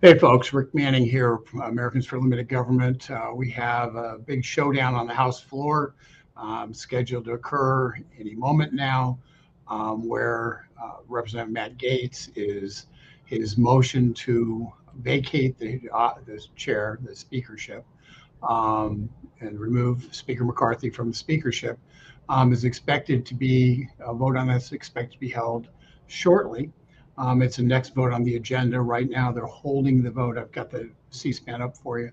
Hey folks, Rick Manning here, from Americans for Limited Government. We have a big showdown on the House floor scheduled to occur any moment now, where Representative Matt Gaetz is his motion to vacate the chair, the speakership, and remove Speaker McCarthy from the speakership, is expected to be a vote on this expected to be held shortly. It's the next vote on the agenda. Right now, they're holding the vote. I've got the C-SPAN up for you.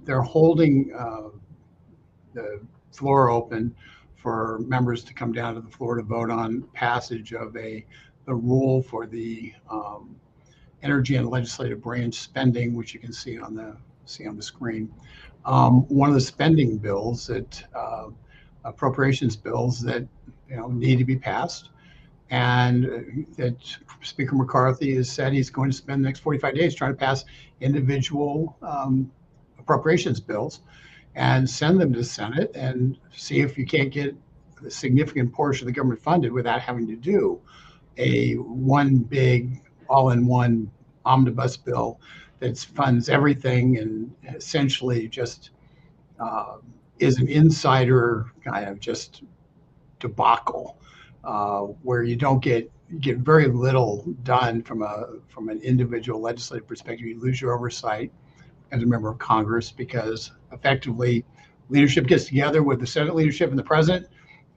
They're holding the floor open for members to come down to the floor to vote on passage of the rule for the energy and legislative branch spending, which you can see on the screen. One of the spending bills that appropriations bills that need to be passed, and that Speaker McCarthy has said he's going to spend the next 45 days trying to pass individual appropriations bills and send them to the Senate and see if you can't get a significant portion of the government funded without having to do a one big all-in-one omnibus bill that funds everything and essentially just is an insider kind of just debacle, where you don't get very little done from an individual legislative perspective. You lose your oversight as a member of Congress because effectively leadership gets together with the Senate leadership and the president,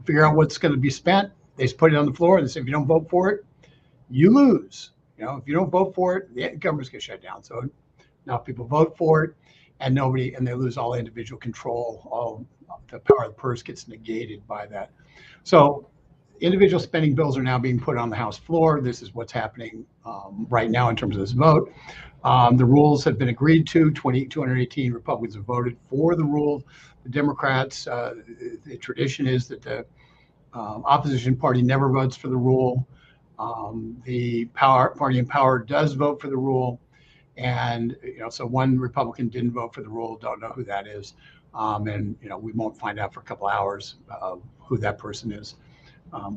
figure out what's going to be spent. They just put it on the floor and they say, if you don't vote for it, you lose. If you don't vote for it, the government's get shut down. So now people vote for it and they lose all individual control. All the power of the purse gets negated by that. So individual spending bills are now being put on the House floor. This is what's happening right now in terms of this vote. The rules have been agreed to. 218 Republicans have voted for the rule. The Democrats, the tradition is that the opposition party never votes for the rule. The party in power does vote for the rule. And, so one Republican didn't vote for the rule. Don't know who that is. And, we won't find out for a couple hours who that person is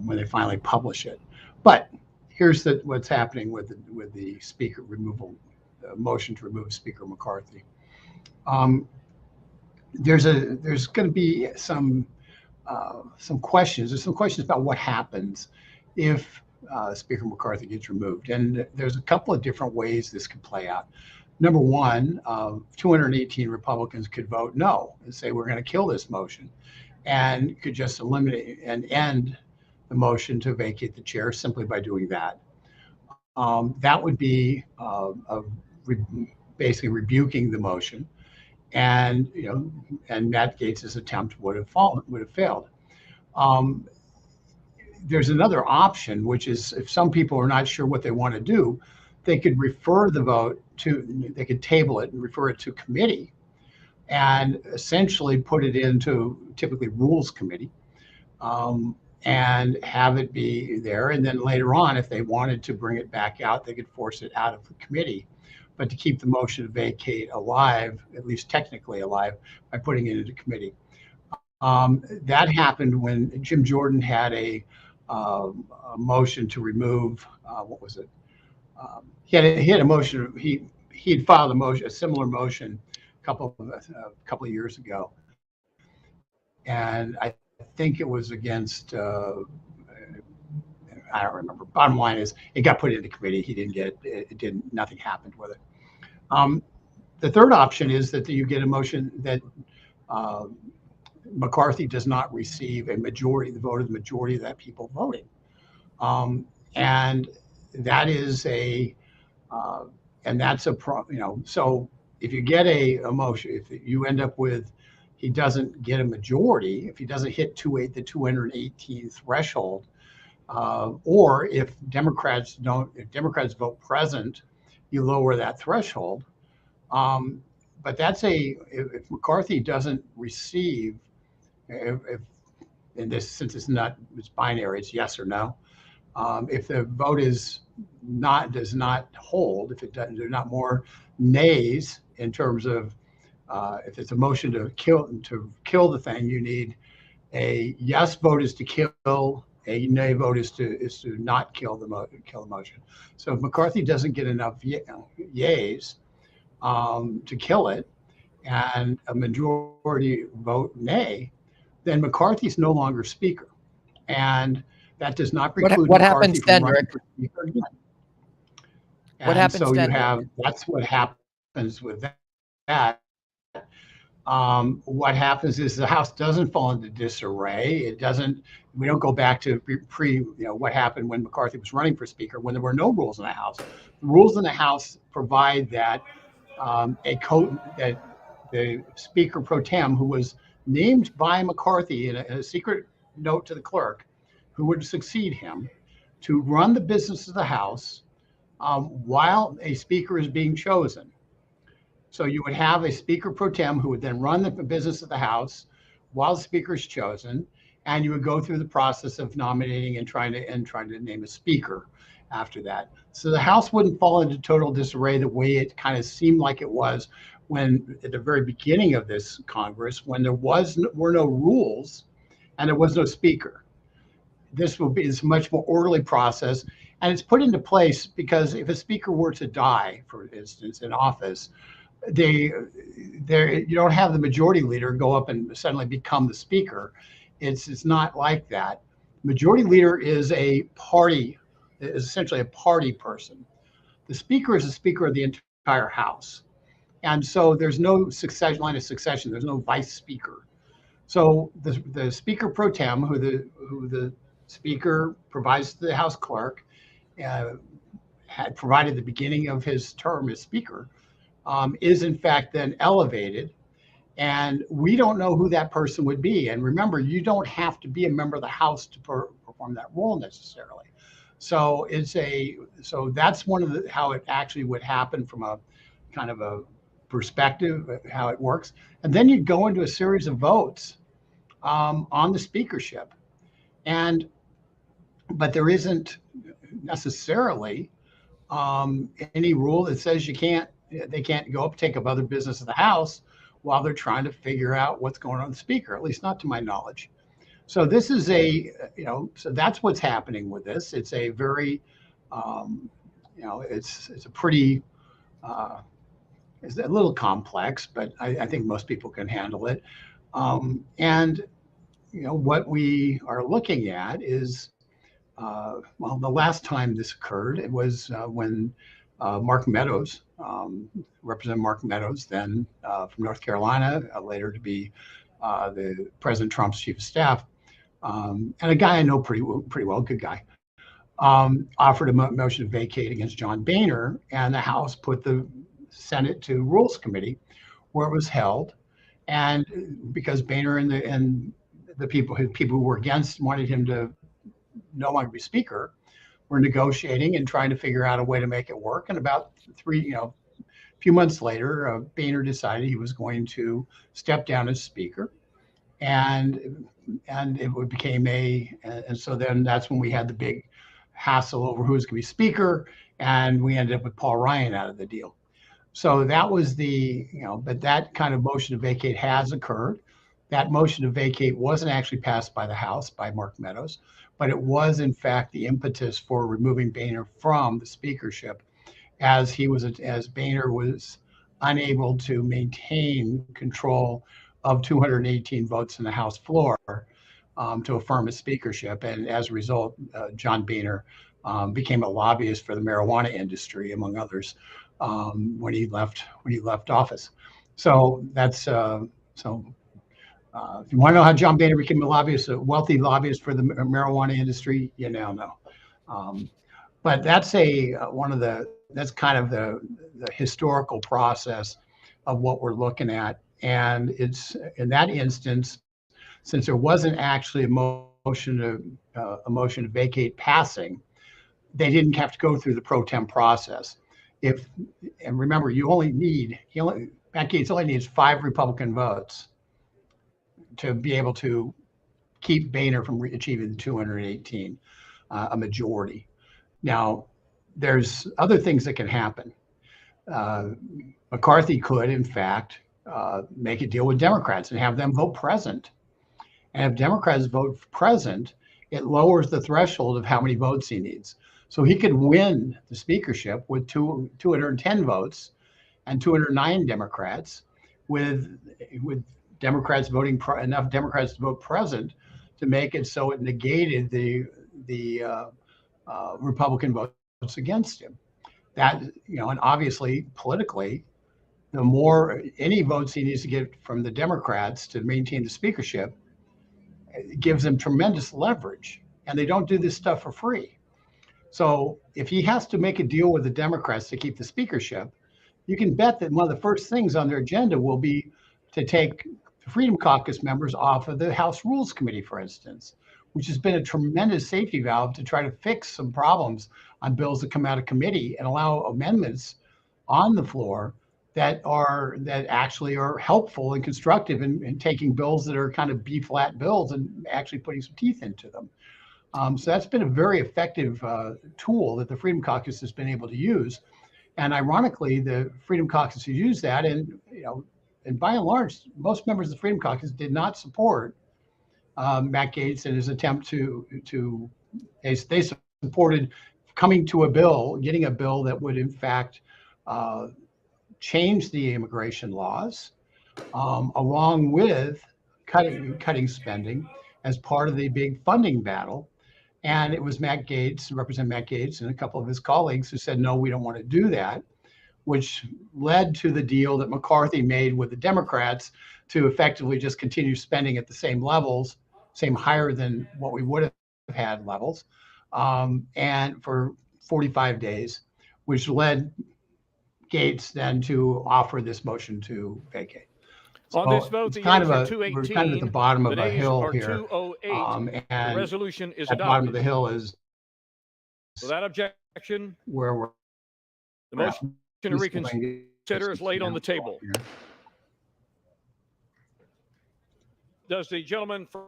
when they finally publish it. But here's what's happening with the speaker removal, the motion to remove Speaker McCarthy. There's going to be some questions. There's some questions about what happens if Speaker McCarthy gets removed, and there's a couple of different ways this could play out. Number one, 218 Republicans could vote no and say we're going to kill this motion, and could just eliminate and end the motion to vacate the chair simply by doing that. That would be basically rebuking the motion, and and Matt Gaetz's attempt would have failed. There's another option, which is if some people are not sure what they want to do, they could they could table it and refer it to committee and essentially put it into typically rules committee, and have it be there. And then later on, if they wanted to bring it back out, they could force it out of the committee, but to keep the motion to vacate alive, at least technically alive, by putting it into committee. That happened when Jim Jordan had a motion to remove, what was it? He had a motion. He'd filed a similar motion a couple of years ago, and I think it was against. I don't remember. Bottom line is, it got put into committee. He didn't get it. It didn't. Nothing happened with it. The third option is that you get a motion that McCarthy does not receive the vote of the majority of that people voting, and that is So if you get a motion, if you end up with he doesn't get a majority, if he doesn't hit the 218 threshold, or if Democrats vote present, you lower that threshold. But if McCarthy doesn't receive, since it's binary, it's yes or no. If the vote does not hold, if there's not more nays in terms of if it's a motion to kill the thing, you need a yes vote is to kill A nay vote is to not kill the motion. So if McCarthy doesn't get enough yays to kill it, and a majority vote nay, then McCarthy's no longer speaker, and that does not preclude what McCarthy happens from then, running Rick? for speaker again. What And happens so you then, have Rick? that's what happens with that. What happens is the House doesn't fall into disarray. It doesn't. We don't go back to what happened when McCarthy was running for Speaker, when there were no rules in the House. The rules in the House provide that that the Speaker pro tem, who was named by McCarthy in a secret note to the clerk, who would succeed him, to run the business of the House while a Speaker is being chosen. So you would have a Speaker pro tem who would then run the business of the House while the Speaker is chosen, and you would go through the process of nominating and trying to name a Speaker after that. So the House wouldn't fall into total disarray the way it kind of seemed like it was when at the very beginning of this Congress, when there were no rules and there was no Speaker. This is a much more orderly process, and it's put into place because if a Speaker were to die, for instance, in office, you don't have the majority leader go up and suddenly become the speaker. It's not like that. Majority leader is essentially a party person. The speaker is the speaker of the entire House, and so there's no line of succession. There's no vice speaker. So the speaker pro tem, who the speaker provides to the House clerk, had provided the beginning of his term as speaker, is in fact then elevated, and we don't know who that person would be. And remember, you don't have to be a member of the House to perform that role necessarily. So that's one of how it actually would happen from a kind of a perspective of how it works. And then you go into a series of votes on the speakership, but there isn't necessarily any rule that says they can't go up, take up other business of the House while they're trying to figure out what's going on with the speaker, at least not to my knowledge. So this is so that's what's happening with this. It's a very, it's a pretty, it's a little complex, but I think most people can handle it. And what we are looking at is, well, the last time this occurred, it was when Mark Meadows, Representative Mark Meadows, then from North Carolina, later to be the President Trump's chief of staff, and a guy I know pretty well, good guy, offered a motion to vacate against John Boehner, and the House put the Senate to Rules Committee, where it was held, and because Boehner and the people who were against wanted him to no longer be speaker, were negotiating and trying to figure out a way to make it work. And about a few months later, Boehner decided he was going to step down as speaker, and it became and so then that's when we had the big hassle over who was going to be speaker, and we ended up with Paul Ryan out of the deal. So that was but that kind of motion to vacate has occurred. That motion to vacate wasn't actually passed by the House, by Mark Meadows, but it was in fact the impetus for removing Boehner from the speakership, as Boehner was unable to maintain control of 218 votes in the House floor to affirm his speakership, and as a result, John Boehner became a lobbyist for the marijuana industry, among others, when he left office. So that's if you want to know how John Boehner became a wealthy lobbyist for the marijuana industry, you now know. But that's that's kind of the historical process of what we're looking at. And it's in that instance, since there wasn't actually a motion to vacate passing, they didn't have to go through the pro tem process. And remember, Vacate only needs 5 Republican votes to be able to keep Boehner from achieving the 218, a majority. Now, there's other things that can happen. McCarthy could, in fact, make a deal with Democrats and have them vote present. And if Democrats vote present, it lowers the threshold of how many votes he needs. So he could win the speakership with 210 votes and 209 Democrats, with Democrats voting enough Democrats to vote present to make it so it negated the Republican votes against him. That, and obviously politically, the more any votes he needs to get from the Democrats to maintain the speakership, it gives them tremendous leverage. And they don't do this stuff for free. So if he has to make a deal with the Democrats to keep the speakership, you can bet that one of the first things on their agenda will be to take the Freedom Caucus members off of the House Rules Committee, for instance, which has been a tremendous safety valve to try to fix some problems on bills that come out of committee and allow amendments on the floor that actually are helpful and constructive in taking bills that are kind of B-flat bills and actually putting some teeth into them. So that's been a very effective tool that the Freedom Caucus has been able to use. And ironically, the Freedom Caucus has used that, and by and large, most members of the Freedom Caucus did not support Matt Gaetz in his attempt they supported coming to getting a bill that would in fact change the immigration laws, along with cutting spending as part of the big funding battle. And it was Representative Matt Gaetz and a couple of his colleagues who said, no, we don't want to do that, which led to the deal that McCarthy made with the Democrats to effectively just continue spending at the same levels, same higher than what we would have had levels, and for 45 days, which led Gaetz then to offer this motion to vacate. On this vote, the we're yeas kind of at the bottom of the a nays hill are here. 208. And the resolution is at the bottom of the adopted. hill is Without objection, where we're the motion to reconsider is laid on the table. Does the gentleman from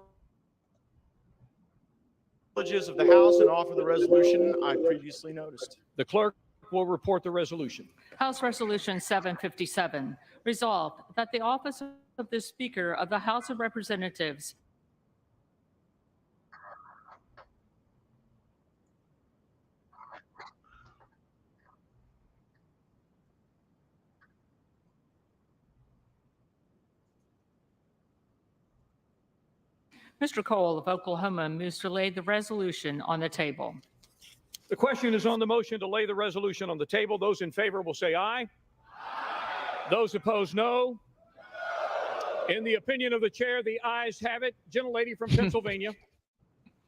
privileges of the House and offer the resolution I previously noticed? the clerk will report the resolution. House Resolution 757, resolved that the office of the Speaker of the House of Representatives Mr. Cole of Oklahoma moves to lay the resolution on the table. The question is on the motion to lay the resolution on the table. Those in favor will say aye. Those opposed, no. In the opinion of the chair, the ayes have it. Gentlelady from Pennsylvania.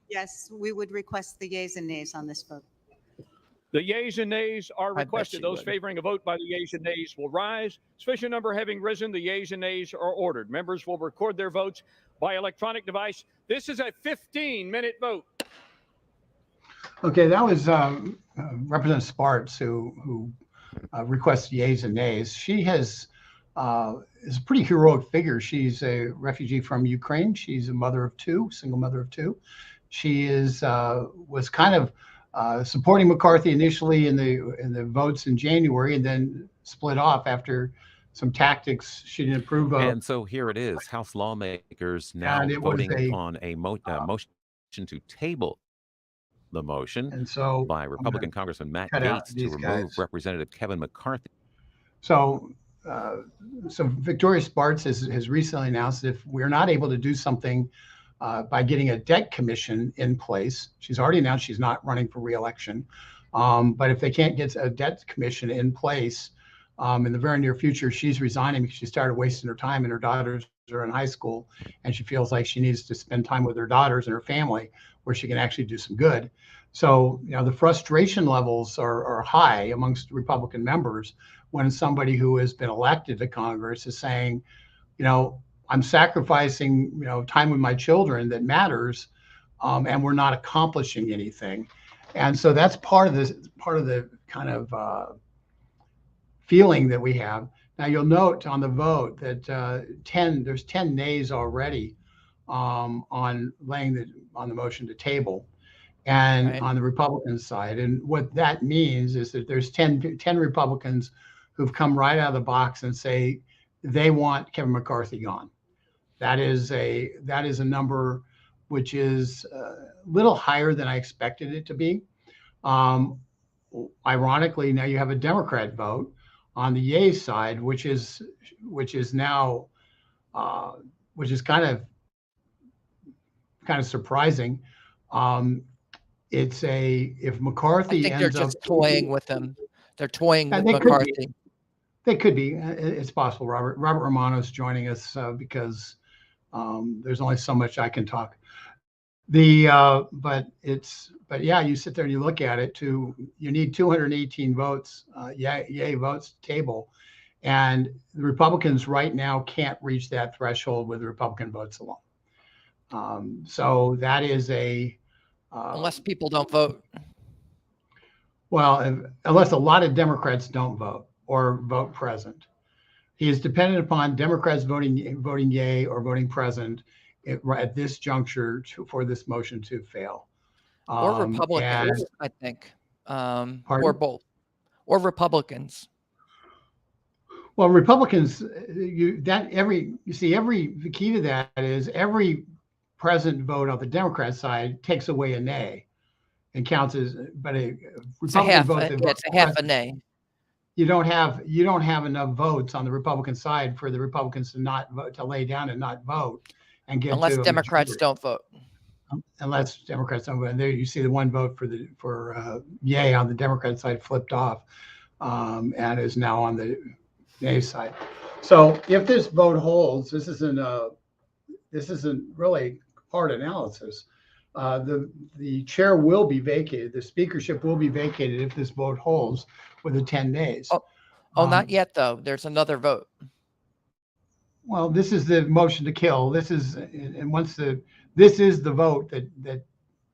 Yes, we would request the yeas and nays on this vote. The yeas and nays are requested. Those would. favoring a vote by the yeas and nays will rise. Sufficient number having risen, the yeas and nays are ordered. Members will record their votes by electronic device. This is a 15-minute vote. Okay, that was Representative Spartz who requests yeas and nays. She is a pretty heroic figure. She's a refugee from Ukraine. She's a mother of two, single mother of two. She was kind of supporting McCarthy initially in the votes in January, and then split off after some tactics she didn't approve of. And so here it is, House lawmakers now voting on a motion to table the motion and so by Republican Congressman Matt Gaetz to remove Representative Kevin McCarthy. So Victoria Spartz has recently announced that if we're not able to do something by getting a debt commission in place, she's already announced she's not running for re-election. But if they can't get a debt commission in place in the very near future, she's resigning because she started wasting her time, and her daughters are in high school, and she feels like she needs to spend time with her daughters and her family where she can actually do some good. So, the frustration levels are high amongst Republican members when somebody who has been elected to Congress is saying, I'm sacrificing, time with my children that matters, and we're not accomplishing anything. And so that's part of the kind of feeling that we have. Now, you'll note on the vote that there's 10 nays already on the motion to table, and on the Republican side. And what that means is that there's 10 Republicans who've come right out of the box and say they want Kevin McCarthy gone. That is a number which is a little higher than I expected it to be. Ironically, now you have a Democrat vote on the yay side, which is now which is kind of surprising. It's if I McCarthy think they're ends up just toying with him. They're toying with they could be. McCarthy. They could be. It's possible. Robert Romano's joining us because there's only so much I can talk. But yeah, you sit there and you look at it. You need 218 votes, yay votes table, and the Republicans right now can't reach that threshold with the Republican votes alone. So that is Unless people don't vote. Well, unless a lot of Democrats don't vote or vote present. He is dependent upon Democrats voting yay or voting present at this juncture for this motion to fail. Or Republicans, I think. Or both. Or Republicans. Well, Republicans, the key to that is every present vote on the Democrat side takes away a nay and counts as, but a Republican vote. It's a half a nay. You don't have enough votes on the Republican side for the Republicans to not vote, to lay down and not vote and get unless Democrats don't vote. Unless Democrats don't vote. And there you see the one vote for yay on the Democrat side flipped off and is now on the nay side. So if this vote holds, this isn't really hard analysis. The chair will be vacated. The speakership will be vacated if this vote holds within 10 days. Not yet, though. There's another vote. Well, this is the motion to kill. This is the vote that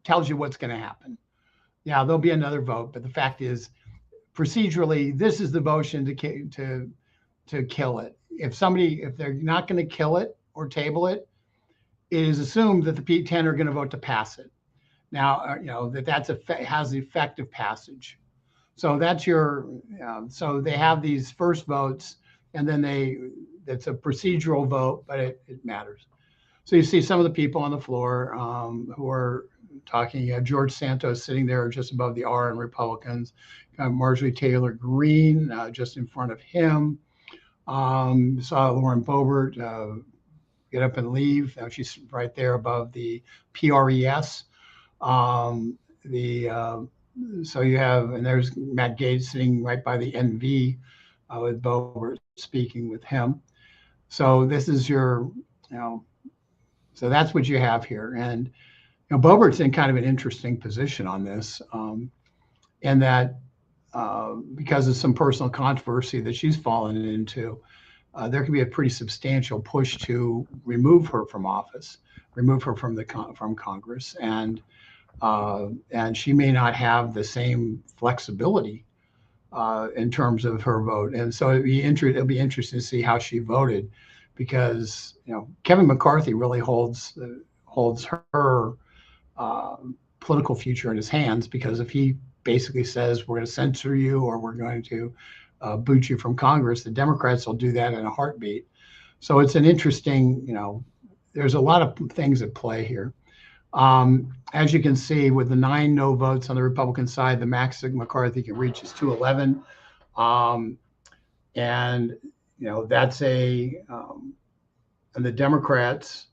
tells you what's going to happen. Yeah, there'll be another vote, but the fact is, procedurally, this is the motion to kill it. If they're not going to kill it or table it, it is assumed that the P10 are going to vote to pass it. Now, has the effect of passage. So that's so they have these first votes, and then it's a procedural vote, but it matters. So you see some of the people on the floor who are talking. You have George Santos sitting there just above the R in Republicans. Marjorie Taylor Greene just in front of him. Saw Lauren Boebert get up and leave. She's right there above the PRES. So you have, and there's Matt Gaetz sitting right by the NV with Boebert speaking with him. So this is so that's what you have here. And Boebert's in kind of an interesting position on this, and that because of some personal controversy that she's fallen into, there can be a pretty substantial push to remove her from office, remove her from Congress, and she may not have the same flexibility in terms of her vote. And so it'll be interesting to see how she voted, because Kevin McCarthy really holds her political future in his hands, because if he basically says we're going to censor you or we're going to boot you from Congress, the Democrats will do that in a heartbeat. So it's an interesting, there's a lot of things at play here. As you can see, with the 9 no votes on the Republican side, the max that McCarthy can reach is 211. And, that's and the Democrats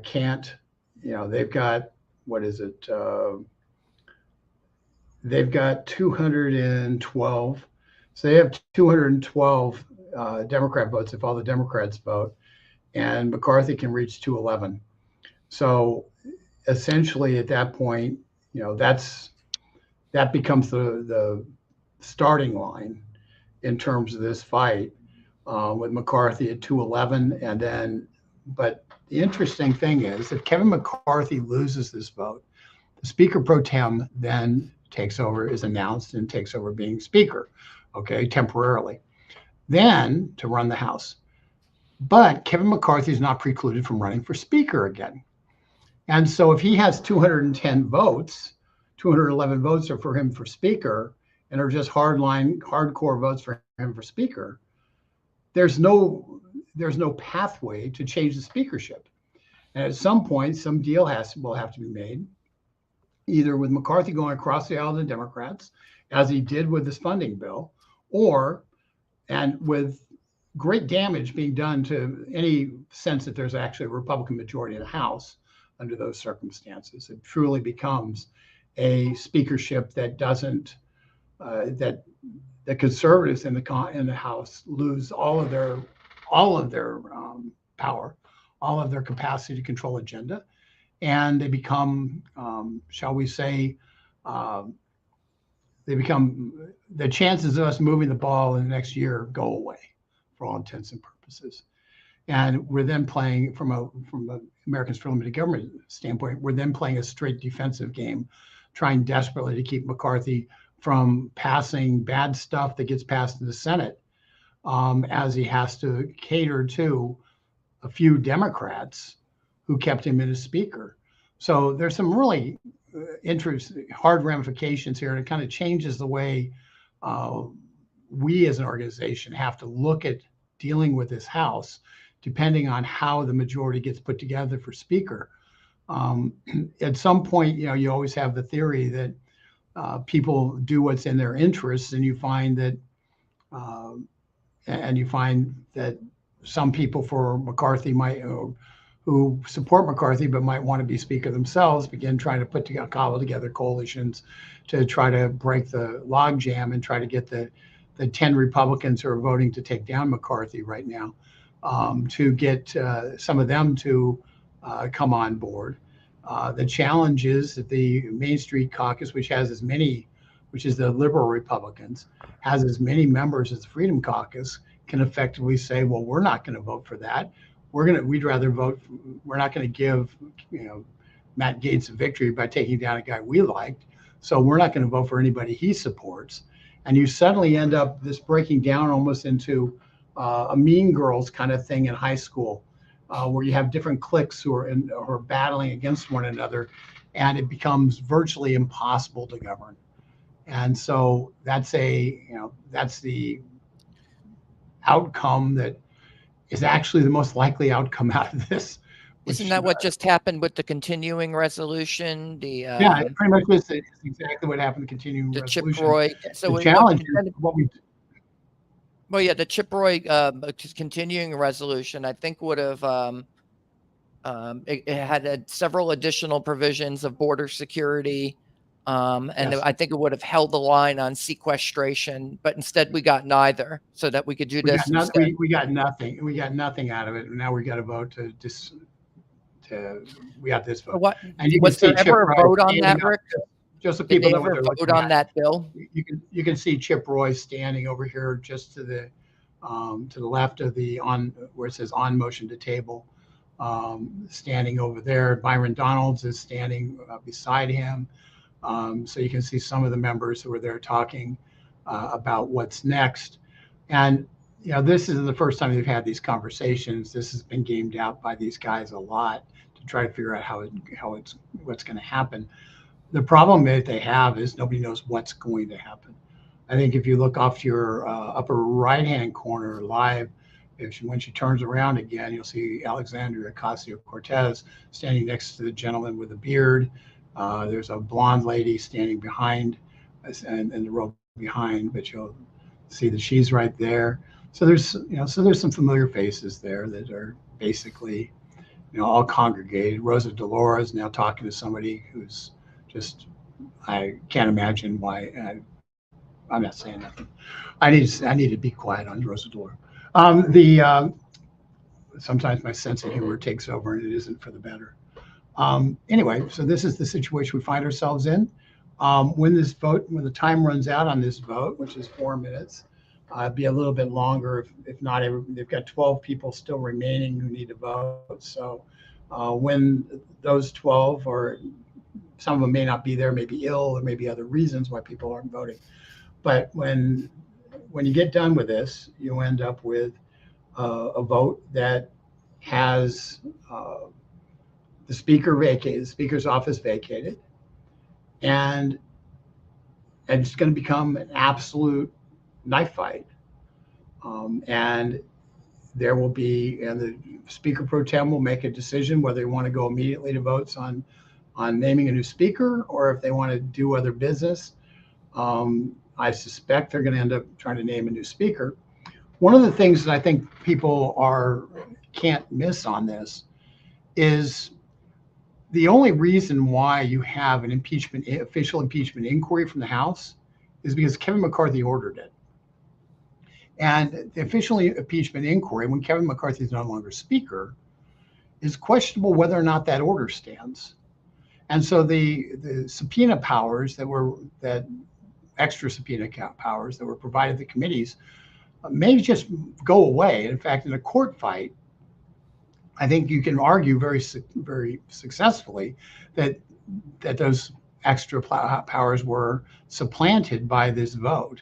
can't, they've got, what is it? They've got 212. So they have 212 Democrat votes if all the Democrats vote, and McCarthy can reach 211. So essentially at that point, that becomes the starting line in terms of this fight with McCarthy at 211. But the interesting thing is, if Kevin McCarthy loses this vote, the Speaker pro tem then takes over, is announced, and takes over being Speaker, temporarily, then to run the House. But Kevin McCarthy is not precluded from running for Speaker again. And so if he has 210 votes, 211 votes are for him for Speaker, and are just hardcore votes for him for Speaker, there's no pathway to change the speakership. And at some point, some deal will have to be made, either with McCarthy going across the aisle to the Democrats, as he did with this funding bill, and with great damage being done to any sense that there's actually a Republican majority in the House under those circumstances. It truly becomes a speakership that doesn't, that the conservatives in the House lose all of their power, all of their capacity to control agenda, and they become, shall we say, the chances of us moving the ball in the next year go away, for all intents and purposes. And we're then playing from a Americans for Limited Government standpoint, we're then playing a straight defensive game, trying desperately to keep McCarthy from passing bad stuff that gets passed in the Senate, as he has to cater to a few Democrats who kept him in as speaker. So there's some really hard ramifications here, and it kind of changes the way we as an organization have to look at dealing with this House, depending on how the majority gets put together for speaker. At some point, you always have the theory that people do what's in their interests, and you find that some people for McCarthy who support McCarthy but might want to be speaker themselves begin trying to cobble together coalitions to try to break the logjam and try to get the 10 Republicans who are voting to take down McCarthy right now, to get some of them to come on board. The challenge is that the Main Street Caucus, which is the liberal Republicans, has as many members as the Freedom Caucus, can effectively say, well, we're not going to vote for that. We'd rather vote. We're not going to give, Matt Gaetz a victory by taking down a guy we liked. So we're not going to vote for anybody he supports. And you suddenly end up this breaking down almost into a Mean Girls kind of thing in high school, where you have different cliques who are battling against one another, and it becomes virtually impossible to govern. And so that's the outcome that is actually the most likely outcome out of this. Isn't that what just happened with the continuing resolution? Yeah, it pretty much is exactly what happened. The continuing the resolution. Chip Roy. So the challenge is what we. Well, yeah, the Chip Roy continuing resolution, I think, would have it had several additional provisions of border security. And Yes. I think it would have held the line on sequestration, but instead we got neither, so that we could do this. We got nothing. We got nothing out of it. And now we got to vote we got this vote. What, and was there ever a vote on that, Rick? Just so people know what they're looking vote on at. that bill? You can see Chip Roy standing over here just to the left of where it says on motion to table, standing over there. Byron Donalds is standing beside him. So you can see some of the members who were there talking about what's next. And this is the first time they've had these conversations. This has been gamed out by these guys a lot to try to figure out what's going to happen. The problem that they have is nobody knows what's going to happen. I think if you look off to your upper right-hand corner live, when she turns around again, you'll see Alexandria Ocasio-Cortez standing next to the gentleman with the beard. There's a blonde lady standing behind in the row behind, but you'll see that she's right there. So there's some familiar faces there that are basically, all congregated. Rosa Dolores now talking to somebody who's just, I can't imagine why. I'm not saying nothing. I need to be quiet on Rosa Dolores. Sometimes my sense of humor takes over, and it isn't for the better. Anyway, so this is the situation we find ourselves in. When the time runs out on this vote, which is 4 minutes, be a little bit longer if not. They've got 12 people still remaining who need to vote. So when those 12, or some of them may not be there, may be ill, or maybe other reasons why people aren't voting. But when you get done with this, you end up with a vote that has the speaker's office vacated, and it's going to become an absolute knife fight. And There will be, and the Speaker Pro Tem will make a decision whether they want to go immediately to votes on naming a new speaker or if they want to do other business. I suspect they're going to end up trying to name a new speaker. One of the things that I think people can't miss on this is the only reason why you have an official impeachment inquiry from the House is because Kevin McCarthy ordered it. And the official impeachment inquiry, when Kevin McCarthy is no longer speaker, is questionable whether or not that order stands. And so the subpoena powers that extra subpoena powers that were provided to committees may just go away. In fact, in a court fight, I think you can argue very successfully that those extra powers were supplanted by this vote.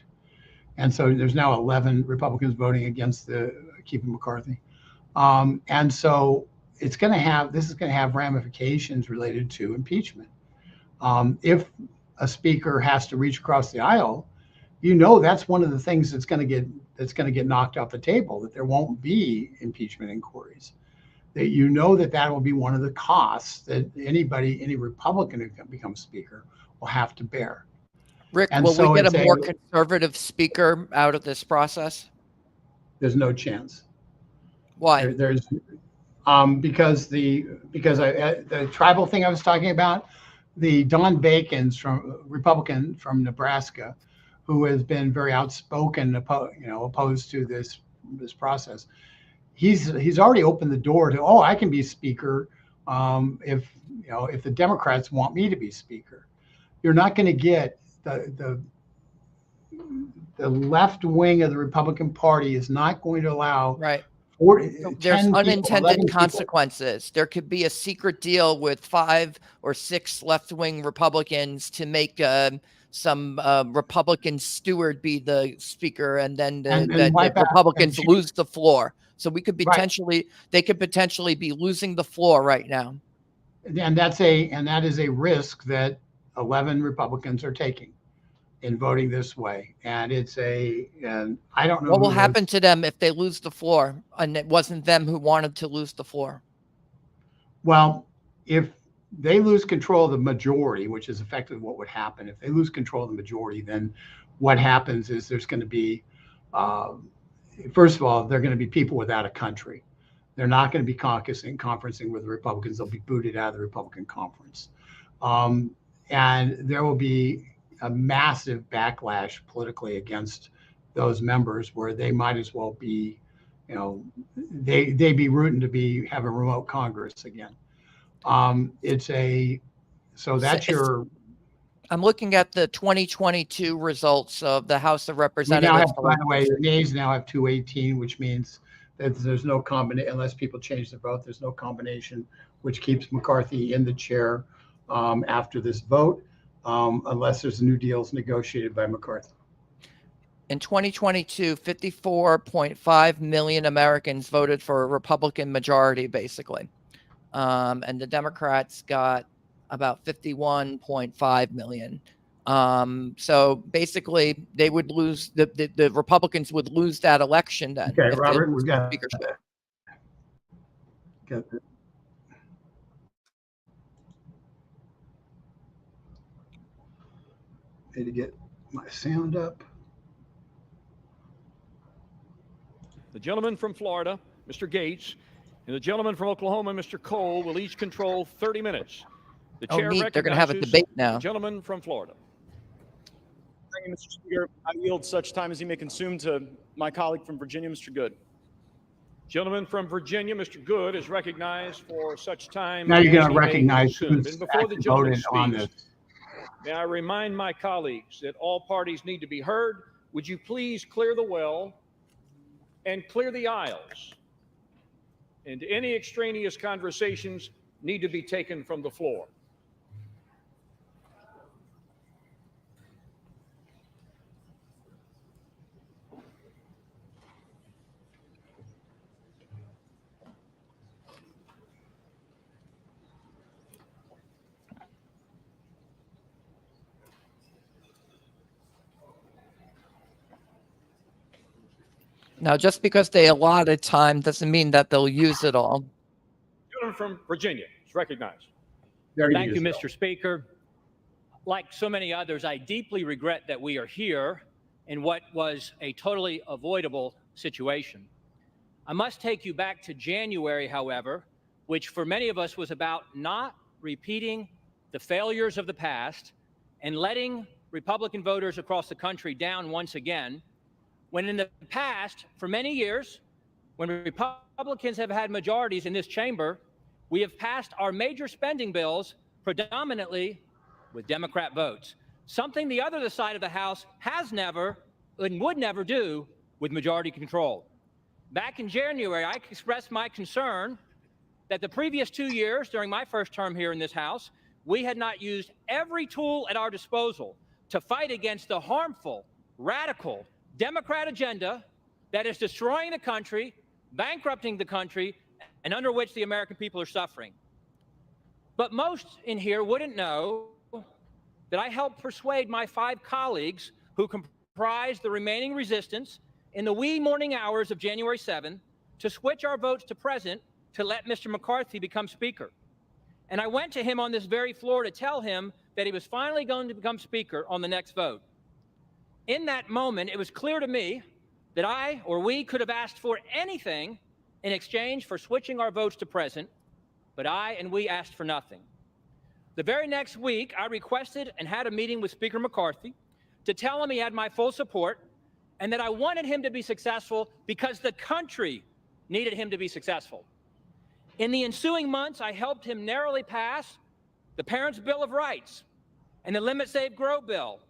And so there's now 11 Republicans voting against keeping McCarthy. And so this is going to have ramifications related to impeachment. If a speaker has to reach across the aisle, that's one of the things that's going to get knocked off the table, that there won't be impeachment inquiries. That that will be one of the costs that any Republican who becomes speaker will have to bear. Rick, and will so we get a more conservative speaker out of this process? There's no chance. Why? There's because the tribal thing I was talking about, the Don Bacon's Republican from Nebraska, who has been very outspoken, opposed to this process. He's already opened the door to, I can be speaker if the Democrats want me to be speaker. You're not going to get the left wing of the Republican Party is not going to allow. Right. 40, there's unintended people, consequences. There could be a secret deal with 5 or 6 left-wing Republicans to make some Republican steward be the speaker, and then the Republicans lose the floor. So we could potentially, they could potentially be losing the floor right now. And that is a risk that 11 Republicans are taking in voting this way. And and I don't know what will happen to them if they lose the floor and it wasn't them who wanted to lose the floor. Well, if they lose control of the majority, which is effectively what would happen, if they lose control of the majority, then what happens is there's going to be, first of all, they're going to be people without a country. They're not going to be conferencing with the Republicans. They'll be booted out of the Republican conference. And there will be a massive backlash politically against those members, where they might as well be, they'd be rooting to have a remote Congress again. I'm looking at the 2022 results of the House of Representatives. By the way, the nays now have 218, which means that there's no combination, unless people change the vote, there's no combination, which keeps McCarthy in the chair after this vote, unless there's new deals negotiated by McCarthy. In 2022, 54.5 million Americans voted for a Republican majority, basically. And the Democrats got about 51.5 million. So basically, they would lose, the Republicans would lose that election then. Okay, Robert, we've got that. Need to get my sound up. The gentleman from Florida, Mr. Gates, and the gentleman from Oklahoma, Mr. Cole, will each control 30 minutes. The chair neat. They're going to have a debate now. The gentleman from Florida. Thank you, Mr. Speaker. I yield such time as he may consume to my colleague from Virginia, Mr. Good. Gentleman from Virginia, Mr. Good, is recognized for such time. Now you're going to recognize who's who's before the gentleman voted on speaks, this. may I remind my colleagues that all parties need to be heard. Would you please clear the well and clear the aisles? And any extraneous conversations need to be taken from the floor. Now, just because they allotted time doesn't mean that they'll use it all. Gentleman from Virginia is recognized. Thank you, Mr. Speaker. Like so many others, I deeply regret that we are here in what was a totally avoidable situation. I must take you back to January, however, which for many of us was about not repeating the failures of the past and letting Republican voters across the country down once again, when in the past, for many years, when Republicans have had majorities in this chamber, we have passed our major spending bills predominantly with Democrat votes, something the other side of the House has never and would never do with majority control. Back in January, I expressed my concern that the previous 2 years during my first term here in this House, we had not used every tool at our disposal to fight against the harmful, radical Democrat agenda that is destroying the country, bankrupting the country, and under which the American people are suffering. But most in here wouldn't know that I helped persuade my 5 colleagues who comprise the remaining resistance in the wee morning hours of January 7 to switch our votes to present to let Mr. McCarthy become Speaker. And I went to him on this very floor to tell him that he was finally going to become Speaker on the next vote. In that moment, it was clear to me that I or we could have asked for anything in exchange for switching our votes to present, but I and we asked for nothing. The very next week, I requested and had a meeting with Speaker McCarthy to tell him he had my full support and that I wanted him to be successful because the country needed him to be successful. In the ensuing months, I helped him narrowly pass the Parents' Bill of Rights and the Limit, Save, Grow bill.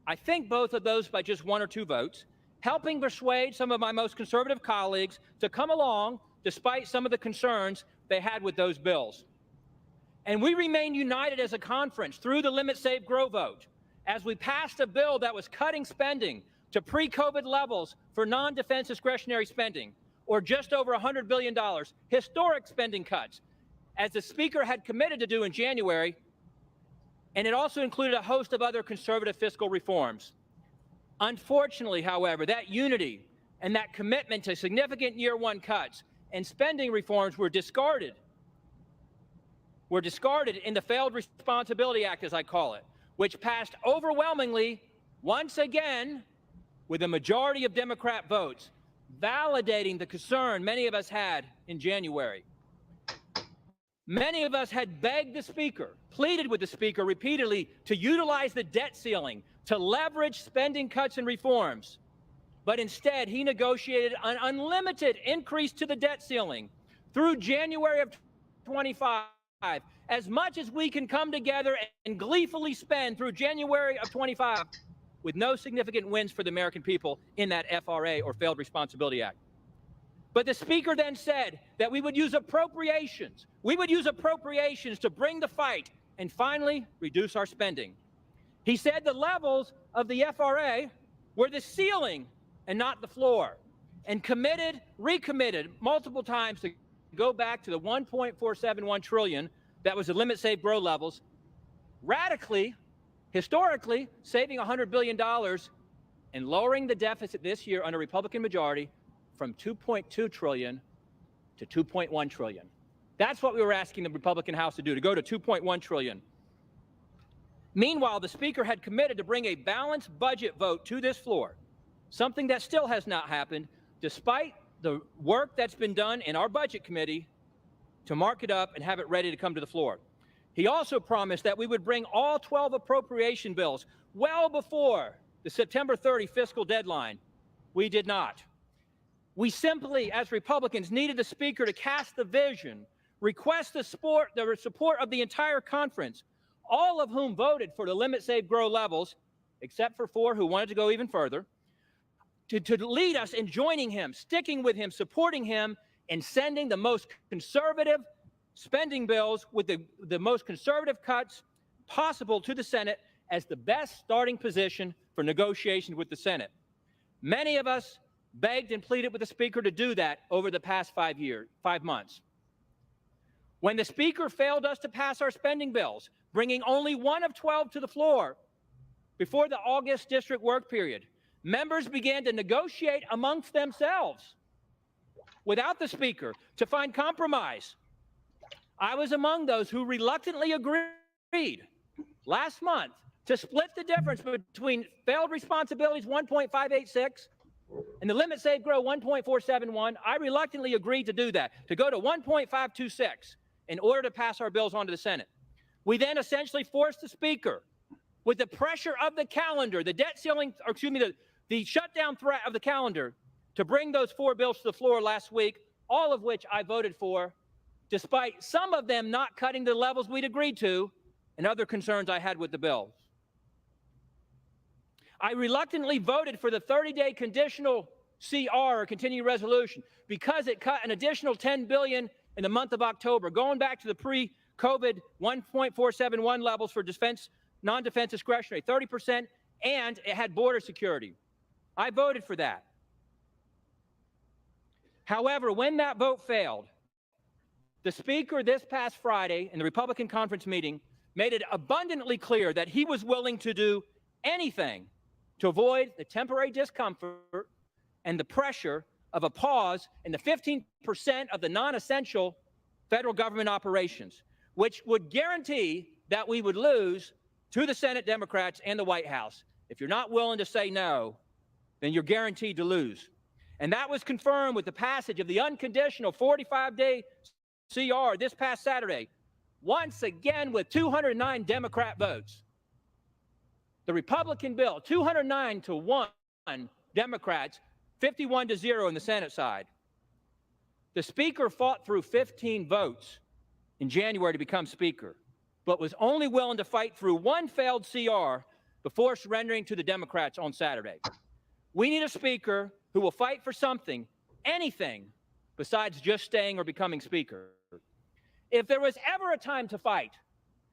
I think both of those by just 1 or 2 votes, helping persuade some of my most conservative colleagues to come along despite some of the concerns they had with those bills. And we remained united as a conference through the Limit, Save, Grow vote as we passed a bill that was cutting spending to pre-COVID levels for non-defense discretionary spending, or just over $100 billion, historic spending cuts, as the Speaker had committed to do in January, and it also included a host of other conservative fiscal reforms. Unfortunately, however, that unity and that commitment to significant year 1 cuts and spending reforms were discarded in the Failed Responsibility Act, as I call it, which passed overwhelmingly, once again, with a majority of Democrat votes, validating the concern many of us had in January. Many of us had begged the Speaker, pleaded with the Speaker repeatedly to utilize the debt ceiling to leverage spending cuts and reforms. But instead, he negotiated an unlimited increase to the debt ceiling through January of 25, as much as we can come together and gleefully spend through January of 25, with no significant wins for the American people in that FRA, or Failed Responsibility Act. But the Speaker then said that we would use appropriations. We would use appropriations to bring the fight and finally reduce our spending. He said the levels of the FRA were the ceiling and not the floor, and recommitted multiple times to go back to the 1.471 trillion that was the Limit, Save, Grow levels, radically, historically, saving $100 billion and lowering the deficit this year under Republican majority from 2.2 trillion to 2.1 trillion. That's what we were asking the Republican House to do, to go to 2.1 trillion. Meanwhile, the Speaker had committed to bring a balanced budget vote to this floor, something that still has not happened, despite the work that's been done in our Budget Committee to mark it up and have it ready to come to the floor. He also promised that we would bring all 12 appropriation bills well before the September 30 fiscal deadline. We did not. We simply, as Republicans, needed the Speaker to cast the vision, request the support of the entire conference, all of whom voted for the Limit, Save, Grow levels, except for 4 who wanted to go even further, to lead us in joining him, sticking with him, supporting him, and sending the most conservative spending bills with the most conservative cuts possible to the Senate as the best starting position for negotiations with the Senate. Many of us begged and pleaded with the Speaker to do that over the past 5 months. When the Speaker failed us to pass our spending bills, bringing only 1 of 12 to the floor before the August district work period, members began to negotiate amongst themselves without the Speaker to find compromise. I was among those who reluctantly agreed last month to split the difference between failed responsibilities 1.586 and the limit save grow 1.471. I reluctantly agreed to do that, to go to 1.526 in order to pass our bills onto the Senate. We then essentially forced the Speaker, with the pressure of the calendar, the debt ceiling, or excuse me, the shutdown threat of the calendar, to bring those 4 bills to the floor last week, all of which I voted for, despite some of them not cutting the levels we'd agreed to and other concerns I had with the bills. I reluctantly voted for the 30-day conditional CR, or continuing resolution, because it cut an additional $10 billion in the month of October, going back to the pre-COVID 1.471 levels for defense, non-defense discretionary, 30%, and it had border security. I voted for that. However, when that vote failed, the Speaker this past Friday in the Republican conference meeting made it abundantly clear that he was willing to do anything to avoid the temporary discomfort and the pressure of a pause in the 15% of the non-essential federal government operations, which would guarantee that we would lose to the Senate Democrats and the White House. If you're not willing to say no, then you're guaranteed to lose. And that was confirmed with the passage of the unconditional 45-day CR this past Saturday, once again with 209 Democrat votes. The Republican bill, 209 to 1 Democrats, 51 to 0 in the Senate side. The Speaker fought through 15 votes in January to become Speaker, but was only willing to fight through 1 failed CR before surrendering to the Democrats on Saturday. We need a Speaker who will fight for something, anything, besides just staying or becoming Speaker. If there was ever a time to fight,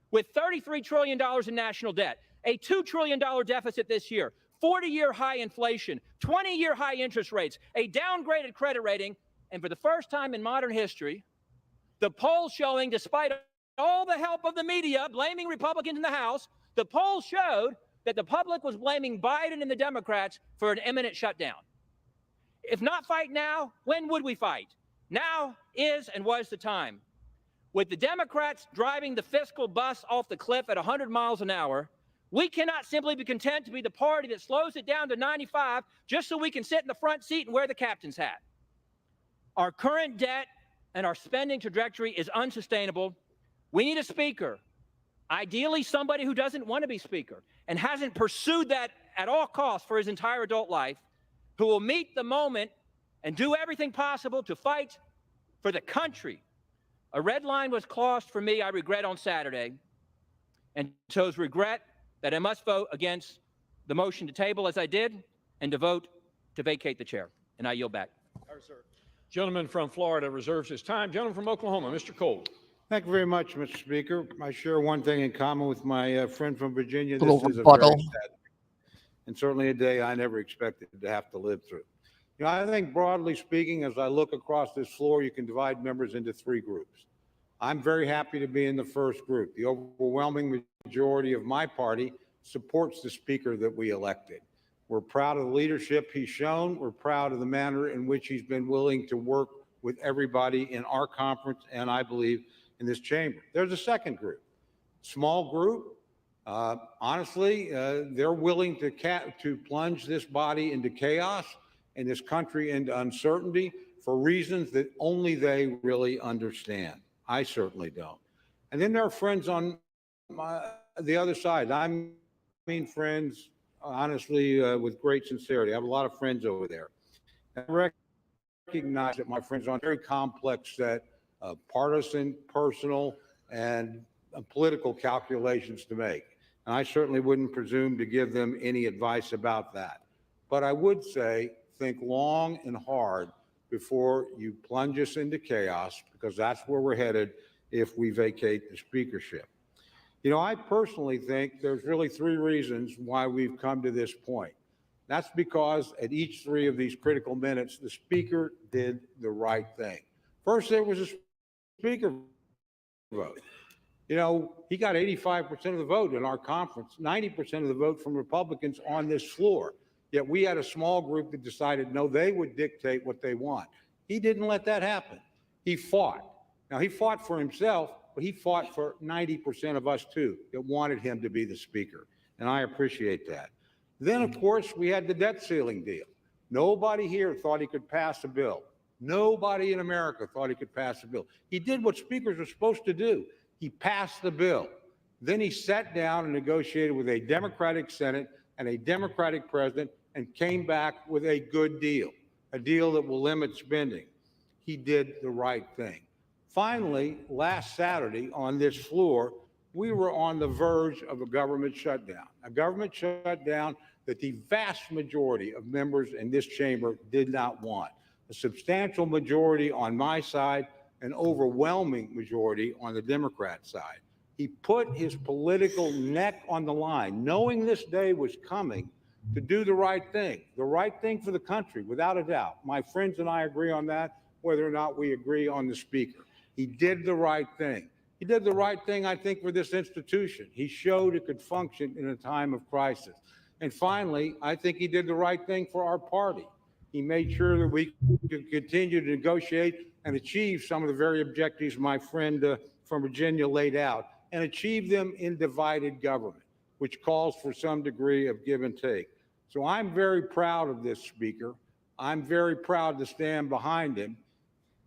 with $33 trillion in national debt, a $2 trillion deficit this year, 40-year high inflation, 20-year high interest rates, a downgraded credit rating, and for the first time in modern history, the polls showing, despite all the help of the media blaming Republicans in the House, the polls showed that the public was blaming Biden and the Democrats for an imminent shutdown. If not fight now, when would we fight? Now is and was the time. With the Democrats driving the fiscal bus off the cliff at 100 miles an hour, we cannot simply be content to be the party that slows it down to 95 just so we can sit in the front seat and wear the captain's hat. Our current debt and our spending trajectory is unsustainable. We need a Speaker, ideally somebody who doesn't want to be Speaker and hasn't pursued that at all costs for his entire adult life, who will meet the moment and do everything possible to fight for the country. A red line was crossed for me, I regret, on Saturday, and chose regret that I must vote against the motion to table as I did and to vote to vacate the chair. And I yield back. Gentleman from Florida reserves his time. Gentleman from Oklahoma, Mr. Cole. Thank you very much, Mr. Speaker. I share one thing in common with my friend from Virginia. Little This is a rebuttal. very sad and certainly a day I never expected to have to live through. You know, I think broadly speaking, as I look across this floor, you can divide members into 3 groups. I'm very happy to be in the first group. The overwhelming majority of my party supports the Speaker that we elected. We're proud of the leadership he's shown. We're proud of the manner in which he's been willing to work with everybody in our conference and I believe in this chamber. There's a second group, small group. Honestly, they're willing to plunge this body into chaos and this country into uncertainty for reasons that only they really understand. I certainly don't. And then there are friends on the other side. I mean friends, honestly, with great sincerity. I have a lot of friends over there. I recognize that my friends are on a very complex set of partisan, personal, and political calculations to make. And I certainly wouldn't presume to give them any advice about that. But I would say, think long and hard before you plunge us into chaos, because that's where we're headed if we vacate the speakership. You know, I personally think there's really 3 reasons why we've come to this point. That's because at each 3 of these critical minutes, the Speaker did the right thing. First, there was a Speaker vote. You know, he got 85% of the vote in our conference, 90% of the vote from Republicans on this floor. Yet we had a small group that decided, no, they would dictate what they want. He didn't let that happen. He fought. Now, he fought for himself, but he fought for 90% of us too that wanted him to be the speaker. And I appreciate that. Then, of course, we had the debt ceiling deal. Nobody here thought he could pass a bill. Nobody in America thought he could pass a bill. He did what speakers are supposed to do. He passed the bill. Then he sat down and negotiated with a Democratic Senate and a Democratic president and came back with a good deal, a deal that will limit spending. He did the right thing. Finally, last Saturday on this floor, we were on the verge of a government shutdown that the vast majority of members in this chamber did not want. A substantial majority on my side, an overwhelming majority on the Democrat side. He put his political neck on the line, knowing this day was coming, to do the right thing for the country, without a doubt. My friends and I agree on that, whether or not we agree on the speaker. He did the right thing. He did the right thing, I think, for this institution. He showed it could function in a time of crisis. And finally, I think he did the right thing for our party. He made sure that we could continue to negotiate and achieve some of the very objectives my friend from Virginia laid out, and achieve them in divided government, which calls for some degree of give and take. So I'm very proud of this speaker. I'm very proud to stand behind him.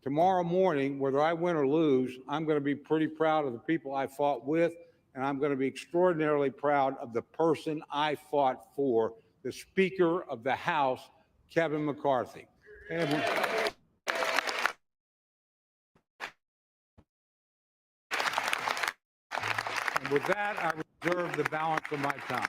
Tomorrow morning, whether I win or lose, I'm going to be pretty proud of the people I fought with, and I'm going to be extraordinarily proud of the person I fought for, the Speaker of the House, Kevin McCarthy. And with that, I reserve the balance of my time.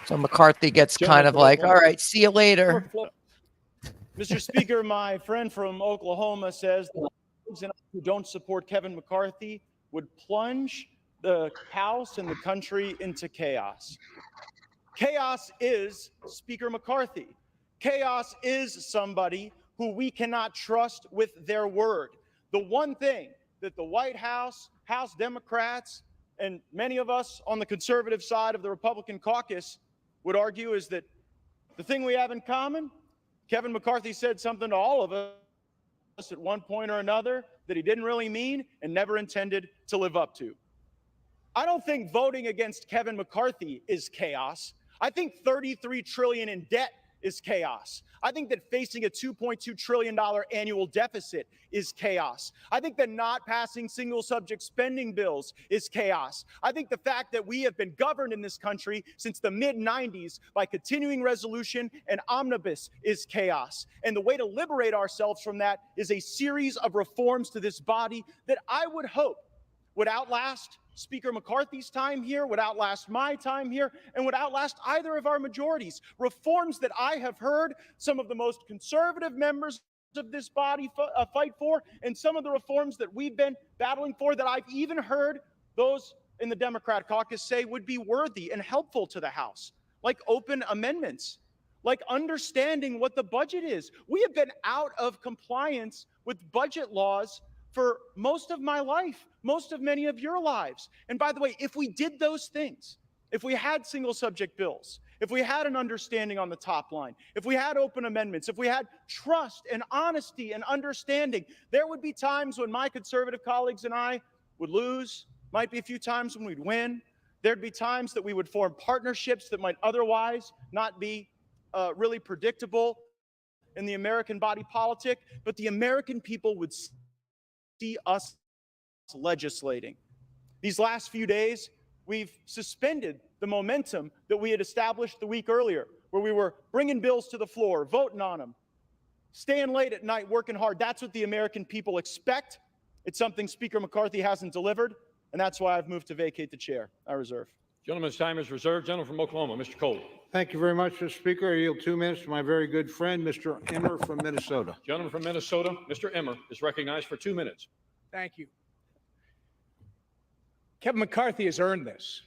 So McCarthy gets kind of like, all right, see you later. Mr. Speaker, my friend from Oklahoma says that those who don't support Kevin McCarthy would plunge the House and the country into chaos. Chaos is Speaker McCarthy. Chaos is somebody who we cannot trust with their word. The one thing that the White House, House Democrats, and many of us on the conservative side of the Republican caucus would argue is that the thing we have in common, Kevin McCarthy said something to all of us at one point or another that he didn't really mean and never intended to live up to. I don't think voting against Kevin McCarthy is chaos. I think $33 trillion in debt is chaos. I think that facing a $2.2 trillion annual deficit is chaos. I think that not passing single subject spending bills is chaos. I think the fact that we have been governed in this country since the mid-90s by continuing resolution and omnibus is chaos. And the way to liberate ourselves from that is a series of reforms to this body that I would hope would outlast Speaker McCarthy's time here, would outlast my time here, and would outlast either of our majorities. Reforms that I have heard some of the most conservative members of this body fight for, and some of the reforms that we've been battling for that I've even heard those in the Democrat caucus say would be worthy and helpful to the House, like open amendments, like understanding what the budget is. We have been out of compliance with budget laws for most of my life, most of many of your lives. And by the way, if we did those things, if we had single subject bills, if we had an understanding on the top line, if we had open amendments, if we had trust and honesty and understanding, there would be times when my conservative colleagues and I would lose, might be a few times when we'd win. There'd be times that we would form partnerships that might otherwise not be really predictable in the American body politic, but the American people would see us legislating. These last few days, we've suspended the momentum that we had established the week earlier, where we were bringing bills to the floor, voting on them, staying late at night, working hard. That's what the American people expect. It's something Speaker McCarthy hasn't delivered, and that's why I've moved to vacate the chair. I reserve. Gentleman's time is reserved. Gentleman from Oklahoma, Mr. Cole. Thank you very much, Mr. Speaker. I yield 2 minutes to my very good friend, Mr. Emmer from Minnesota. Gentleman from Minnesota, Mr. Emmer, is recognized for 2 minutes. Thank you. Kevin McCarthy has earned this.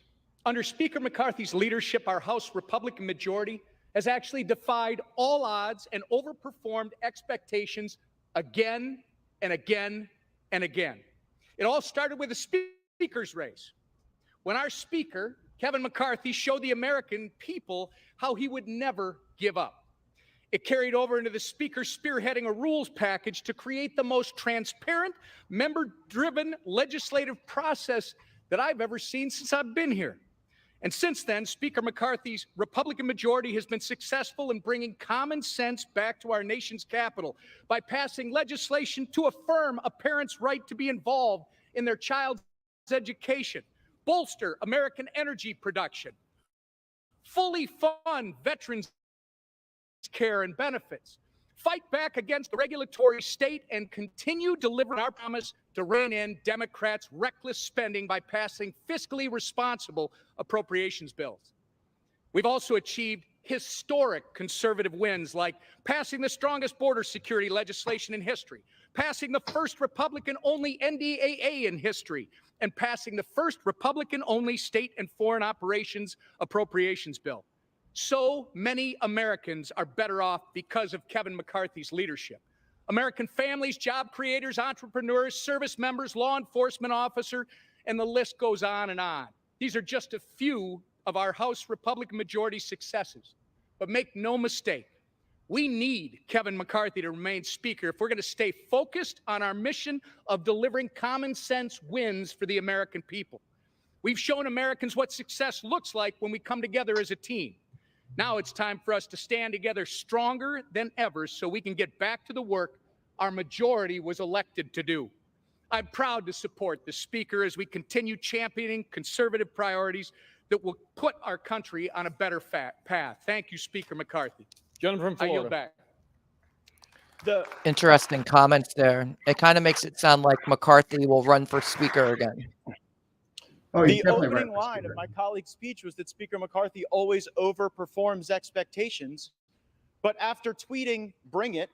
Under Speaker McCarthy's leadership, our House Republican majority has actually defied all odds and overperformed expectations again and again and again. It all started with a speaker's race, when our Speaker, Kevin McCarthy, showed the American people how he would never give up. It carried over into the Speaker spearheading a rules package to create the most transparent, member-driven legislative process that I've ever seen since I've been here. And since then, Speaker McCarthy's Republican majority has been successful in bringing common sense back to our nation's capital by passing legislation to affirm a parent's right to be involved in their child's education, bolster American energy production, fully fund veterans' care and benefits, fight back against the regulatory state, and continue delivering our promise to rein in Democrats' reckless spending by passing fiscally responsible appropriations bills. We've also achieved historic conservative wins like passing the strongest border security legislation in history, passing the first Republican-only NDAA in history, and passing the first Republican-only state and foreign operations appropriations bill. So many Americans are better off because of Kevin McCarthy's leadership. American families, job creators, entrepreneurs, service members, law enforcement officers, and the list goes on and on. These are just a few of our House Republican majority successes. But make no mistake, we need Kevin McCarthy to remain Speaker if we're going to stay focused on our mission of delivering common sense wins for the American people. We've shown Americans what success looks like when we come together as a team. Now it's time for us to stand together stronger than ever so we can get back to the work our majority was elected to do. I'm proud to support the Speaker as we continue championing conservative priorities that will put our country on a better path. Thank you, Speaker McCarthy. Gentleman from I Florida. yield back. Interesting comments there. It kind of makes it sound like McCarthy will run for Speaker again. Oh, The opening line of my colleague's speech was that Speaker McCarthy always overperforms expectations. But after tweeting, "Bring it,"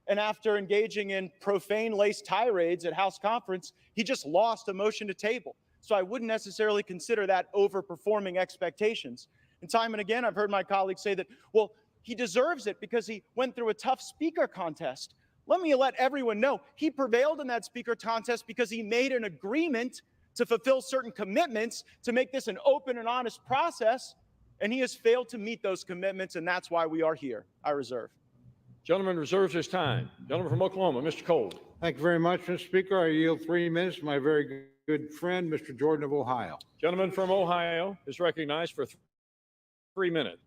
and after engaging in profane-laced tirades at House conference, he just lost a motion to table. So I wouldn't necessarily consider that overperforming expectations. And time and again, I've heard my colleagues say that, well, he deserves it because he went through a tough speaker contest. Let me let everyone know he prevailed in that speaker contest because he made an agreement to fulfill certain commitments to make this an open and honest process, and he has failed to meet those commitments, and that's why we are here. I reserve. Gentleman reserves his time. Gentleman from Oklahoma, Mr. Cole. Thank you very much, Mr. Speaker. I yield 3 minutes to my very good friend, Mr. Jordan of Ohio. Gentleman from Ohio is recognized for 3 minutes.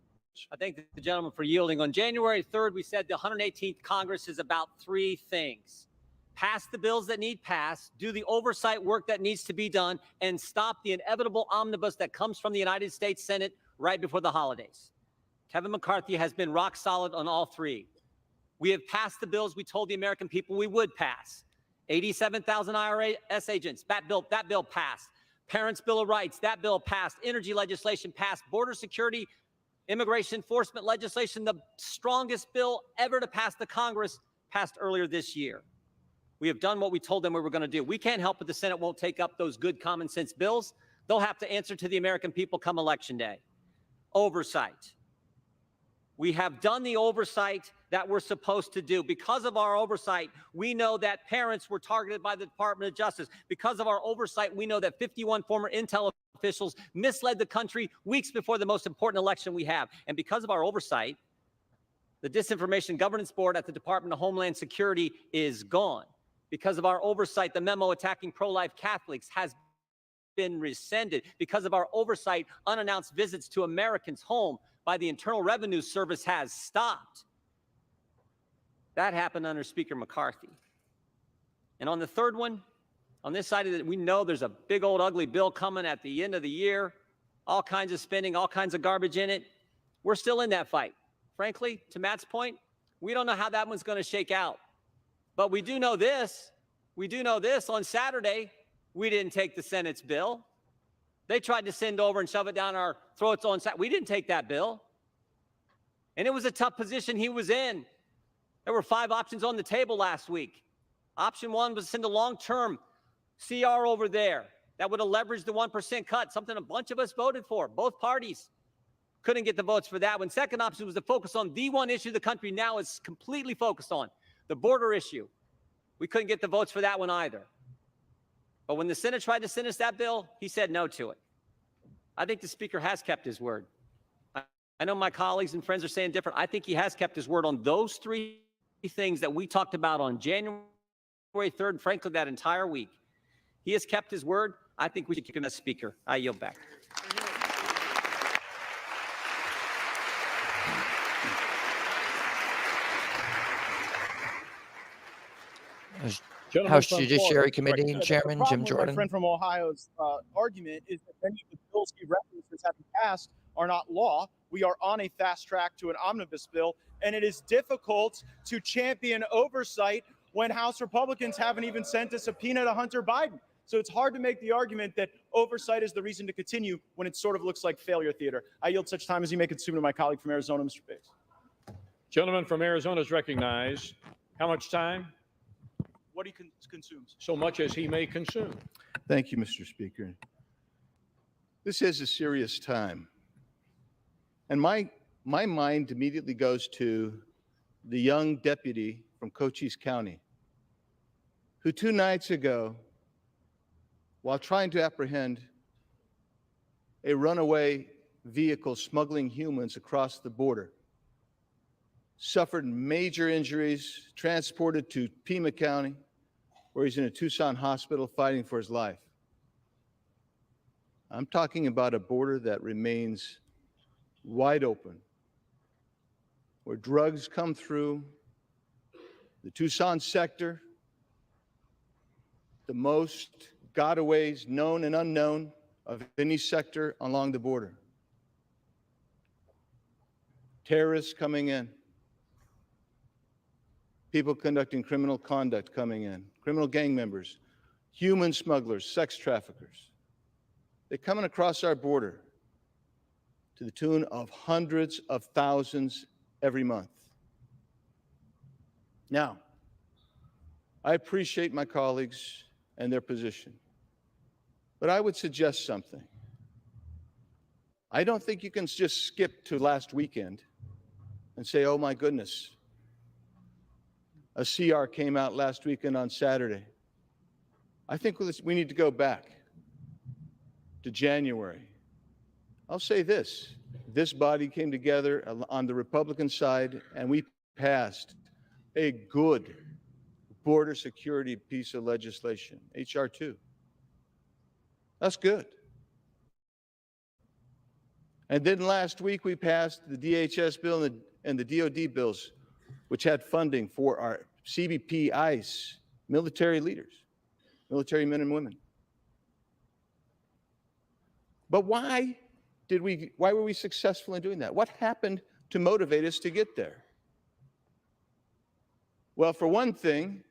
I thank the gentleman for yielding. On January 3rd, we said the 118th Congress is about 3 things. Pass the bills that need passed, do the oversight work that needs to be done, and stop the inevitable omnibus that comes from the United States Senate right before the holidays. Kevin McCarthy has been rock solid on all 3. We have passed the bills we told the American people we would pass. 87,000 IRS agents, that bill passed. Parents' Bill of Rights, that bill passed. Energy legislation passed. Border security, immigration enforcement legislation, the strongest bill ever to pass the Congress, passed earlier this year. We have done what we told them we were going to do. We can't help it the Senate won't take up those good common sense bills. They'll have to answer to the American people come Election Day. Oversight. We have done the oversight that we're supposed to do. Because of our oversight, we know that parents were targeted by the Department of Justice. Because of our oversight, we know that 51 former intel officials misled the country weeks before the most important election we have. And because of our oversight, the Disinformation Governance Board at the Department of Homeland Security is gone. Because of our oversight, the memo attacking pro-life Catholics has been rescinded. Because of our oversight, unannounced visits to Americans' home by the Internal Revenue Service has stopped. That happened under Speaker McCarthy. And on the third one, on this side of it, we know there's a big old ugly bill coming at the end of the year, all kinds of spending, all kinds of garbage in it. We're still in that fight. Frankly, to Matt's point, we don't know how that one's going to shake out. But we do know this. We do know this. On Saturday, we didn't take the Senate's bill. They tried to send over and shove it down our throats on Saturday. We didn't take that bill. And it was a tough position he was in. There were 5 options on the table last week. Option 1 was to send a long-term CR over there that would have leveraged the 1% cut, something a bunch of us voted for. Both parties couldn't get the votes for that one. Second option was to focus on the one issue the country now is completely focused on, the border issue. We couldn't get the votes for that one either. But when the Senate tried to send us that bill, he said no to it. I think the speaker has kept his word. I know my colleagues and friends are saying different. I think he has kept his word on those three things that we talked about on January 3rd, and frankly, that entire week. He has kept his word. I think we should keep him as speaker. I yield back. House Judiciary Committee Chairman Jim Jordan. My friend from Ohio's argument is that many of the bills he references having passed are not law. We are on a fast track to an omnibus bill, and it is difficult to champion oversight when House Republicans haven't even sent a subpoena to Hunter Biden. So it's hard to make the argument that oversight is the reason to continue when it sort of looks like failure theater. I yield such time as you may consume to my colleague from Arizona, Mr. Biggs. Gentleman from Arizona is recognized. How much time? What he consumes. So much as he may consume. Thank you, Mr. Speaker. This is a serious time. And my mind immediately goes to the young deputy from Cochise County who 2 nights ago, while trying to apprehend a runaway vehicle smuggling humans across the border, suffered major injuries, transported to Pima County, where he's in a Tucson hospital fighting for his life. I'm talking about a border that remains wide open, where drugs come through the Tucson sector, the most gotaways known and unknown of any sector along the border. Terrorists coming in, people conducting criminal conduct coming in, criminal gang members, human smugglers, sex traffickers. They're coming across our border to the tune of hundreds of thousands every month. Now, I appreciate my colleagues and their position, but I would suggest something. I don't think you can just skip to last weekend and say, oh my goodness, a CR came out last weekend on Saturday. I think we need to go back to January. I'll say this body came together on the Republican side and we passed a good border security piece of legislation, H.R. 2. That's good. And then last week we passed the DHS bill and the DOD bills, which had funding for our CBP, ICE, military leaders, military men and women. But why were we successful in doing that? What happened to motivate us to get there? Well, for one thing,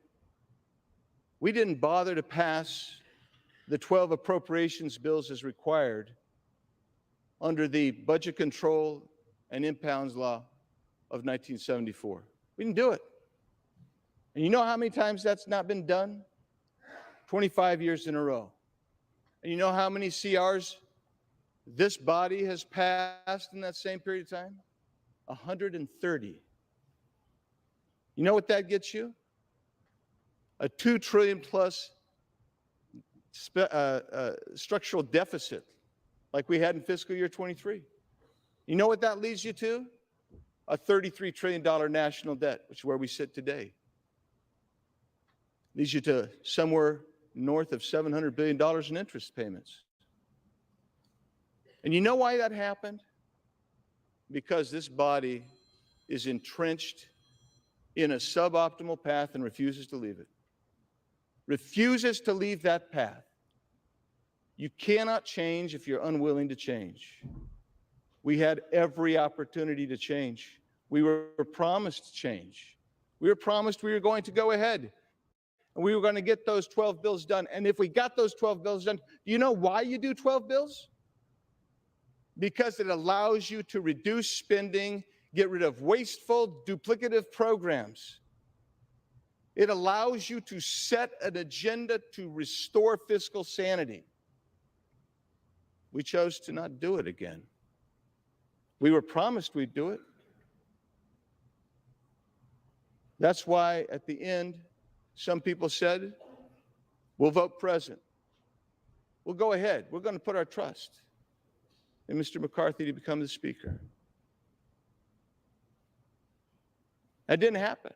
we didn't bother to pass the 12 appropriations bills as required under the Budget Control and Impounds Law of 1974. We didn't do it. And you know how many times that's not been done? 25 years in a row. And you know how many CRs this body has passed in that same period of time? 130. You know what that gets you? A $2 trillion plus structural deficit like we had in fiscal year 23. You know what that leads you to? A $33 trillion national debt, which is where we sit today. Leads you to somewhere north of $700 billion in interest payments. And you know why that happened? Because this body is entrenched in a suboptimal path and refuses to leave it. Refuses to leave that path. You cannot change if you're unwilling to change. We had every opportunity to change. We were promised change. We were promised we were going to go ahead and we were going to get those 12 bills done. And if we got those 12 bills done, do you know why you do 12 bills? Because it allows you to reduce spending, get rid of wasteful, duplicative programs. It allows you to set an agenda to restore fiscal sanity. We chose to not do it again. We were promised we'd do it. That's why at the end, some people said, we'll vote present. We'll go ahead. We're going to put our trust. and Mr. McCarthy to become the Speaker. That didn't happen.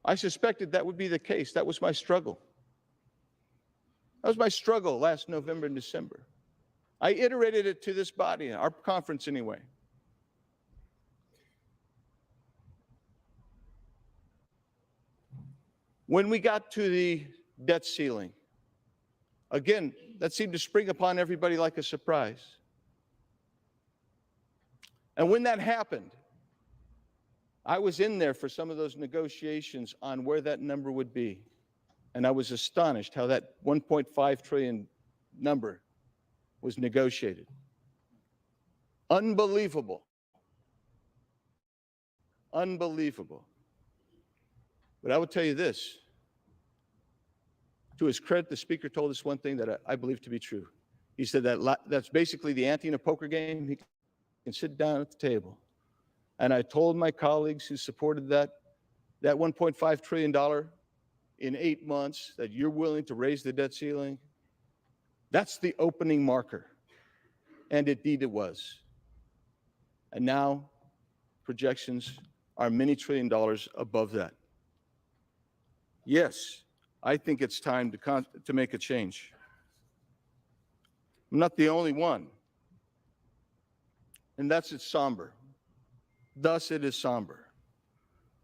I suspected that would be the case. That was my struggle. That was my struggle last November and December. I iterated it to this body, our conference anyway. When we got to the debt ceiling, again, that seemed to spring upon everybody like a surprise. And when that happened, I was in there for some of those negotiations on where that number would be. And I was astonished how that 1.5 trillion number was negotiated. Unbelievable. Unbelievable. But I will tell you this. To his credit, the Speaker told us one thing that I believe to be true. He said that that's basically the ante in a poker game. He can sit down at the table. And I told my colleagues who supported that $1.5 trillion in 8 months that you're willing to raise the debt ceiling. That's the opening marker. And indeed it was. And now projections are many $1 trillion above that. Yes, I think it's time to make a change. I'm not the only one. And that's it's somber. Thus it is somber.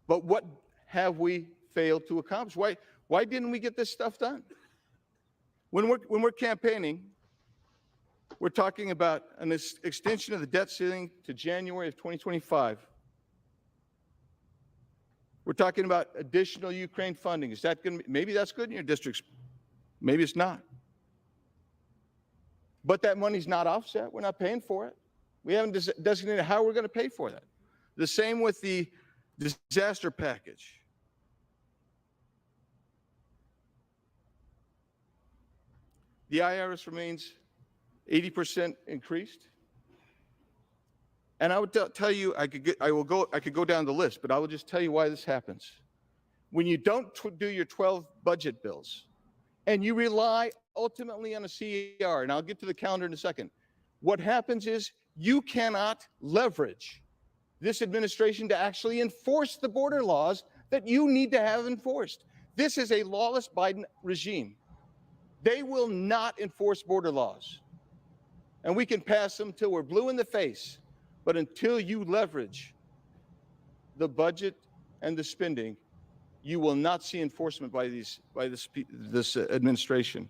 But what have we failed to accomplish? Why didn't we get this stuff done? When we're campaigning, we're talking about an extension of the debt ceiling to January of 2025. We're talking about additional Ukraine funding. Is that going to be, maybe that's good in your districts. Maybe it's not. But that money's not offset. We're not paying for it. We haven't designated how we're going to pay for that. The same with the disaster package. The IRS remains 80% increased. And I would tell you, I could go down the list, but I will just tell you why this happens. When you don't do your 12 budget bills, and you rely ultimately on a CR, and I'll get to the calendar in a second, what happens is you cannot leverage this administration to actually enforce the border laws that you need to have enforced. This is a lawless Biden regime. They will not enforce border laws. And we can pass them till we're blue in the face. But until you leverage the budget and the spending, you will not see enforcement by this administration.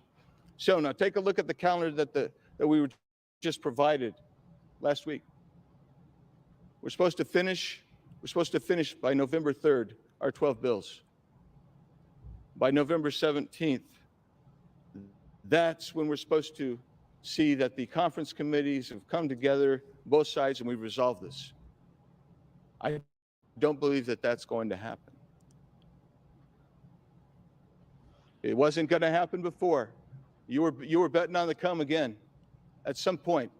So now take a look at the calendar that we were just provided last week. We're supposed to finish by November 3rd our 12 bills. By November 17th, that's when we're supposed to see that the conference committees have come together, both sides, and we've resolved this. I don't believe that that's going to happen. It wasn't going to happen before. You were betting on the come again. At some point,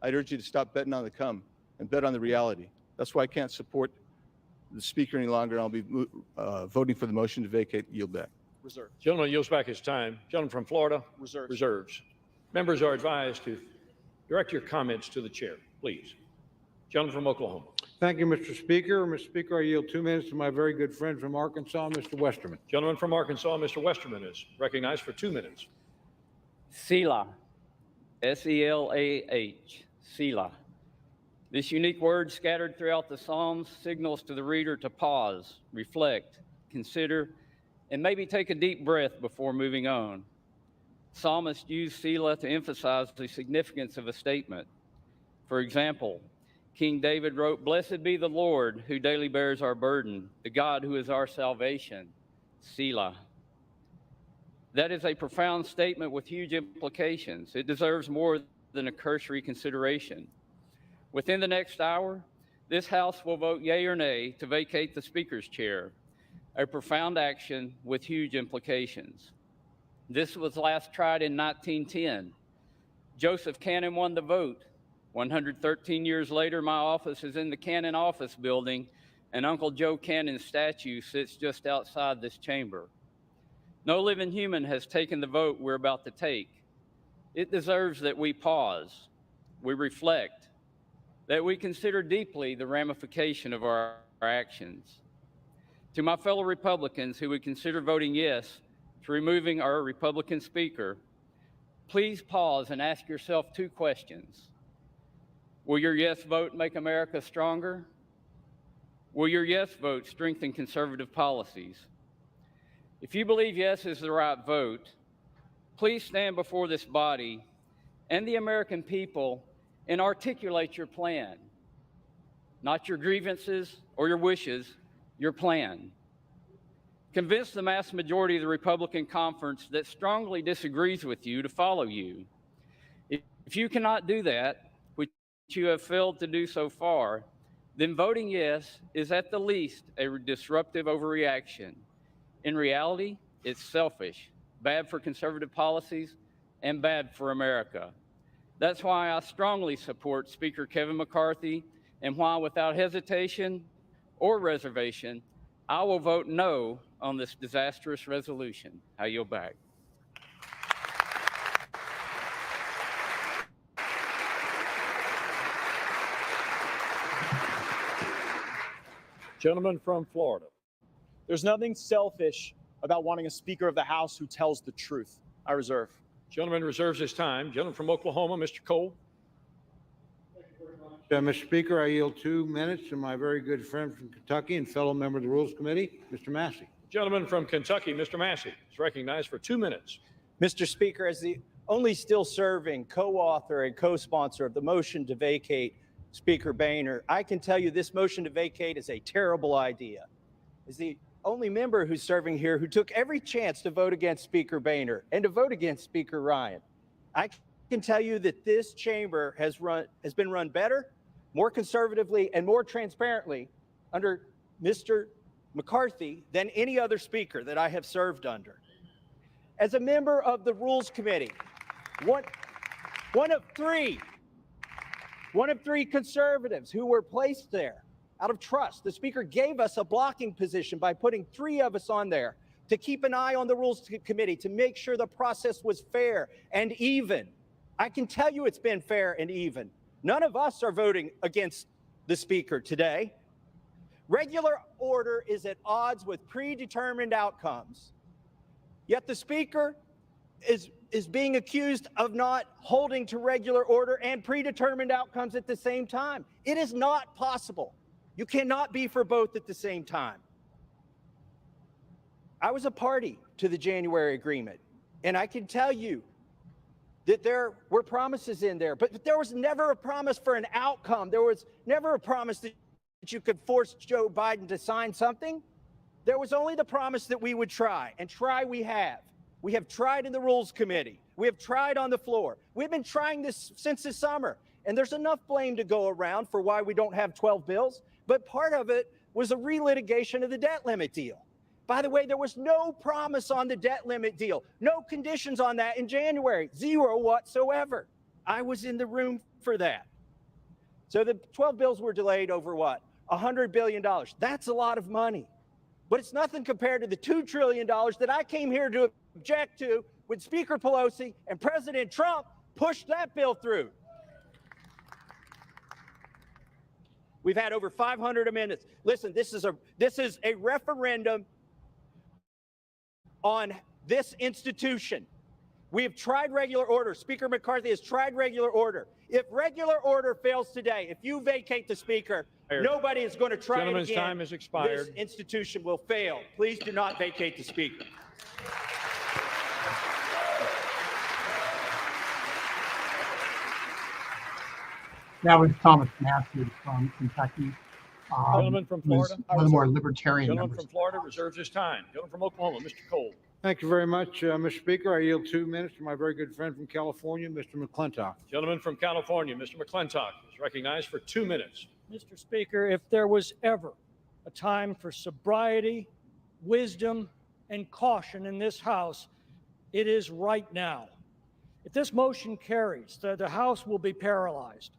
I'd urge you to stop betting on the come and bet on the reality. That's why I can't support the Speaker any longer. I'll be voting for the motion to vacate. Yield back. Reserve. Gentleman yields back his time. Gentleman from Florida. Reserves. Reserves. Members are advised to direct your comments to the chair, please. Gentleman from Oklahoma. Thank you, Mr. Speaker. Mr. Speaker, I yield 2 minutes to my very good friend from Arkansas, Mr. Westerman. Gentleman from Arkansas, Mr. Westerman, is recognized for 2 minutes. Selah, S-E-L-A-H, Selah. This unique word scattered throughout the Psalms signals to the reader to pause, reflect, consider, and maybe take a deep breath before moving on. Psalmists use Selah to emphasize the significance of a statement. For example, King David wrote, "Blessed be the Lord who daily bears our burden, the God who is our salvation." Selah. That is a profound statement with huge implications. It deserves more than a cursory consideration. Within the next hour, this House will vote yea or nay to vacate the Speaker's chair, a profound action with huge implications. This was last tried in 1910. Joseph Cannon won the vote. 113 years later, my office is in the Cannon Office Building, and Uncle Joe Cannon's statue sits just outside this chamber. No living human has taken the vote we're about to take. It deserves that we pause, we reflect, that we consider deeply the ramification of our actions. To my fellow Republicans who would consider voting yes to removing our Republican Speaker, please pause and ask yourself two questions. Will your yes vote make America stronger? Will your yes vote strengthen conservative policies? If you believe yes is the right vote, please stand before this body and the American people and articulate your plan. Not your grievances or your wishes, your plan. Convince the mass majority of the Republican conference that strongly disagrees with you to follow you. If you cannot do that, which you have failed to do so far, then voting yes is at the least a disruptive overreaction. In reality, it's selfish, bad for conservative policies, and bad for America. That's why I strongly support Speaker Kevin McCarthy, and why, without hesitation or reservation, I will vote no on this disastrous resolution. I yield back. Gentleman from Florida. There's nothing selfish about wanting a Speaker of the House who tells the truth. I reserve. Gentleman reserves his time. Gentleman from Oklahoma, Mr. Cole. Mr. Speaker, I yield 2 minutes to my very good friend from Kentucky and fellow member of the Rules Committee, Mr. Massey. Gentleman from Kentucky, Mr. Massey, is recognized for 2 minutes. Mr. Speaker, as the only still serving co-author and co-sponsor of the motion to vacate Speaker Boehner, I can tell you this motion to vacate is a terrible idea. As the only member who's serving here who took every chance to vote against Speaker Boehner and to vote against Speaker Ryan, I can tell you that this chamber has been run better, more conservatively, and more transparently under Mr. McCarthy than any other speaker that I have served under. As a member of the Rules Committee, one of three conservatives who were placed there out of trust, the Speaker gave us a blocking position by putting 3 of us on there to keep an eye on the Rules Committee, to make sure the process was fair and even. I can tell you it's been fair and even. None of us are voting against the Speaker today. Regular order is at odds with predetermined outcomes. Yet the Speaker is being accused of not holding to regular order and predetermined outcomes at the same time. It is not possible. You cannot be for both at the same time. I was a party to the January agreement, and I can tell you that there were promises in there, but there was never a promise for an outcome. There was never a promise that you could force Joe Biden to sign something. There was only the promise that we would try, and try we have. We have tried in the Rules Committee. We have tried on the floor. We've been trying this since the summer, and there's enough blame to go around for why we don't have 12 bills, but part of it was a relitigation of the debt limit deal. By the way, there was no promise on the debt limit deal, no conditions on that in January, 0 whatsoever. I was in the room for that. So the 12 bills were delayed over what? $100 billion. That's a lot of money. But it's nothing compared to the $2 trillion that I came here to object to when Speaker Pelosi and President Trump pushed that bill through. We've had over 500 amendments. Listen, this is a referendum on this institution. We have tried regular order. Speaker McCarthy has tried regular order. If regular order fails today, if you vacate the Speaker, nobody is going to try it again. Gentleman's time has expired. This institution will fail. Please do not vacate the Speaker. That was Thomas Massey from Kentucky. Gentleman from Florida. One of the more libertarian Gentleman members. from Florida reserves his time. Gentleman from Oklahoma, Mr. Cole. Thank you very much, Mr. Speaker. I yield 2 minutes to my very good friend from California, Mr. McClintock. Gentleman from California, Mr. McClintock, is recognized for 2 minutes. Mr. Speaker, if there was ever a time for sobriety, wisdom, and caution in this House, it is right now. If this motion carries, the House will be paralyzed.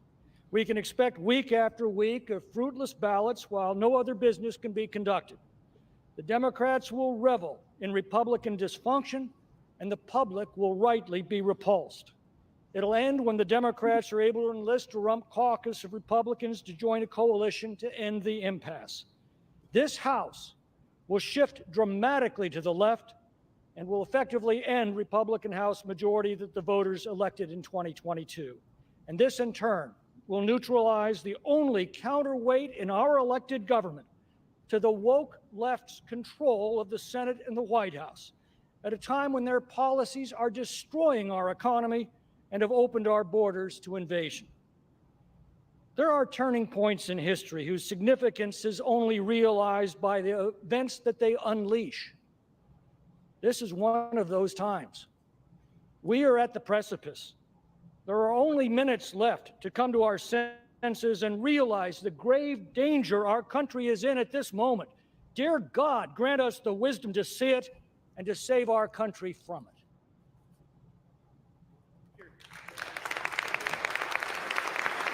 We can expect week after week of fruitless ballots while no other business can be conducted. The Democrats will revel in Republican dysfunction, and the public will rightly be repulsed. It'll end when the Democrats are able to enlist a rump caucus of Republicans to join a coalition to end the impasse. This House will shift dramatically to the left and will effectively end Republican House majority that the voters elected in 2022. And this, in turn, will neutralize the only counterweight in our elected government to the woke left's control of the Senate and the White House at a time when their policies are destroying our economy and have opened our borders to invasion. There are turning points in history whose significance is only realized by the events that they unleash. This is one of those times. We are at the precipice. There are only minutes left to come to our senses and realize the grave danger our country is in at this moment. Dear God, grant us the wisdom to see it and to save our country from it.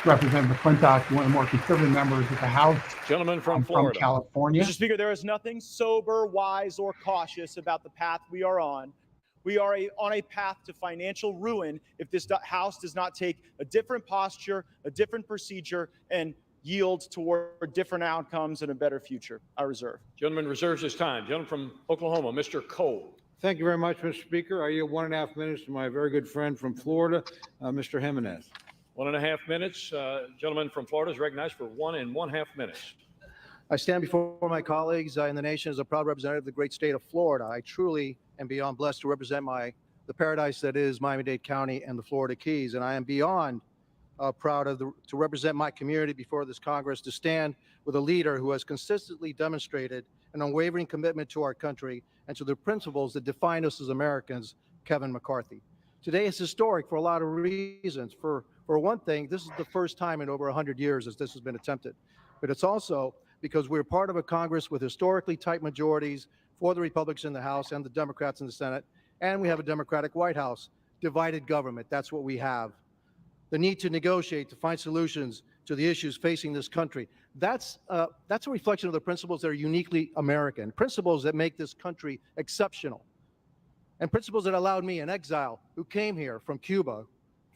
Representative McClintock, one of the more conservative members of the House. Gentleman from Florida. California. Mr. Speaker, there is nothing sober, wise, or cautious about the path we are on. We are on a path to financial ruin if this House does not take a different posture, a different procedure, and yield toward different outcomes and a better future. I reserve. Gentleman reserves his time. Gentleman from Oklahoma, Mr. Cole. Thank you very much, Mr. Speaker. I yield 1.5 minutes to my very good friend from Florida, Mr. Jimenez. 1.5 minutes. Gentleman from Florida is recognized for 1.5 minutes. I stand before my colleagues in the nation as a proud representative of the great state of Florida. I truly am beyond blessed to represent the paradise that is Miami-Dade County and the Florida Keys, and I am beyond proud to represent my community before this Congress, to stand with a leader who has consistently demonstrated an unwavering commitment to our country and to the principles that define us as Americans, Kevin McCarthy. Today is historic for a lot of reasons. For one thing, this is the first time in over 100 years that this has been attempted. But it's also because we're part of a Congress with historically tight majorities for the Republicans in the House and the Democrats in the Senate, and we have a Democratic White House. Divided government, that's what we have. The need to negotiate, to find solutions to the issues facing this country. That's a reflection of the principles that are uniquely American, principles that make this country exceptional, and principles that allowed me, an exile who came here from Cuba,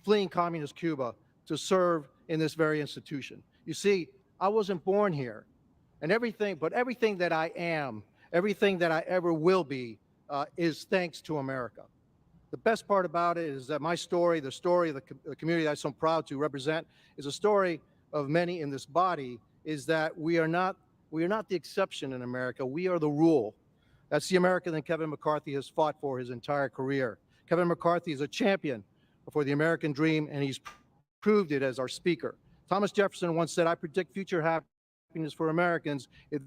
fleeing communist Cuba, to serve in this very institution. You see, I wasn't born here, and everything that I am, everything that I ever will be, is thanks to America. The best part about it is that my story, the story of the community that I'm so proud to represent, is a story of many in this body, is that we are not the exception in America, we are the rule. That's the America that Kevin McCarthy has fought for his entire career. Kevin McCarthy is a champion for the American dream, and he's proved it as our speaker. Thomas Jefferson once said, "I predict future happiness for Americans if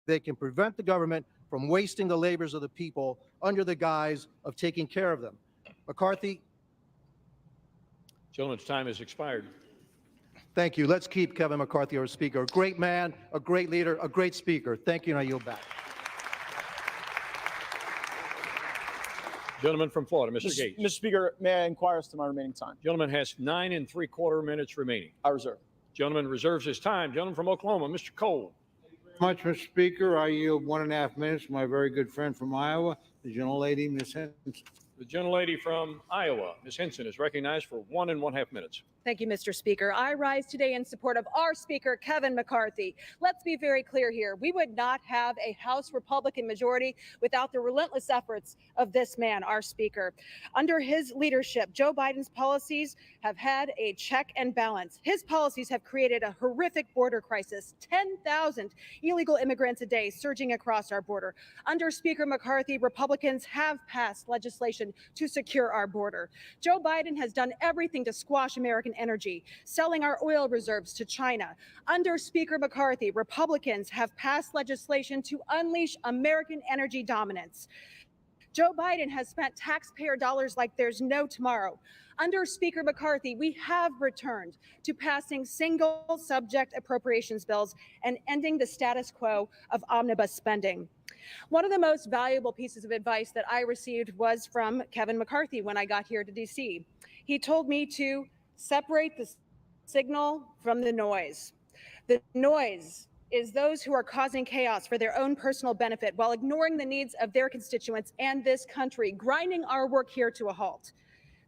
they can prevent the government from wasting the labors of the people under the guise of taking care of them." McCarthy. Gentleman's time has expired. Thank you. Let's keep Kevin McCarthy our speaker. A great man, a great leader, a great speaker. Thank you, and I yield back. Gentleman from Florida, Mr. Gates. Mr. Speaker, may I inquire as to my remaining time? Gentleman has 9 3/4 minutes remaining. I reserve. Gentleman reserves his time. Gentleman from Oklahoma, Mr. Cole. Much, Mr. Speaker. I yield 1.5 minutes to my very good friend from Iowa, the gentlelady, Ms. Henson. The gentlelady from Iowa, Ms. Henson, is recognized for 1.5 minutes. Thank you, Mr. Speaker. I rise today in support of our Speaker, Kevin McCarthy. Let's be very clear here. We would not have a House Republican majority without the relentless efforts of this man, our Speaker. Under his leadership, Joe Biden's policies have had a check and balance. His policies have created a horrific border crisis, 10,000 illegal immigrants a day surging across our border. Under Speaker McCarthy, Republicans have passed legislation to secure our border. Joe Biden has done everything to squash American energy, selling our oil reserves to China. Under Speaker McCarthy, Republicans have passed legislation to unleash American energy dominance. Joe Biden has spent taxpayer dollars like there's no tomorrow. Under Speaker McCarthy, we have returned to passing single subject appropriations bills and ending the status quo of omnibus spending. One of the most valuable pieces of advice that I received was from Kevin McCarthy when I got here to DC. He told me to separate the signal from the noise. The noise is those who are causing chaos for their own personal benefit while ignoring the needs of their constituents and this country, grinding our work here to a halt.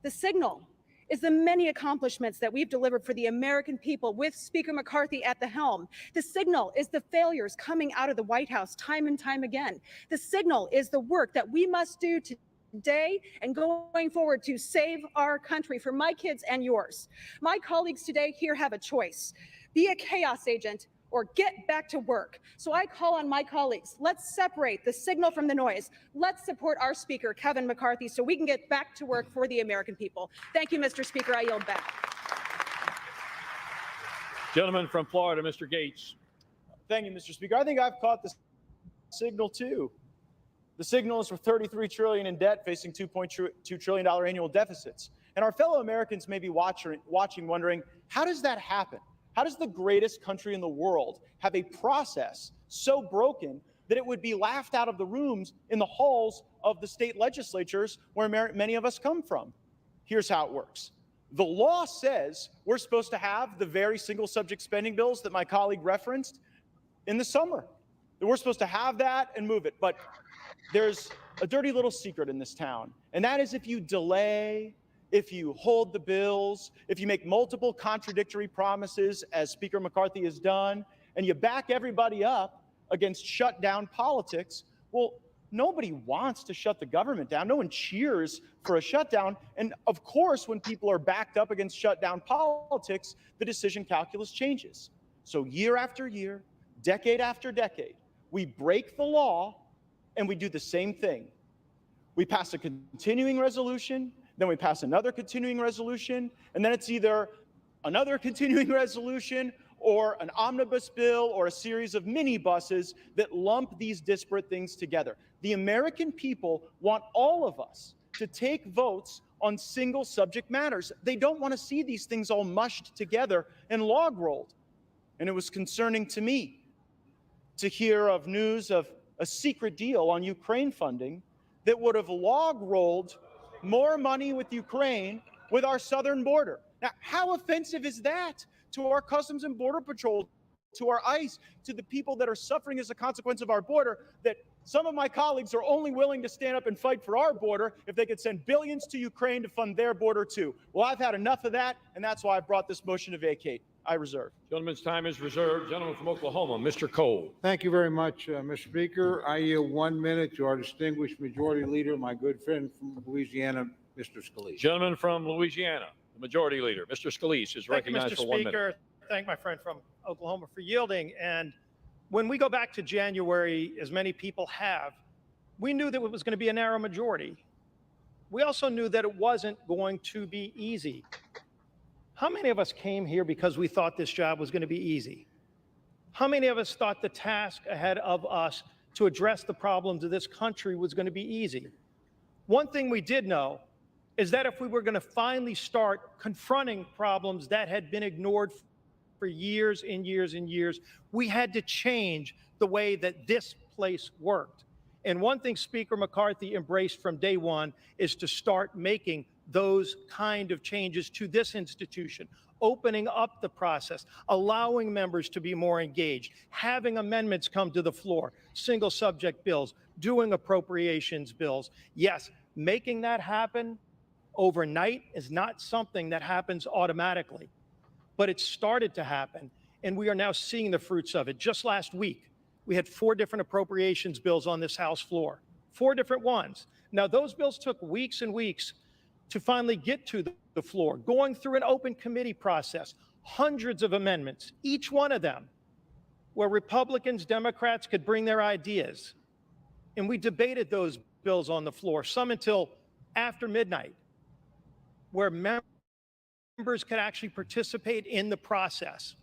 The signal is the many accomplishments that we've delivered for the American people with Speaker McCarthy at the helm. The signal is the failures coming out of the White House time and time again. The signal is the work that we must do today and going forward to save our country for my kids and yours. My colleagues today here have a choice. Be a chaos agent or get back to work. So I call on my colleagues, let's separate the signal from the noise. Let's support our Speaker, Kevin McCarthy, so we can get back to work for the American people. Thank you, Mr. Speaker. I yield back. Gentleman from Florida, Mr. Gates. Thank you, Mr. Speaker. I think I've caught the signal too. The signal is for $33 trillion in debt, facing $2.2 trillion annual deficits. And our fellow Americans may be watching, wondering, how does that happen? How does the greatest country in the world have a process so broken that it would be laughed out of the rooms in the halls of the state legislatures where many of us come from? Here's how it works. The law says we're supposed to have the very single subject spending bills that my colleague referenced in the summer. That we're supposed to have that and move it. But there's a dirty little secret in this town, and that is if you delay, if you hold the bills, if you make multiple contradictory promises, as Speaker McCarthy has done, and you back everybody up against shutdown politics, well, nobody wants to shut the government down. No one cheers for a shutdown. And of course, when people are backed up against shutdown politics, the decision calculus changes. So year after year, decade after decade, we break the law and we do the same thing. We pass a continuing resolution, then we pass another continuing resolution, and then it's either another continuing resolution or an omnibus bill or a series of minibuses that lump these disparate things together. The American people want all of us to take votes on single subject matters. They don't want to see these things all mushed together and log rolled. And it was concerning to me to hear of news of a secret deal on Ukraine funding that would have log rolled more money with Ukraine with our southern border. Now, how offensive is that to our Customs and Border Patrol, to our ICE, to the people that are suffering as a consequence of our border, that some of my colleagues are only willing to stand up and fight for our border if they could send billions to Ukraine to fund their border too? Well, I've had enough of that, and that's why I brought this motion to vacate. I reserve. Gentleman's time is reserved. Gentleman from Oklahoma, Mr. Cole. Thank you very much, Mr. Speaker. I yield 1 minute to our distinguished Majority Leader, my good friend from Louisiana, Mr. Scalise. Gentleman from Louisiana, the Majority Leader, Mr. Scalise, is recognized for 1 minute. Thank you, Mr. Speaker. Thank my friend from Oklahoma for yielding. And when we go back to January, as many people have, we knew that it was going to be a narrow majority. We also knew that it wasn't going to be easy. How many of us came here because we thought this job was going to be easy? How many of us thought the task ahead of us to address the problems of this country was going to be easy? One thing we did know is that if we were going to finally start confronting problems that had been ignored for years and years and years, we had to change the way that this place worked. And one thing Speaker McCarthy embraced from day one is to start making those kind of changes to this institution, opening up the process, allowing members to be more engaged, having amendments come to the floor, single subject bills, doing appropriations bills. Yes, making that happen overnight is not something that happens automatically, but it started to happen, and we are now seeing the fruits of it. Just last week, we had 4 different appropriations bills on this House floor, 4 different ones. Now, those bills took weeks and weeks to finally get to the floor, going through an open committee process, hundreds of amendments, each one of them, where Republicans, Democrats could bring their ideas. And we debated those bills on the floor, some until after midnight, where members could actually participate in the process.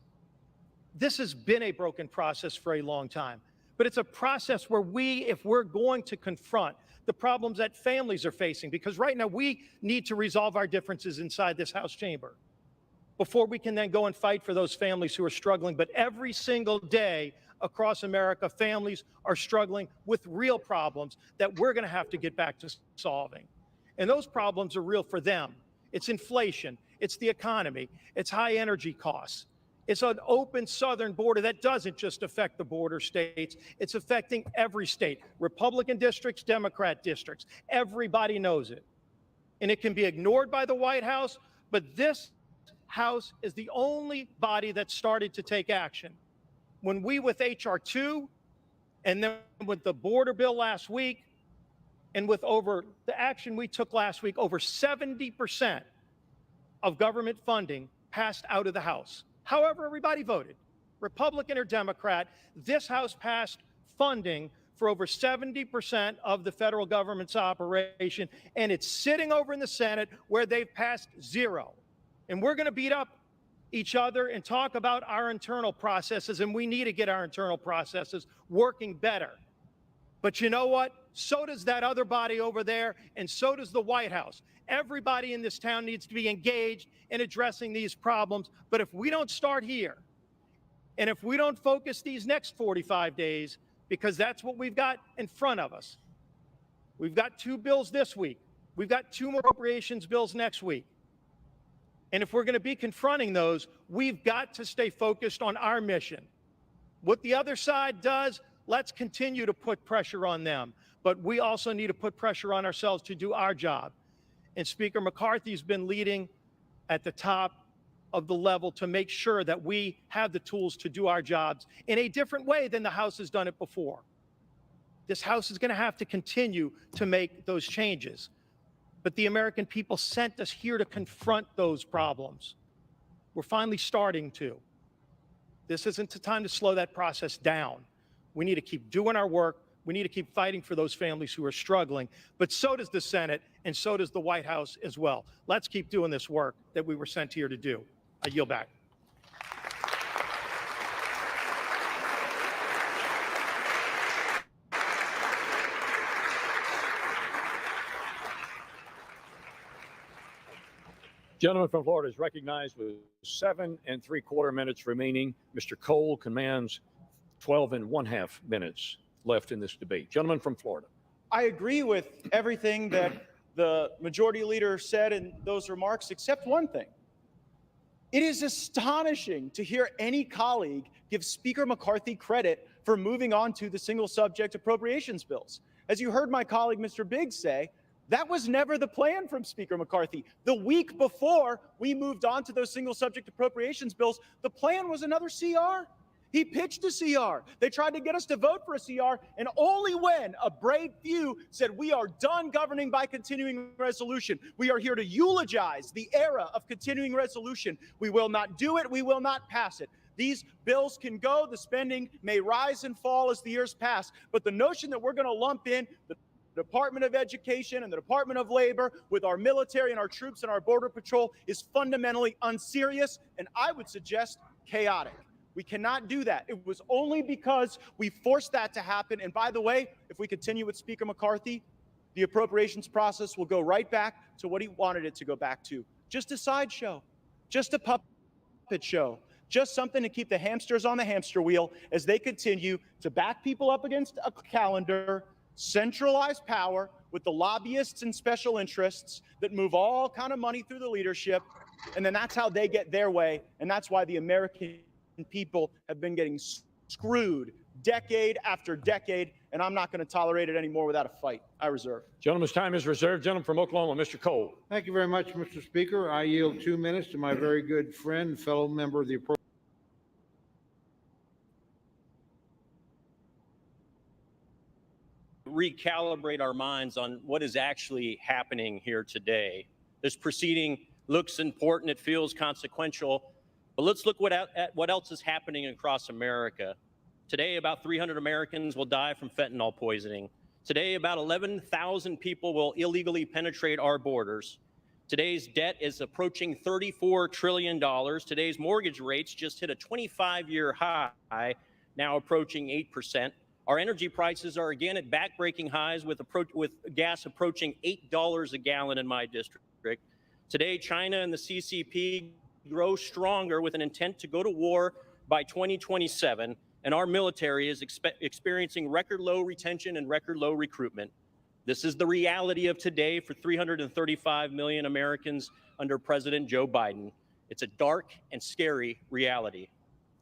This has been a broken process for a long time, but it's a process where if we're going to confront the problems that families are facing, because right now we need to resolve our differences inside this House chamber before we can then go and fight for those families who are struggling. But every single day across America, families are struggling with real problems that we're going to have to get back to solving. And those problems are real for them. It's inflation, it's the economy, it's high energy costs. It's an open southern border that doesn't just affect the border states. It's affecting every state, Republican districts, Democrat districts. Everybody knows it. And it can be ignored by the White House, But this House is the only body that started to take action. When we with H.R. 2 and then with the border bill last week and with over the action we took last week, over 70% of government funding passed out of the House. However, everybody voted, Republican or Democrat, this House passed funding for over 70% of the federal government's operation, and it's sitting over in the Senate where they've passed zero. And we're going to beat up each other and talk about our internal processes, and we need to get our internal processes working better. But you know what? So does that other body over there, and so does the White House. Everybody in this town needs to be engaged in addressing these problems. But if we don't start here, and if we don't focus these next 45 days, because that's what we've got in front of us. We've got 2 bills this week. We've got 2 more appropriations bills next week. And if we're going to be confronting those, we've got to stay focused on our mission. What the other side does, let's continue to put pressure on them. But we also need to put pressure on ourselves to do our job. And Speaker McCarthy's been leading at the top of the level to make sure that we have the tools to do our jobs in a different way than the House has done it before. This House is going to have to continue to make those changes. But the American people sent us here to confront those problems. We're finally starting to. This isn't the time to slow that process down. We need to keep doing our work. We need to keep fighting for those families who are struggling. But so does the Senate, and so does the White House as well. Let's keep doing this work that we were sent here to do. I yield back. Gentleman from Florida is recognized with 7 3/4 minutes remaining. Mr. Cole commands 12 1/2 minutes left in this debate. Gentleman from Florida. I agree with everything that the majority leader said in those remarks, except one thing. It is astonishing to hear any colleague give Speaker McCarthy credit for moving on to the single subject appropriations bills. As you heard my colleague, Mr. Biggs, say, that was never the plan from Speaker McCarthy. The week before we moved on to those single subject appropriations bills, the plan was another CR. He pitched a CR. They tried to get us to vote for a CR, and only when a brave few said we are done governing by continuing resolution. We are here to eulogize the era of continuing resolution. We will not do it. We will not pass it. These bills can go. The spending may rise and fall as the years pass, but the notion that we're going to lump in the Department of Education and the Department of Labor with our military and our troops and our Border Patrol is fundamentally unserious, and I would suggest chaotic. We cannot do that. It was only because we forced that to happen. And by the way, if we continue with Speaker McCarthy, the appropriations process will go right back to what he wanted it to go back to. Just a sideshow, just a puppet show, just something to keep the hamsters on the hamster wheel as they continue to back people up against a calendar, centralize power with the lobbyists and special interests that move all kind of money through the leadership. And then that's how they get their way. And that's why the American people have been getting screwed decade after decade, and I'm not going to tolerate it anymore without a fight. I reserve. Gentleman's time is reserved. Gentleman from Oklahoma, Mr. Cole. Thank you very much, Mr. Speaker. I yield 2 minutes to my very good friend, fellow member of the recalibrate our minds on what is actually happening here today. This proceeding looks important, it feels consequential, but let's look at what else is happening across America. Today, about 300 Americans will die from fentanyl poisoning. Today, about 11,000 people will illegally penetrate our borders. Today's debt is approaching $34 trillion. Today's mortgage rates just hit a 25-year high, now approaching 8%. Our energy prices are again at back-breaking highs with gas approaching $8 a gallon in my district. Today, China and the CCP grow stronger with an intent to go to war by 2027, and our military is experiencing record low retention and record low recruitment. This is the reality of today for 335 million Americans under President Joe Biden. It's a dark and scary reality.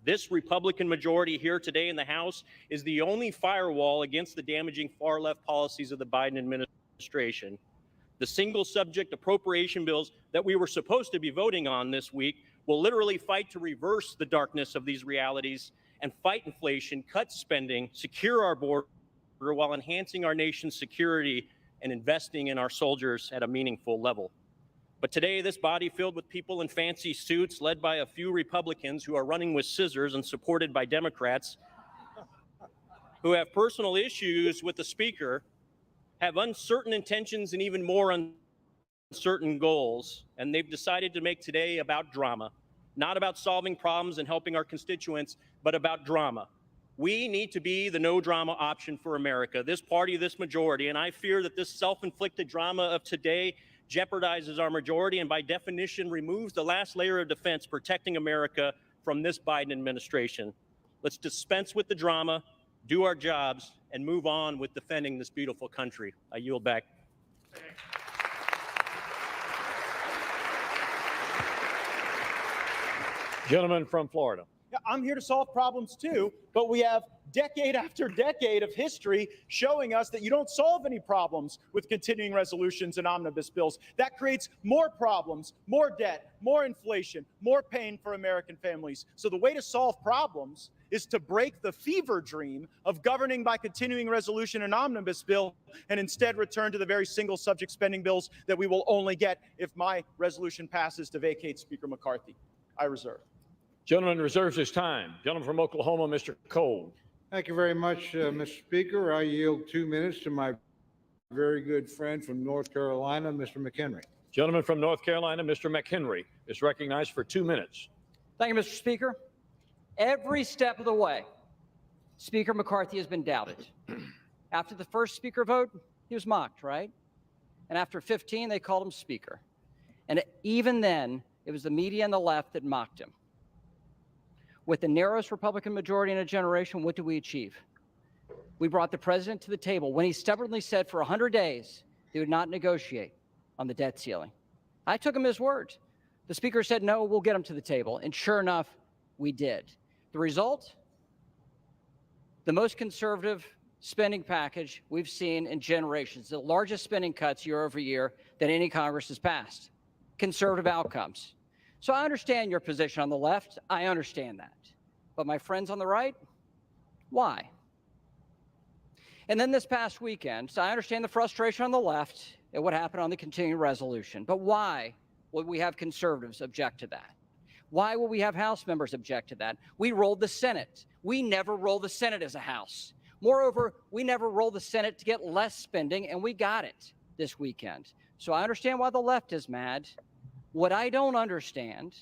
This Republican majority here today in the House is the only firewall against the damaging far-left policies of the Biden administration. The single subject appropriation bills that we were supposed to be voting on this week will literally fight to reverse the darkness of these realities and fight inflation, cut spending, secure our border while enhancing our nation's security and investing in our soldiers at a meaningful level. But today, this body filled with people in fancy suits, led by a few Republicans who are running with scissors and supported by Democrats who have personal issues with the Speaker, have uncertain intentions and even more uncertain goals, and they've decided to make today about drama, not about solving problems and helping our constituents, but about drama. We need to be the no drama option for America, this party, this majority, and I fear that this self-inflicted drama of today jeopardizes our majority and by definition removes the last layer of defense protecting America from this Biden administration. Let's dispense with the drama, do our jobs, and move on with defending this beautiful country. I yield back. Gentleman from Florida. I'm here to solve problems too, but we have decade after decade of history showing us that you don't solve any problems with continuing resolutions and omnibus bills. That creates more problems, more debt, more inflation, more pain for American families. So the way to solve problems is to break the fever dream of governing by continuing resolution and omnibus bill and instead return to the very single subject spending bills that we will only get if my resolution passes to vacate Speaker McCarthy. I reserve. Gentleman reserves his time. Gentleman from Oklahoma, Mr. Cole. Thank you very much, Mr. Speaker. I yield 2 minutes to my very good friend from North Carolina, Mr. McHenry. Gentleman from North Carolina, Mr. McHenry, is recognized for 2 minutes. Thank you, Mr. Speaker. Every step of the way, Speaker McCarthy has been doubted. After the first Speaker vote, he was mocked, right? And after 15, they called him Speaker. And even then, it was the media and the left that mocked him. With the narrowest Republican majority in a generation, what did we achieve? We brought the president to the table when he stubbornly said for 100 days they would not negotiate on the debt ceiling. I took him at his word. The Speaker said, no, we'll get him to the table. And sure enough, we did. The result? The most conservative spending package we've seen in generations, the largest spending cuts year over year that any Congress has passed. Conservative outcomes. So I understand your position on the left. I understand that. But my friends on the right, why? And then this past weekend, so I understand the frustration on the left at what happened on the continuing resolution. But why would we have conservatives object to that? Why will we have House members object to that? We rolled the Senate. We never roll the Senate as a House. Moreover, we never roll the Senate to get less spending, and we got it this weekend. So I understand why the left is mad. What I don't understand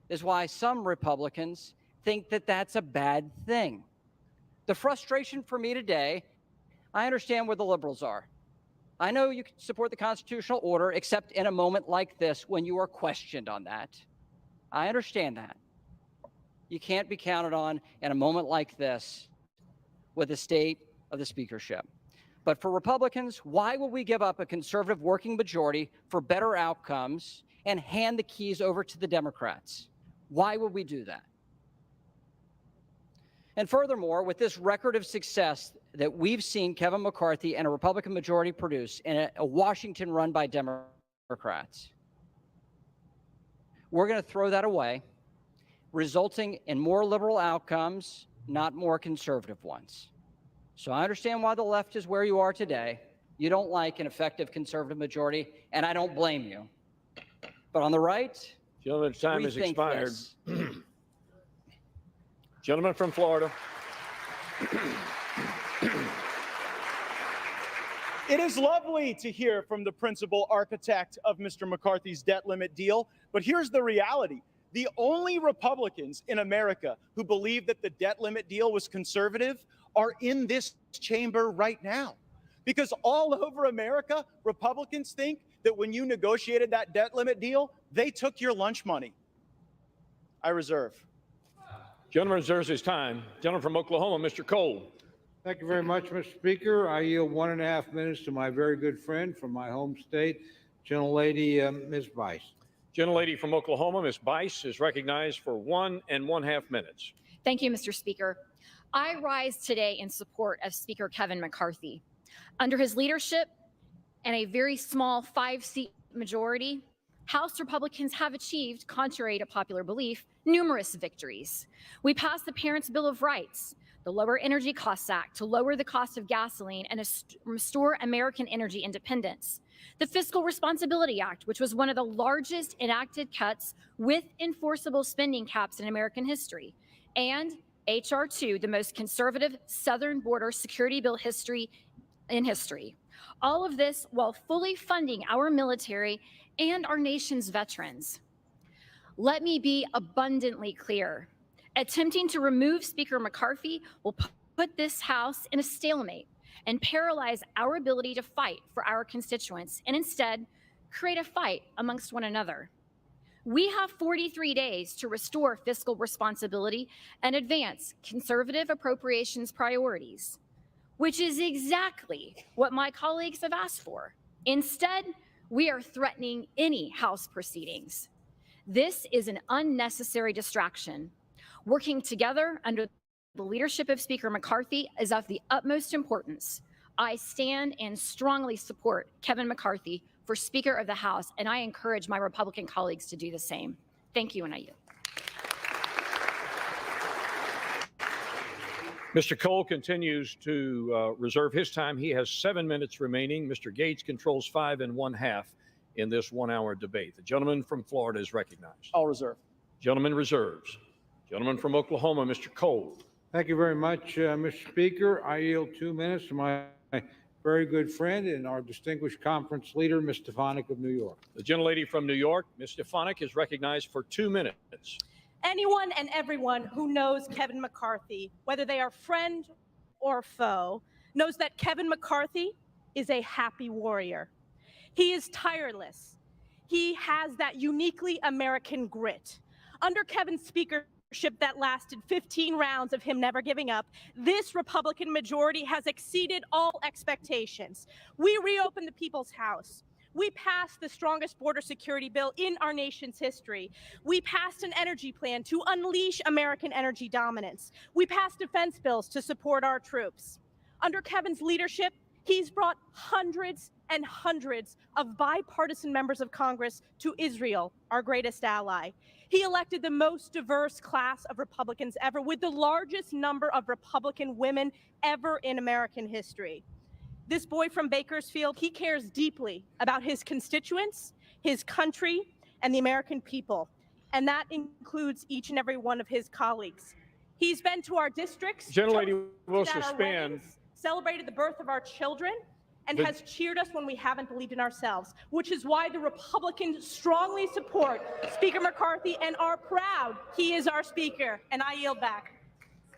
is why some Republicans think that that's a bad thing. The frustration for me today, I understand where the liberals are. I know you can support the constitutional order, except in a moment like this when you are questioned on that. I understand that. You can't be counted on in a moment like this with the state of the speakership. But for Republicans, why will we give up a conservative working majority for better outcomes and hand the keys over to the Democrats? Why would we do that? And furthermore, with this record of success that we've seen Kevin McCarthy and a Republican majority produce in a Washington run by Democrats, we're going to throw that away, resulting in more liberal outcomes, not more conservative ones. So I understand why the left is where you are today. You don't like an effective conservative majority, and I don't blame you. But on the right, gentleman's time has expired. Gentleman from Florida. It is lovely to hear from the principal architect of Mr. McCarthy's debt limit deal, but here's the reality. The only Republicans in America who believe that the debt limit deal was conservative are in this chamber right now. Because all over America, Republicans think that when you negotiated that debt limit deal, they took your lunch money. I reserve. Gentleman reserves his time. Gentleman from Oklahoma, Mr. Cole. Thank you very much, Mr. Speaker. I yield 1.5 minutes to my very good friend from my home state, gentlelady Ms. Bice. Gentlelady from Oklahoma, Ms. Bice, is recognized for 1.5 minutes. Thank you, Mr. Speaker. I rise today in support of Speaker Kevin McCarthy. Under his leadership and a very small 5-seat majority, House Republicans have achieved, contrary to popular belief, numerous victories. We passed the Parents' Bill of Rights, the Lower Energy Costs Act to lower the cost of gasoline and restore American energy independence, the Fiscal Responsibility Act, which was one of the largest enacted cuts with enforceable spending caps in American history, and H.R. 2, the most conservative southern border security bill in history. All of this while fully funding our military and our nation's veterans. Let me be abundantly clear. Attempting to remove Speaker McCarthy will put this House in a stalemate and paralyze our ability to fight for our constituents and instead create a fight amongst one another. We have 43 days to restore fiscal responsibility and advance conservative appropriations priorities, which is exactly what my colleagues have asked for. Instead, we are threatening any House proceedings. This is an unnecessary distraction. Working together under the leadership of Speaker McCarthy is of the utmost importance. I stand and strongly support Kevin McCarthy for Speaker of the House, and I encourage my Republican colleagues to do the same. Thank you, and I yield. Mr. Cole continues to reserve his time. He has 7 minutes remaining. Mr. Gates controls 5 1/2 in this 1-hour debate. The gentleman from Florida is recognized. I'll reserve. Gentleman reserves. Gentleman from Oklahoma, Mr. Cole. Thank you very much, Mr. Speaker. I yield 2 minutes to my very good friend and our distinguished conference leader, Ms. Stefanik of New York. The gentlelady from New York, Ms. Stefanik, is recognized for 2 minutes. Anyone and everyone who knows Kevin McCarthy, whether they are friend or foe, knows that Kevin McCarthy is a happy warrior. He is tireless. He has that uniquely American grit. Under Kevin's speakership that lasted 15 rounds of him never giving up, this Republican majority has exceeded all expectations. We reopened the People's House. We passed the strongest border security bill in our nation's history. We passed an energy plan to unleash American energy dominance. We passed defense bills to support our troops. Under Kevin's leadership, he's brought hundreds and hundreds of bipartisan members of Congress to Israel, our greatest ally. He elected the most diverse class of Republicans ever, with the largest number of Republican women ever in American history. This boy from Bakersfield, he cares deeply about his constituents, his country, and the American people. And that includes each and every one of his colleagues. He's been to our districts, Gentlelady will at our suspend. weddings, celebrated the birth of our children, and has cheered us when we haven't believed in ourselves, which is why the Republicans strongly support Speaker McCarthy and are proud he is our speaker. And I yield back.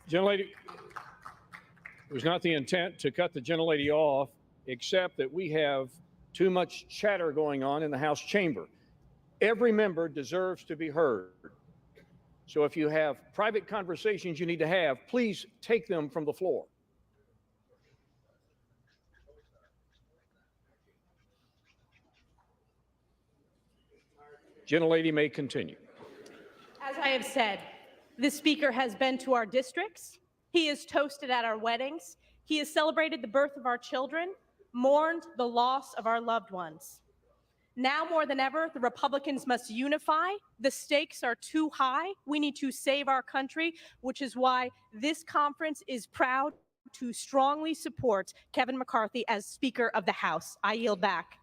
Gentlelady, it was not the intent to cut the gentlelady off, except that we have too much chatter going on in the House chamber. Every member deserves to be heard. So if you have private conversations you need to have, please take them from the floor. Gentlelady may continue. As I have said, the speaker has been to our districts. He has toasted at our weddings. He has celebrated the birth of our children, mourned the loss of our loved ones. Now more than ever, the Republicans must unify. The stakes are too high. We need to save our country, which is why this conference is proud to strongly support Kevin McCarthy as Speaker of the House. I yield back.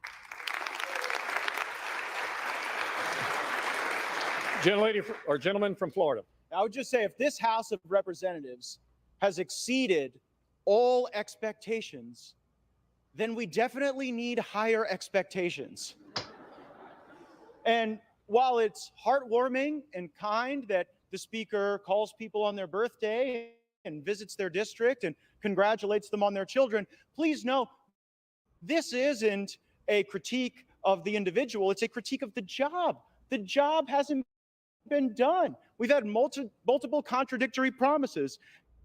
Gentleman from Florida. I would just say, if this House of Representatives has exceeded all expectations, then we definitely need higher expectations. And while it's heartwarming and kind that the speaker calls people on their birthday and visits their district and congratulates them on their children, please know this isn't a critique of the individual, it's a critique of the job. The job hasn't been done. We've had multiple contradictory promises.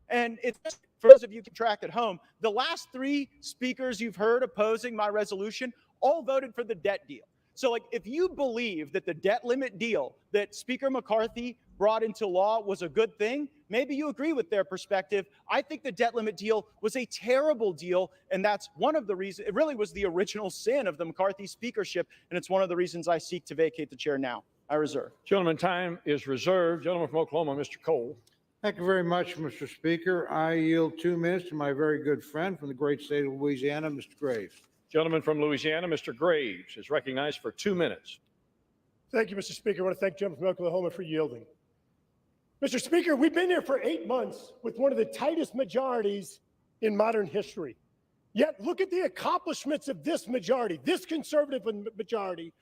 And it's, for those of you who can track at home, the last 3 speakers you've heard opposing my resolution all voted for the debt deal. So like, if you believe that the debt limit deal that Speaker McCarthy brought into law was a good thing, Maybe you agree with their perspective. I think the debt limit deal was a terrible deal, and that's one of the reasons. It really was the original sin of the McCarthy speakership, and it's one of the reasons I seek to vacate the chair now. I reserve. Gentleman, time is reserved. Gentleman from Oklahoma, Mr. Cole. Thank you very much, Mr. Speaker. I yield 2 minutes to my very good friend from the great state of Louisiana, Mr. Graves. Gentleman from Louisiana, Mr. Graves, is recognized for 2 minutes. Thank you, Mr. Speaker. I want to thank the gentleman from Oklahoma for yielding. Mr. Speaker, we've been here for 8 months with one of the tightest majorities in modern history. Yet look at the accomplishments of this majority, this conservative majority,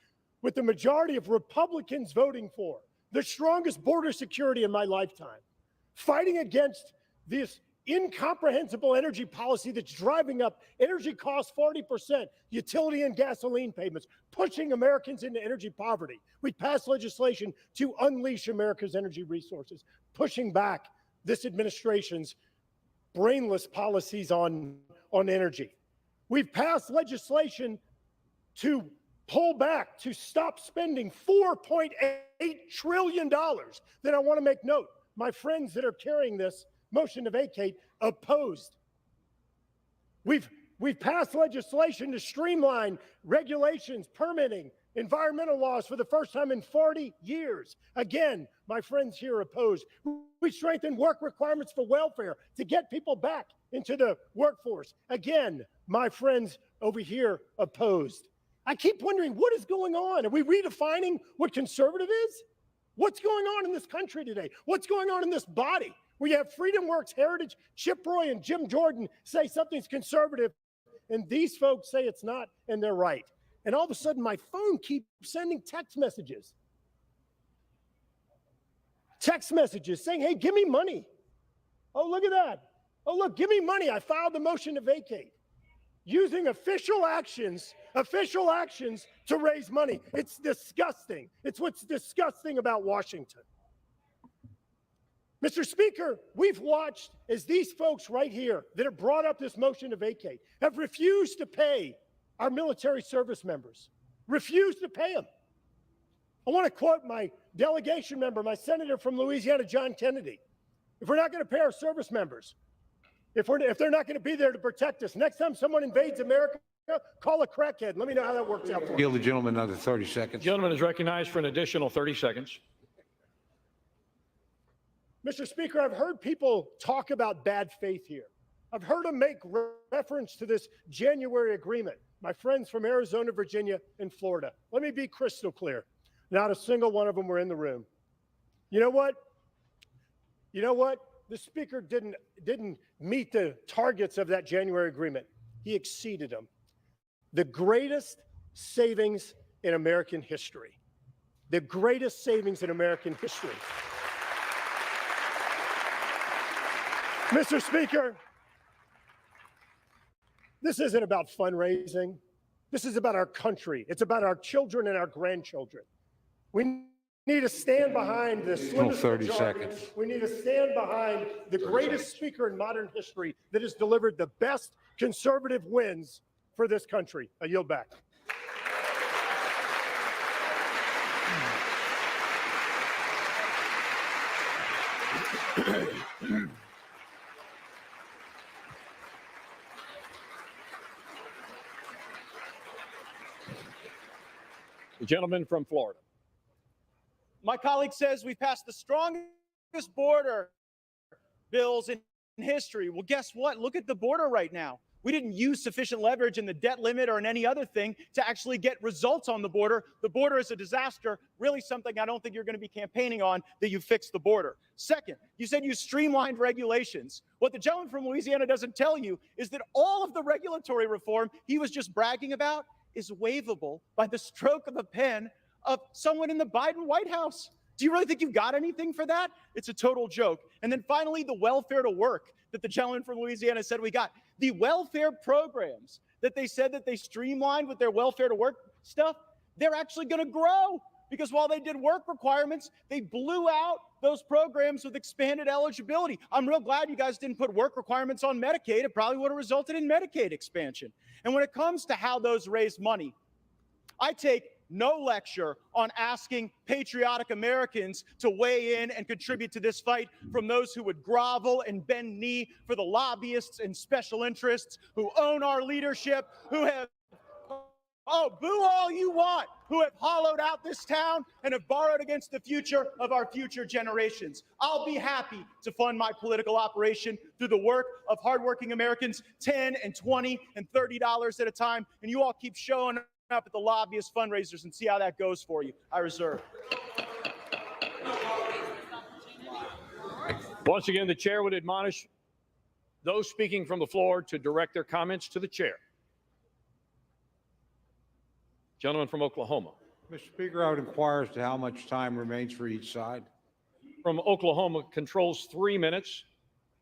with the majority of Republicans voting for the strongest border security in my lifetime, fighting against this incomprehensible energy policy that's driving up energy costs 40%, utility and gasoline payments, pushing Americans into energy poverty. We passed legislation to unleash America's energy resources, pushing back this administration's brainless policies on energy. We've passed legislation to pull back, to stop spending $4.8 trillion. Then I want to make note, my friends that are carrying this motion to vacate opposed. We've passed legislation to streamline regulations, permitting, environmental laws for the first time in 40 years. Again, my friends here opposed. We strengthened work requirements for welfare to get people back into the workforce. Again, my friends over here opposed. I keep wondering, what is going on? Are we redefining what conservative is? What's going on in this country today? What's going on in this body? We have Freedom Works, Heritage, Chip Roy, and Jim Jordan say something's conservative, and these folks say it's not, and they're right. And all of a sudden, my phone keeps sending text messages. Text messages saying, hey, give me money. Oh, look at that. Oh, look, give me money. I filed the motion to vacate. Using official actions to raise money. It's disgusting. It's what's disgusting about Washington. Mr. Speaker, we've watched as these folks right here that have brought up this motion to vacate have refused to pay our military service members, refused to pay them. I want to quote my delegation member, my senator from Louisiana, John Kennedy. If we're not going to pay our service members, if they're not going to be there to protect us, next time someone invades America, call a crackhead. Let me know how that works out for you. Yield the gentleman another 30 seconds. Gentleman is recognized for an additional 30 seconds. Mr. Speaker, I've heard people talk about bad faith here. I've heard them make reference to this January agreement. My friends from Arizona, Virginia, and Florida. Let me be crystal clear. Not a single one of them were in the room. You know what? You know what? The Speaker didn't meet the targets of that January agreement. He exceeded them. The greatest savings in American history. The greatest savings in American history. Mr. Speaker, this isn't about fundraising. This is about our country. It's about our children and our grandchildren. We need to stand behind this. 30 seconds. We need to stand behind the greatest speaker in modern history that has delivered the best conservative wins for this country. I yield back. The gentleman from Florida. My colleague says we passed the strongest border bills in history. Well, guess what? Look at the border right now. We didn't use sufficient leverage in the debt limit or in any other thing to actually get results on the border. The border is a disaster, really something I don't think you're going to be campaigning on, that you fix the border. Second, you said you streamlined regulations. What the gentleman from Louisiana doesn't tell you is that all of the regulatory reform he was just bragging about is waivable by the stroke of a pen of someone in the Biden White House. Do you really think you've got anything for that? It's a total joke. And then finally, the welfare to work that the gentleman from Louisiana said we got. The welfare programs that they said that they streamlined with their welfare to work stuff, they're actually going to grow. Because while they did work requirements, they blew out those programs with expanded eligibility. I'm real glad you guys didn't put work requirements on Medicaid. It probably would have resulted in Medicaid expansion. And when it comes to how those raise money, I take no lecture on asking patriotic Americans to weigh in and contribute to this fight from those who would grovel and bend knee for the lobbyists and special interests who own our leadership, who have, oh, boo all you want, who have hollowed out this town and have borrowed against the future of our future generations. I'll be happy to fund my political operation through the work of hardworking Americans, $10 and $20 and $30 at a time, and you all keep showing up at the lobbyist fundraisers and see how that goes for you. I reserve. Once again, the chair would admonish those speaking from the floor to direct their comments to the chair. Gentleman from Oklahoma. Mr. Speaker, I would inquire as to how much time remains for each side. From Oklahoma controls 3 minutes.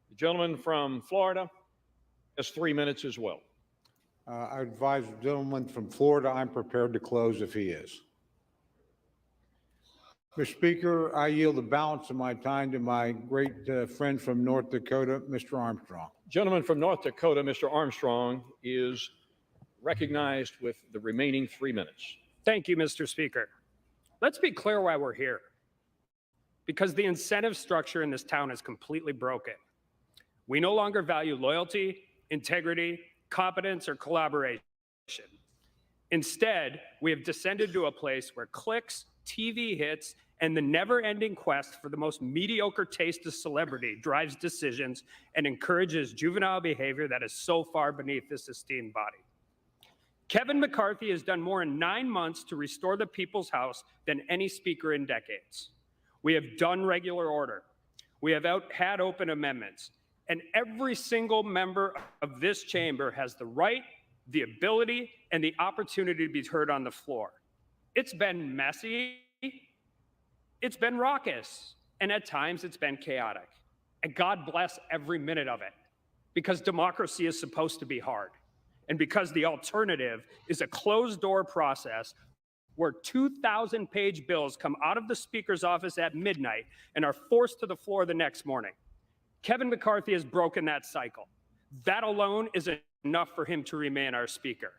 The gentleman from Florida has 3 minutes as well. I advise the gentleman from Florida, I'm prepared to close if he is. Mr. Speaker, I yield the balance of my time to my great friend from North Dakota, Mr. Armstrong. Gentleman from North Dakota, Mr. Armstrong, is recognized with the remaining 3 minutes. Thank you, Mr. Speaker. Let's be clear why we're here. Because the incentive structure in this town is completely broken. We no longer value loyalty, integrity, competence, or collaboration. Instead, we have descended to a place where clicks, TV hits, and the never-ending quest for the most mediocre taste of celebrity drives decisions and encourages juvenile behavior that is so far beneath this esteemed body. Kevin McCarthy has done more in 9 months to restore the people's house than any speaker in decades. We have done regular order. We have had open amendments. And every single member of this chamber has the right, the ability, and the opportunity to be heard on the floor. It's been messy, it's been raucous, and at times it's been chaotic. And God bless every minute of it, because democracy is supposed to be hard. And because the alternative is a closed-door process where 2,000-page bills come out of the Speaker's office at midnight and are forced to the floor the next morning. Kevin McCarthy has broken that cycle. That alone is enough for him to remain our Speaker.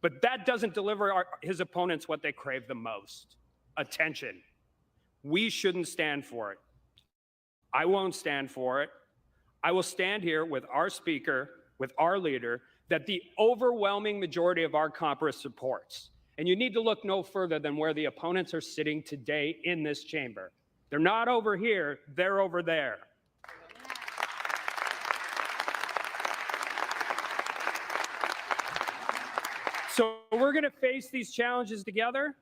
But that doesn't deliver his opponents what they crave the most: attention. We shouldn't stand for it. I won't stand for it. I will stand here with our Speaker, with our leader, that the overwhelming majority of our Congress supports. And you need to look no further than where the opponents are sitting today in this chamber. They're not over here, they're over there. So we're going to face these challenges together,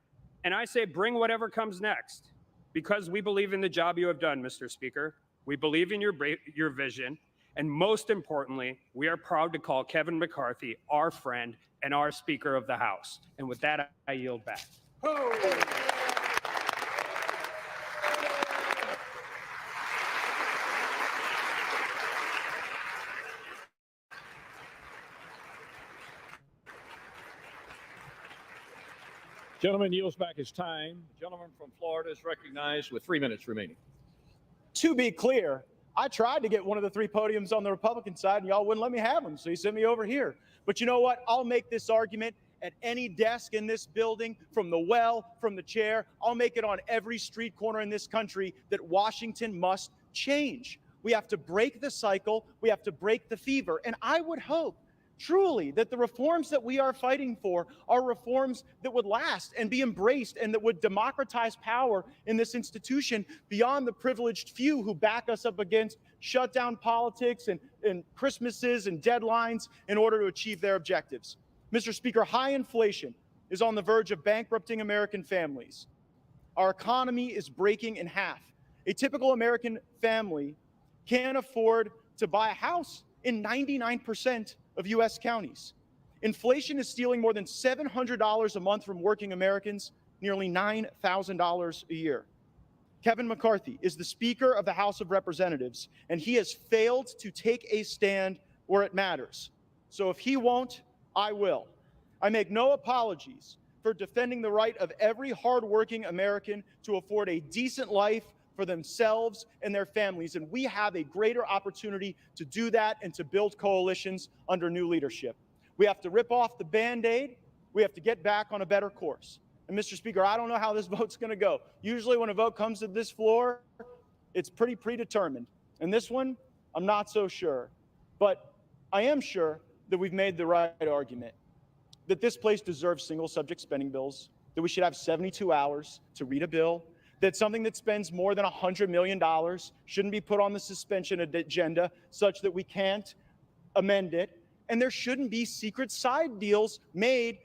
and I say bring whatever comes next, because we believe in the job you have done, Mr. Speaker. We believe in your vision, and most importantly, we are proud to call Kevin McCarthy our friend and our Speaker of the House. And with that, I yield back. Gentleman yields back his time. The gentleman from Florida is recognized with 3 minutes remaining. To be clear, I tried to get one of the 3 podiums on the Republican side, and y'all wouldn't let me have them, so you sent me over here. But you know what? I'll make this argument at any desk in this building, from the well, from the chair. I'll make it on every street corner in this country that Washington must change. We have to break the cycle. We have to break the fever. And I would hope truly that the reforms that we are fighting for are reforms that would last and be embraced and that would democratize power in this institution beyond the privileged few who back us up against shutdown politics and Christmases and deadlines in order to achieve their objectives. Mr. Speaker, high inflation is on the verge of bankrupting American families. Our economy is breaking in half. A typical American family can't afford to buy a house in 99% of U.S. counties. Inflation is stealing more than $700 a month from working Americans, nearly $9,000 a year. Kevin McCarthy is the Speaker of the House of Representatives, and he has failed to take a stand where it matters. So if he won't, I will. I make no apologies for defending the right of every hardworking American to afford a decent life for themselves and their families. And we have a greater opportunity to do that and to build coalitions under new leadership. We have to rip off the Band-Aid. We have to get back on a better course. And Mr. Speaker, I don't know how this vote's going to go. Usually when a vote comes to this floor, it's pretty predetermined. And this one, I'm not so sure. But I am sure that we've made the right argument, that this place deserves single subject spending bills, that we should have 72 hours to read a bill, that something that spends more than $100 million shouldn't be put on the suspension agenda such that we can't amend it. And there shouldn't be secret side deals made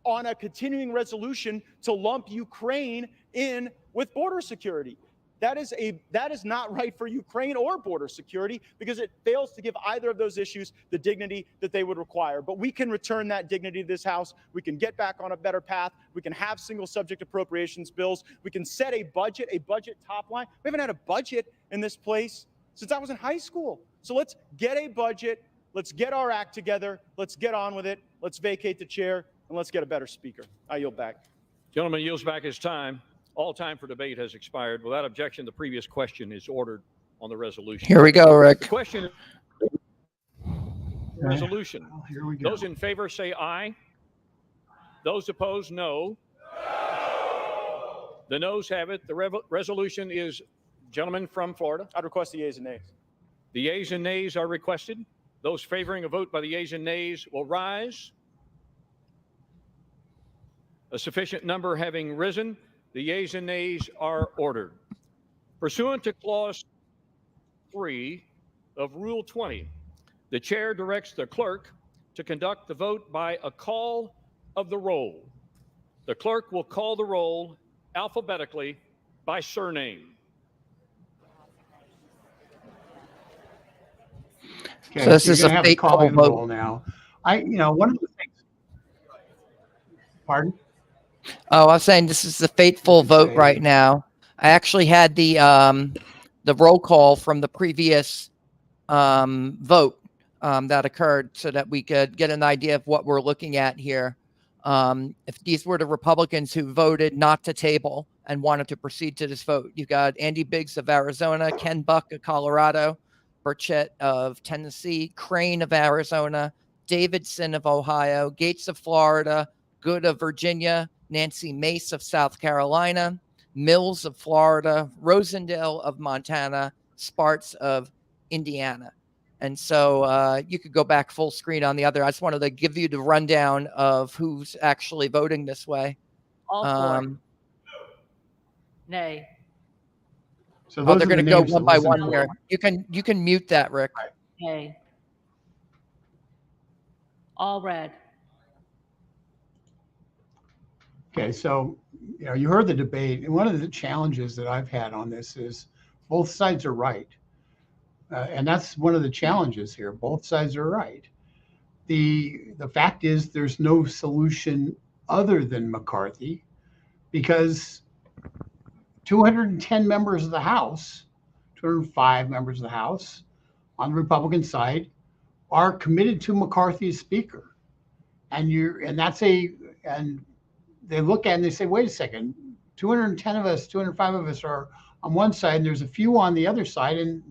on a continuing resolution to lump Ukraine in with border security. That is not right for Ukraine or border security, because it fails to give either of those issues the dignity that they would require. But we can return that dignity to this House. We can get back on a better path. We can have single subject appropriations bills. We can set a budget top line. We haven't had a budget in this place since I was in high school. So let's get a budget. Let's get our act together. Let's get on with it. Let's vacate the chair, and let's get a better speaker. I yield back. Gentleman yields back his time. All time for debate has expired. Without objection, the previous question is ordered on the resolution. Here we go, Rick. The question is resolution. Well, here we go. Those in favor say aye. Those opposed, no. The noes have it. The resolution is, gentleman from Florida. I'd request the yeas and nays. The yeas and nays are requested. Those favoring a vote by the yeas and nays will rise. A sufficient number having risen, the yeas and nays are ordered. Pursuant to Clause 3 of Rule 20, the chair directs the clerk to conduct the vote by a call of the roll. The clerk will call the roll alphabetically by surname. Okay, So this you're is gonna a have to call fateful in the vote. roll now. One of the things. Pardon? Oh, I was saying this is the fateful vote right now. I actually had the roll call from the previous vote that occurred, so that we could get an idea of what we're looking at here. If these were the Republicans who voted not to table and wanted to proceed to this vote, you've got Andy Biggs of Arizona, Ken Buck of Colorado, Burchett of Tennessee, Crane of Arizona, Davidson of Ohio, Gates of Florida, Good of Virginia, Nancy Mace of South Carolina, Mills of Florida, Rosendale of Montana, Sparks of Indiana. And so you could go back full screen on the other. I just wanted to give you the rundown of who's actually voting this way. All for. Nay. So they're going to go one by one here. You can mute that, Rick. Nay. All red. Okay, so you heard the debate, and one of the challenges that I've had on this is both sides are right, and that's one of the challenges here. Both sides are right. The fact is there's no solution other than McCarthy, because 210 members of the House, 205 members of the House on the Republican side are committed to McCarthy as Speaker, and they look at it and they say, wait a second, 210 of us, 205 of us are on one side, and there's a few on the other side, and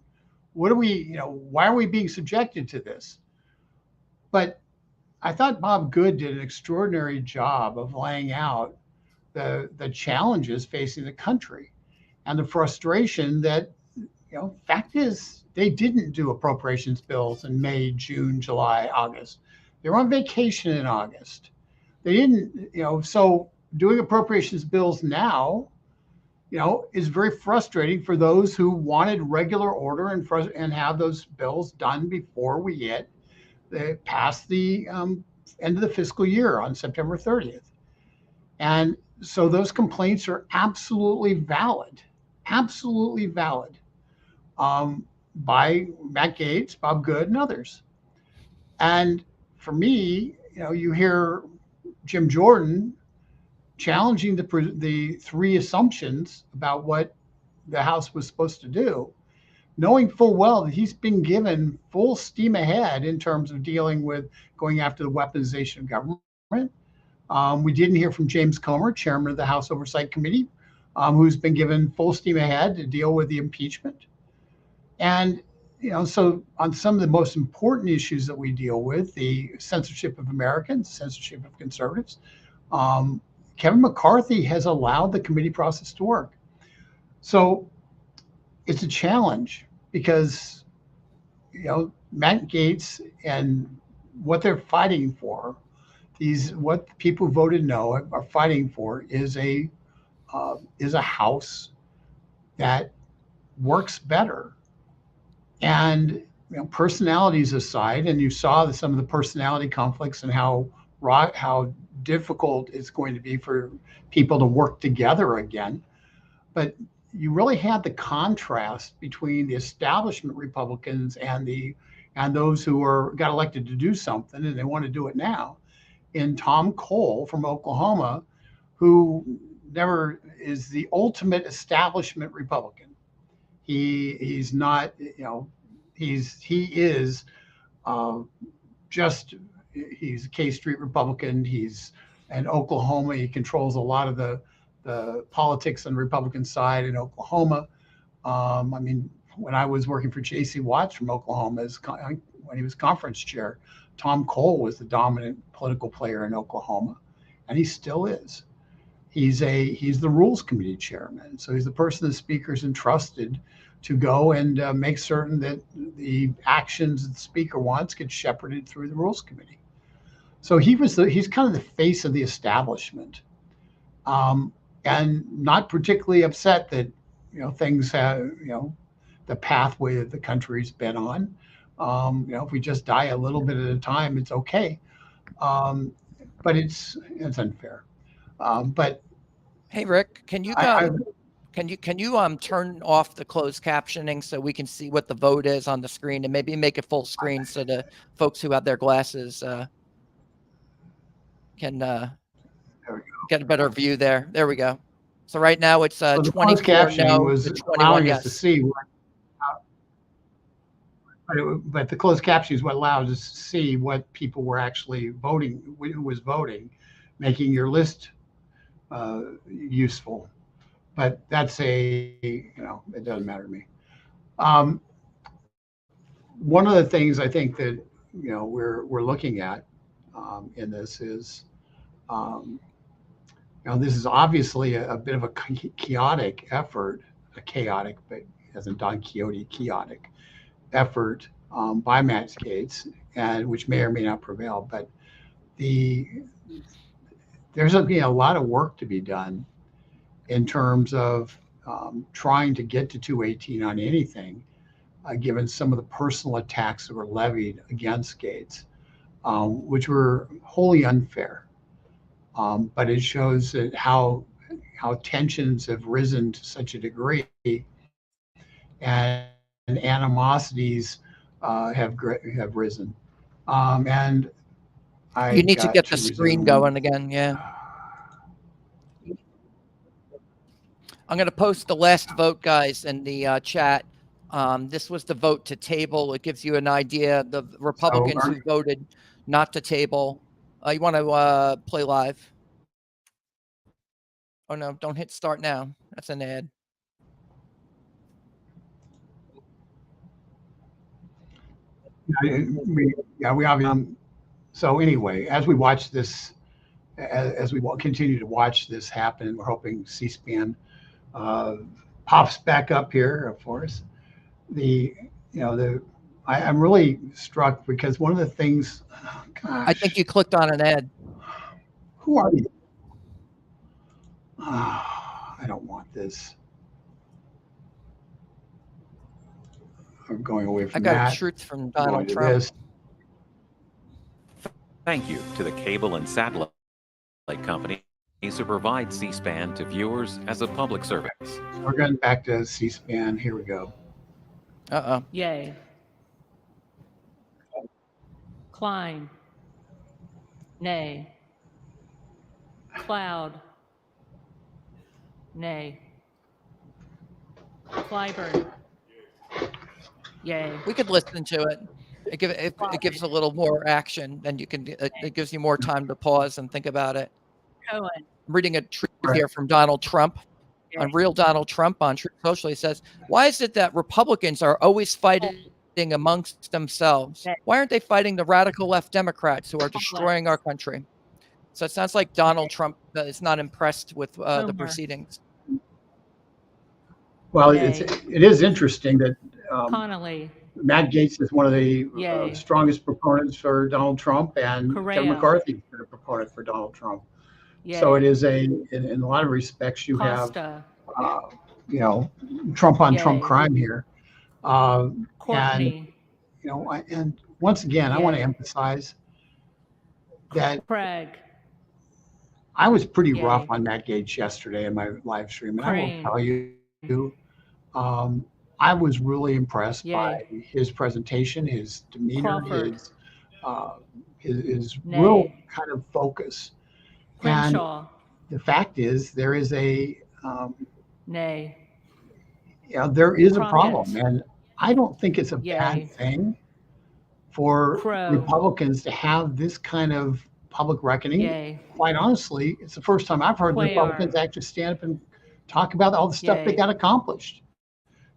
what are we, why are we being subjected to this? But I thought Bob Good did an extraordinary job of laying out the challenges facing the country and the frustration that, fact is, they didn't do appropriations bills in May, June, July, August. They were on vacation in August. They didn't, so doing appropriations bills now, is very frustrating for those who wanted regular order and have those bills done before we get past the end of the fiscal year on September 30th. And so those complaints are absolutely valid by Matt Gaetz, Bob Good, and others. And for me, you hear Jim Jordan challenging the three assumptions about what the House was supposed to do, knowing full well that he's been given full steam ahead in terms of dealing with going after the weaponization of government. We didn't hear from James Comer, chairman of the House Oversight Committee, who's been given full steam ahead to deal with the impeachment. And, so on some of the most important issues that we deal with, the censorship of Americans, censorship of conservatives, Kevin McCarthy has allowed the committee process to work. So it's a challenge because, Matt Gaetz and what they're fighting for, what people who voted no are fighting for is a house that works better. And personalities aside, and you saw some of the personality conflicts and how difficult it's going to be for people to work together again. But you really had the contrast between the establishment Republicans and those who got elected to do something and they want to do it now. In Tom Cole from Oklahoma, who never is the ultimate establishment Republican. He's not, he is just, he's a K Street Republican. He's in Oklahoma. He controls a lot of the politics on the Republican side in Oklahoma. I mean, when I was working for J.C. Watts from Oklahoma, when he was conference chair, Tom Cole was the dominant political player in Oklahoma, and he still is. He's the Rules Committee chairman, so he's the person the speaker's entrusted to go and make certain that the actions the speaker wants get shepherded through the Rules Committee. So he's kind of the face of the establishment, and not particularly upset that things have the pathway that the country's been on. If we just die a little bit at a time, it's okay, but it's unfair. But hey, Rick, can you turn off the closed captioning so we can see what the vote is on the screen, and maybe make it full screen so the folks who have their glasses can get a better view there. There we go. So right now it's so the 24 captioning no was to 21 allowing yes. us to see but the closed captioning is what allowed us to see what people were actually voting, who was voting, making your list useful. But that's it doesn't matter to me. One of the things I think that we're looking at in this is this is obviously a bit of a chaotic effort, but as in Don Quixote, chaotic effort by Matt Gaetz, and which may or may not prevail. But there's a lot of work to be done in terms of trying to get to 218 on anything, given some of the personal attacks that were levied against Gaetz, which were wholly unfair. But it shows that how tensions have risen to such a degree, and animosities have risen. And You need to get the screen going again. Yeah. I'm going to post the last vote, guys, in the chat. This was the vote to table. It gives you an idea. The Republicans who voted not to table. You want to play live? Oh, no, don't hit start now. That's an ad. We obviously. So anyway, as we watch this, as we continue to watch this happen, we're hoping C-SPAN pops back up here, of course. I'm really struck because one of the things. I think you clicked on an ad. Who are you? I don't want this. I'm going away from that. I got truth from Donald Trump. Thank you to the cable and satellite companies who provide C-SPAN to viewers as a public service. We're going back to C-SPAN. Here we go. Uh-oh. Yay. Klein. Nay. Cloud. Nay. Clyburn. Yay. We could listen to it. It gives a little more action, and it gives you more time to pause and think about it. Cohen. I'm reading a tweet here from Donald Trump. On Real Donald Trump on Truth Social, he says, "Why is it that Republicans are always fighting amongst themselves? Why aren't they fighting the radical left Democrats who are destroying our country?" So it sounds like Donald Trump is not impressed with the Boomer. proceedings. Well, Yay. it is interesting that Connolly. Matt Gaetz is one of the Yay. strongest proponents for Donald Trump, and Correa. Kevin McCarthy has been a proponent for Donald Trump. Yay. So it is in a lot of respects, you Costa. have, you know, Trump on Trump Yay. crime here. And, Courtney. you know, and once again, I want to Yay. emphasize that Craig. I was pretty Yay. rough on Matt Gaetz yesterday in my live stream, and I Crane. will tell you, I was really impressed Yay. by his presentation, his demeanor, Crawford. his Nay. real kind of focus. And Crenshaw. the fact is, there is Nay. there is a Crockett. problem, and I don't think it's a Yay. bad thing for Crow. Republicans to have this kind of public reckoning. Yay. Quite honestly, it's the first time I've heard the Cuellar. Republicans actually stand up and talk about all the stuff they Yay. got accomplished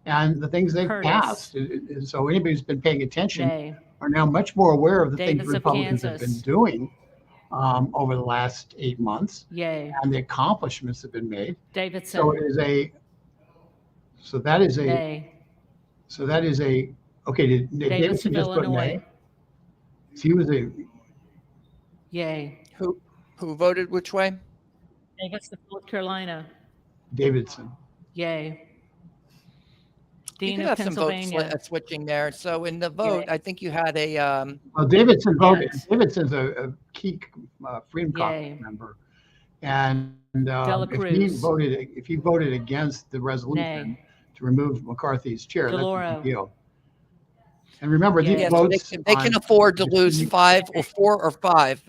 and the things they've Curtis. passed. And so anybody who's been paying attention Nay. are now much more aware of the things Davis of Republicans have been Kansas. doing over the last 8 months Yay. and the accomplishments that have been made. Davidson. So it is that is a okay. Did Davis Davidson of just put Illinois. nay? So he was Yay. Who voted which way? Davis of North Carolina. Davidson. Yay. You Dean could of have some votes Pennsylvania. switching there. So in the vote, I think you had a Well, Davidson voted. Yes. Davidson's a key Freedom Yay. Caucus member, and Dela Cruz. if he voted against the resolution Nay. to remove McCarthy's chair, that's a Deloro. big deal. And remember, Yay. these yeah, so votes they can on- afford to lose 5 or 4 or 5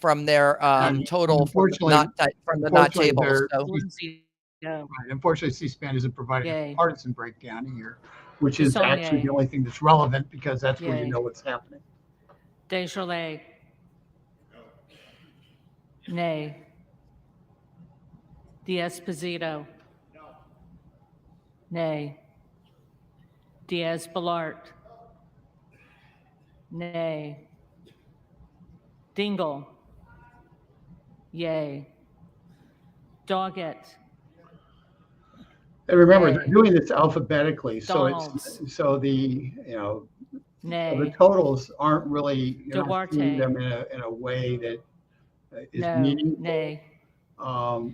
from their And total unfortunately- from the not unfortunately, table. they're- So Lindsay. Go. Right. Unfortunately, C-SPAN isn't providing Yay. a partisan breakdown here, which is Sonye. actually the only thing that's relevant because that's where Yay. you know what's happening. Desjardins. Nay. D'Esposito. Nay. Diaz-Balart. Nay. Dingle. Yay. Doggett. And remember, Nay. they're doing this alphabetically, so Donalds. it's so the so the Nay. totals aren't really you're not seeing Duarte. them in a way that is No. meaningful. Nay.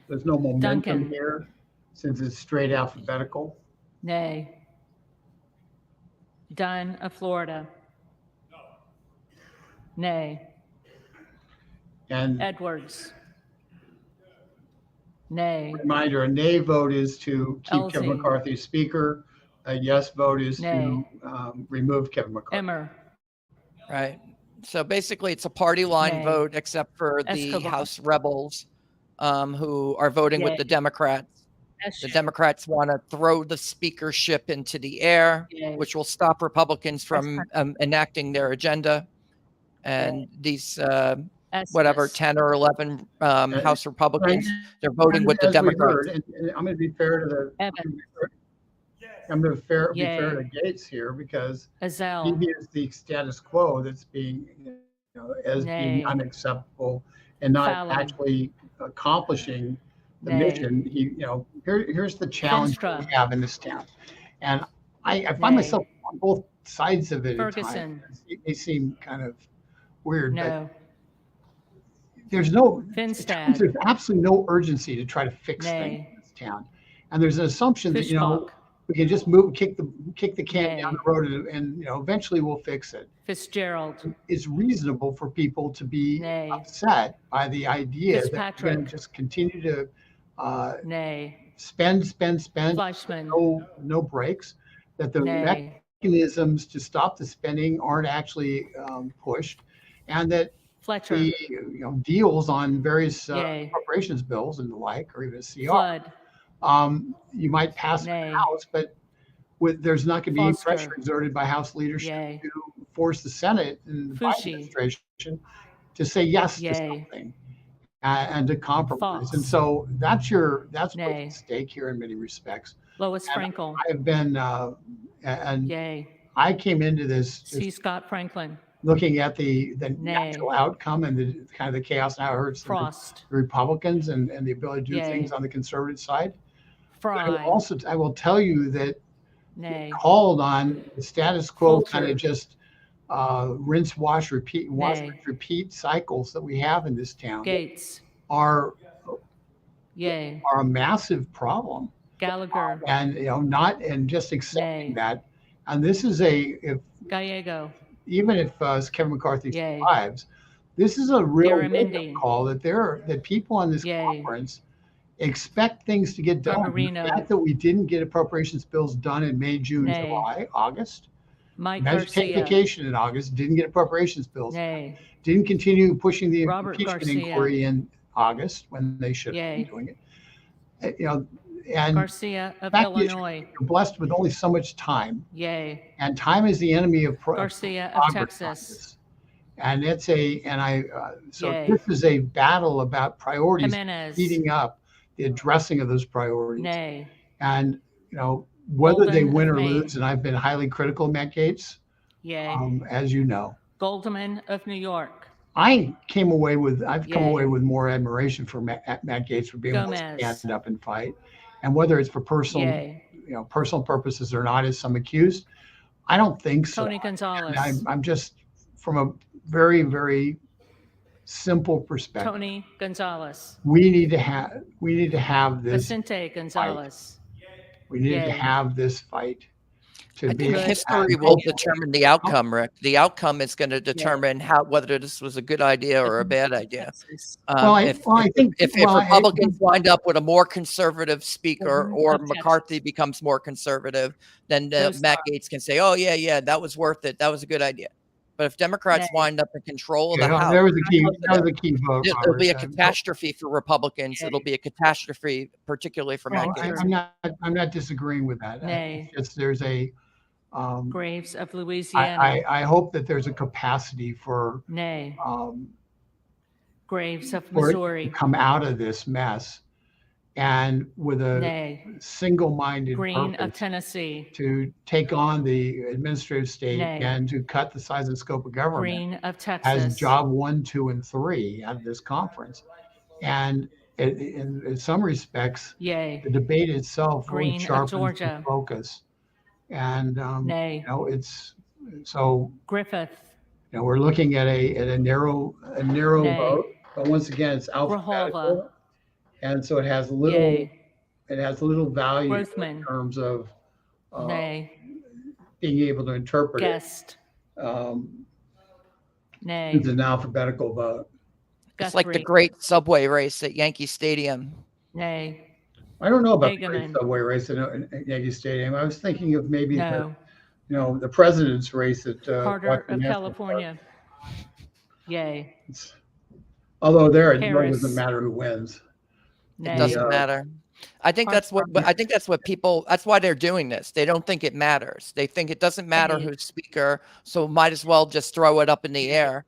There's no momentum Duncan. here since it's straight alphabetical. Nay. Dunn of Florida. Nay. And Edwards. Nay. reminder, a nay vote is to keep Kevin Elsie. McCarthy speaker. A yes vote is Nay. to remove Kevin McCarthy. Emmer. right. So basically, it's a party line Nay. vote, except for the Escobar. House rebels, who are voting Yay. with the Democrats. The Escher. Democrats want to throw the speakership into the air, Yay. which will stop Republicans from enacting their agenda. And these, whatever, Estes. 10 or 11 House Republicans, they're voting And with the as we Democrats. heard, and I'm going to be fair to the. Evans. I'm going to be fair Yay. to Gates here because Azell. he is the status quo that's being, as being Nay. unacceptable and not Fallon. actually accomplishing the Nay. mission. Here's the challenge that we Venstra. have in this town, and I find Nay. myself on both sides of it at Ferguson. times. They seem kind of weird, No. but there's no Finstad. there's absolutely no urgency to try to fix things Nay. in this town, and there's an assumption that Fishbach. we can just kick the can Nay. down the road, and eventually we'll fix it. Fitzgerald. It's reasonable for people to be Nay. upset by the idea that we're going Fitzpatrick. to just continue to Nay. spend, Fleischman. no breaks, that the Nay. mechanisms to stop the spending aren't actually pushed, and that Fletcher. the deals on various Yay. appropriations bills and the like, or even a CR, Flood. you might pass Nay. the House, but there's not going to be any Foster. pressure exerted by House leadership Yay. to force the Senate and the Biden Fushi. administration to say yes to Yay. something and to compromise. Fox. And so that's what's Nay. at stake here in many respects. Lois And Frankel. I have been, and Yay. I came into this C. Scott Franklin. looking at the Nay. natural outcome and the kind of the chaos now hurts the Frost. Republicans and the ability to do Yay. things on the conservative side. But Fry. I will tell you that Nay. called on the status quo Coulter. kind of just rinse, wash, repeat, wash, Nay. repeat cycles that we have in this town Gates. are Yay. a massive problem. Gallagher. And and just accepting that. And this is Gallego. even if Kevin McCarthy Yay. survives, this is a real Garamendi. wake-up call that people on this conference expect things to get done. Garbarino. The fact that we didn't get appropriations bills done in May, June, Nay. July, August. Mike Managed to take Garcia. vacation in August, didn't get appropriations bills. Nay. Didn't continue pushing the Robert impeachment Garcia. inquiry in August when they should have Yay. been doing it. And Garcia of the fact is Illinois. you're blessed with only so much time, Yay. and time is the enemy of Garcia of progress on Texas. this. And so Yay. this is a battle about priorities, Jimenez. speeding up the addressing of those priorities. Nay. And whether they Golden win of or Maine. lose, and I've been highly critical of Matt Gaetz, Yay. as you know. Goldman of New York. I've come away with Yay. more admiration for Matt Gaetz for being able to Gomez. stand up and fight, and whether it's for personal, Yay. personal purposes or not, as some accused, I don't think so. Tony Gonzalez. And I'm just from a very, very simple perspective. Tony Gonzalez. We need to have this. Vicente Gonzalez. We need to Yay. have this fight. I think history will determine the outcome, Rick. The outcome is going to determine whether this was a good idea or a bad idea. If Republicans wind up with a more conservative speaker or McCarthy becomes more conservative, then Matt Gaetz can say, "Oh yeah, that was worth it. That was a good idea." But if Democrats wind up in control of the House, there was a key vote. It'll be a catastrophe for Republicans. It'll be a catastrophe, particularly for Matt Gaetz. I'm not disagreeing with that. Nay. There's a Graves of Louisiana. I hope that there's a capacity for Nay. Graves of for it Missouri. to come out of this mess, and with a Nay. single-minded Green of purpose Tennessee. to take on the administrative state Nay. and to cut the size and scope of government Green of as Texas. job 1, 2, and 3 out of this conference. And in some respects, Yay. the debate itself Green really of sharpens the Georgia. focus. And Nay. it's so Griffith. we're looking at a narrow Nay. vote, but once again, it's alphabetical, Grijalva. and so it has little Yay. value Grothman. in terms of Nay. being able to interpret Guest. it. Nay. It's an alphabetical vote. It's like the Guthrie. great subway race at Yankee Stadium. Nay. I don't know about the Hageman. great subway race at Yankee Stadium. I was thinking of maybe No. the president's race at Carter Washington of National California. Yay. Park. Although there it really Harris. doesn't matter who wins. Nay. It doesn't matter. I think that's what people. That's why they're doing this. They don't think it matters. They think it doesn't matter who's speaker, so might as well just throw it up in the air.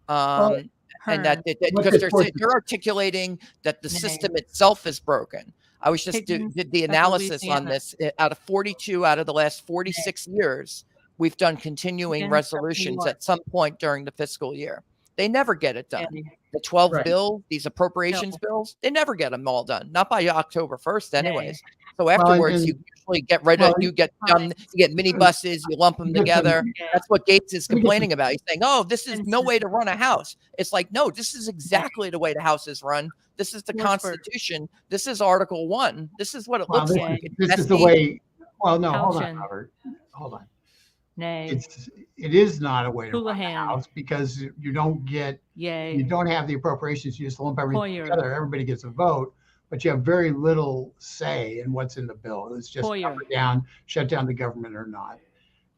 And that because they're articulating that the system itself is broken. I was just did the analysis on this. Out of 42 out of the last 46 years, we've done continuing resolutions at some point during the fiscal year. They never get it done. The 12 bills, these appropriations bills, they never get them all done. Not by October 1st, anyways. So afterwards, you usually get rid of, you get minibuses, you lump them together. That's what Gaetz is complaining about. He's saying, "Oh, this is no way to run a house." It's like, no, this is exactly the way the house is run. This is the Constitution. This is Article 1. This is what it looks like. This is the way. Well, no, hold on, Robert. Hold on. Nay. It is not a way to run a Houlihan. house because you don't have the appropriations. You just lump everything Hoyer. together. Everybody gets a vote, but you have very little say in what's in the bill. It's just Hoyer. up or down, shut down the government or not.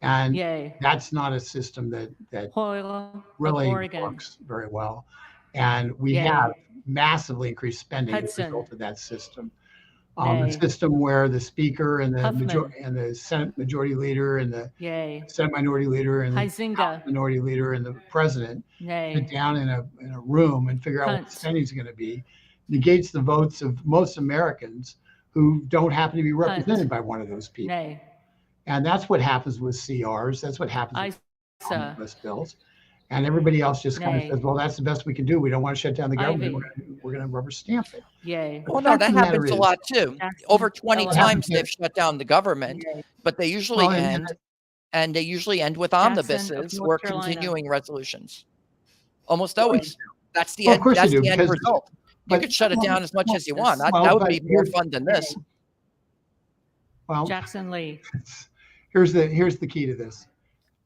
And that's not a system that Hoyle of really Oregon. works very well. And we Yay. have massively increased spending as a Hudson. result of that system. Nay. A system where the speaker and the Huffman. and the Senate Majority Leader and the Yay. Senate Minority Leader and the Huizinga. House Minority Leader and the President Nay. sit down in a room and figure out what Hunt. the spending is going to be, negates the votes of most Americans who don't happen to be represented by one of those people. Nay. And that's what happens with CRs. That's what happens with ISA. omnibus bills. And everybody else just kind of Nay. says, well, that's the best we can do. We don't want to shut down the government. Ivy. We're going to rubber stamp it. Yay. But Well, the no, fact that of the matter happens a is- lot too. Jackson, Over 20 Ella. times they've shut down the government, Yay. but they usually Well, end, and they usually end with Jackson of omnibuses North or Carolina. continuing resolutions. Almost Well, always. That's the well, of end. course That's you do, the end because- result. You but- could shut it down as much as you want. That, well, that would but be more here's- fun than this. Well, Jackson Lee. here's the key to this.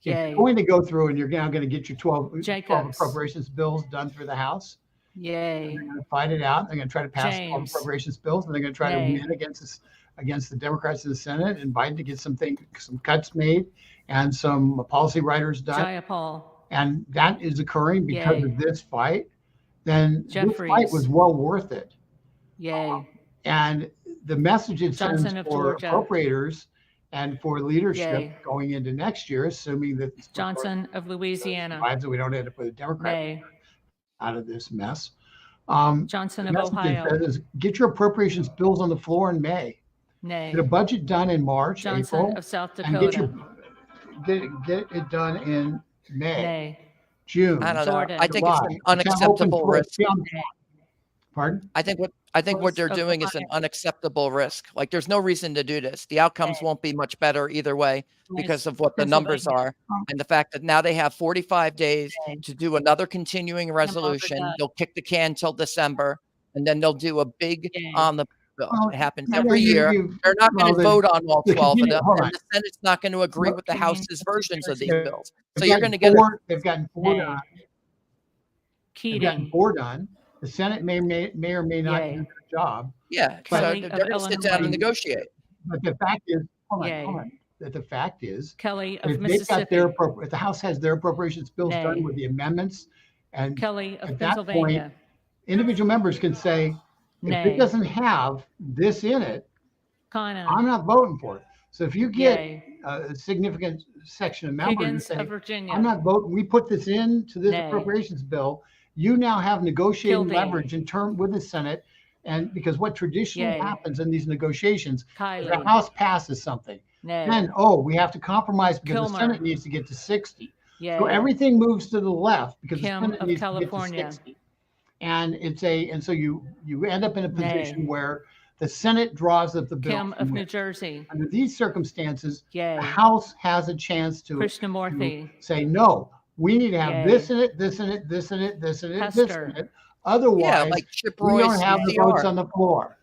Yay. You're going to go through and you're now going to get your 12 Jacobs. appropriations bills done through the House. Yay. They're going to fight it out. They're going to try to pass 12 James. appropriations bills, and they're going to try Nay. to win against the Democrats in the Senate and Biden to get some cuts made and some policy writers done. Jayapal. And that is occurring because Yay. of this fight. Then this Jeffries. fight was well worth it. Yay. And the message it sends Johnson of for Georgia. appropriators and for leadership Yay. going into next year, assuming that Johnson of Louisiana. survives and we don't end up with a Democrat Nay. out of this mess. Johnson The of message it Ohio. says is get your appropriations bills on the floor in May. Nay. Get a budget done in March, Johnson April, of South and get Dakota. get it done in May, Nay. June. I don't know. Jordan. I think it's July. an It's not open unacceptable for- risk. Pardon? I think what they're Of doing is an Ohio. unacceptable risk. Like there's no reason to do this. The outcomes won't be much better either way because of what the numbers are and the fact that now they have 45 days to do another continuing resolution. done. They'll kick the can till December, and then they'll do a big Yay. on the bill. Well, It happens yeah, every year. They're not going to vote on all the 12 of continue- them, hold and on. the Senate's not going to agree Well, with the House's versions of these they've bills. So you're going to gotten get four- they've gotten four Nay. done. They've gotten Keating. four done. The Senate may or may not Yay. do their job. yeah. But- So Kelly they're of going to sit down and Illinois. negotiate. But the fact is, hold Yay. on. That the fact is, Kelly if of they've got Mississippi. if the House has their appropriations bills Nay. done with the amendments, and Kelly of at that Pennsylvania. individual members can say, if Nay. it doesn't have this in it, Connor. I'm not voting for it. So if you get Yay. a significant section of members who Higgins say, of Virginia. I'm not voting, we put this into this Nay. appropriations bill, you now have negotiating Kildee. leverage in term with the Senate. And because what traditionally Yay. happens in these negotiations, is Kylie. the House passes something. Nay. Then, we have to compromise because Kilmer. the Senate needs to get to 60. Yay. So everything moves to the left because Kim the Senate of needs California. to get to 60. And so you end up in a Nay. position where the Senate draws up the bill. Kim of and New wins. Jersey. Under these circumstances, Yay. the House has a chance to Krishnamurthy. say, no, we need to have Yay. this in it, this in it, this in it, this in it, this Hester. in it. Otherwise, Yeah, like Chip we Roy's don't have the CCR. votes on the floor.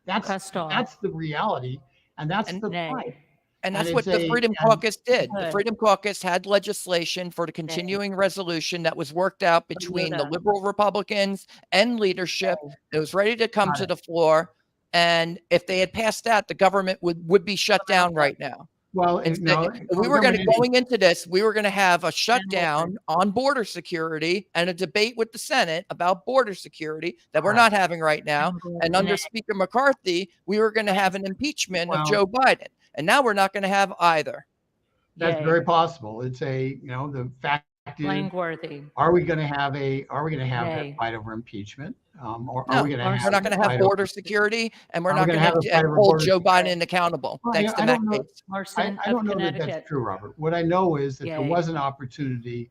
Pastor. That's the reality, and that's the Nay. fight. And that's And what it's the a- Freedom and- Caucus did. The Good. Freedom Caucus had legislation for the continuing resolution that was worked out between the that. liberal Republicans and leadership. It was ready to come Got to it. the floor. And if they had passed that, the government would be shut down right now. Well, It's no, the- we were going to going into this, we were going to have a shutdown on border security and a debate with the Senate about border security that we're not having right now. And under Speaker McCarthy, we were going to have an impeachment Well- of Joe Biden. And now we're not going to have either. that's Yay. very possible. It's the fact is, Langworthy. are we going to have Nay. that fight over impeachment? Or No, are we going to we're have not going to a have fight border over- security, and we're Are we not gonna going have a to fight over hold border Joe security? Biden accountable, Well, thanks I to don't Matt know. Gaetz. Larson I of don't know that that's Connecticut. true, Robert. What I know is that there Yay. was an opportunity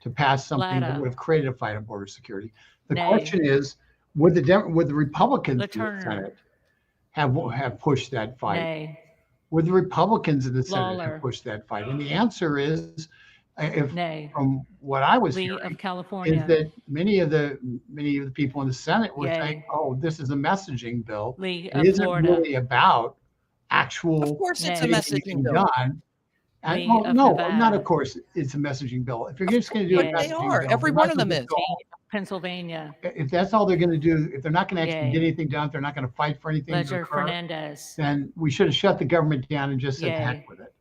to pass something that Latta. would have created a fight on border security. The Nay. question is, would the Republicans in the Laturner. Senate have pushed that fight? Nay. Would the Republicans in the Senate Lawler. have pushed that fight? And the answer is, if Nay. from what I was Lee hearing, of is California. that many of the people in the Senate were Yay. saying, "Oh, this is a messaging bill. Lee It of isn't Florida. really about actual Of course, it's a Nay. messaging getting bill. done." And, Lee oh, of no, Nevada. not of course. It's a messaging bill. If you're just going to do a Yay. They messaging are. bill, Every they're one not of them gonna is. go- Pennsylvania. If that's all they're going to do, if they're not going to actually Yay. get anything done, if they're not going to fight for anything to Ledger occur, Fernandez. then we should have shut the government down and just said Yay. heck with it.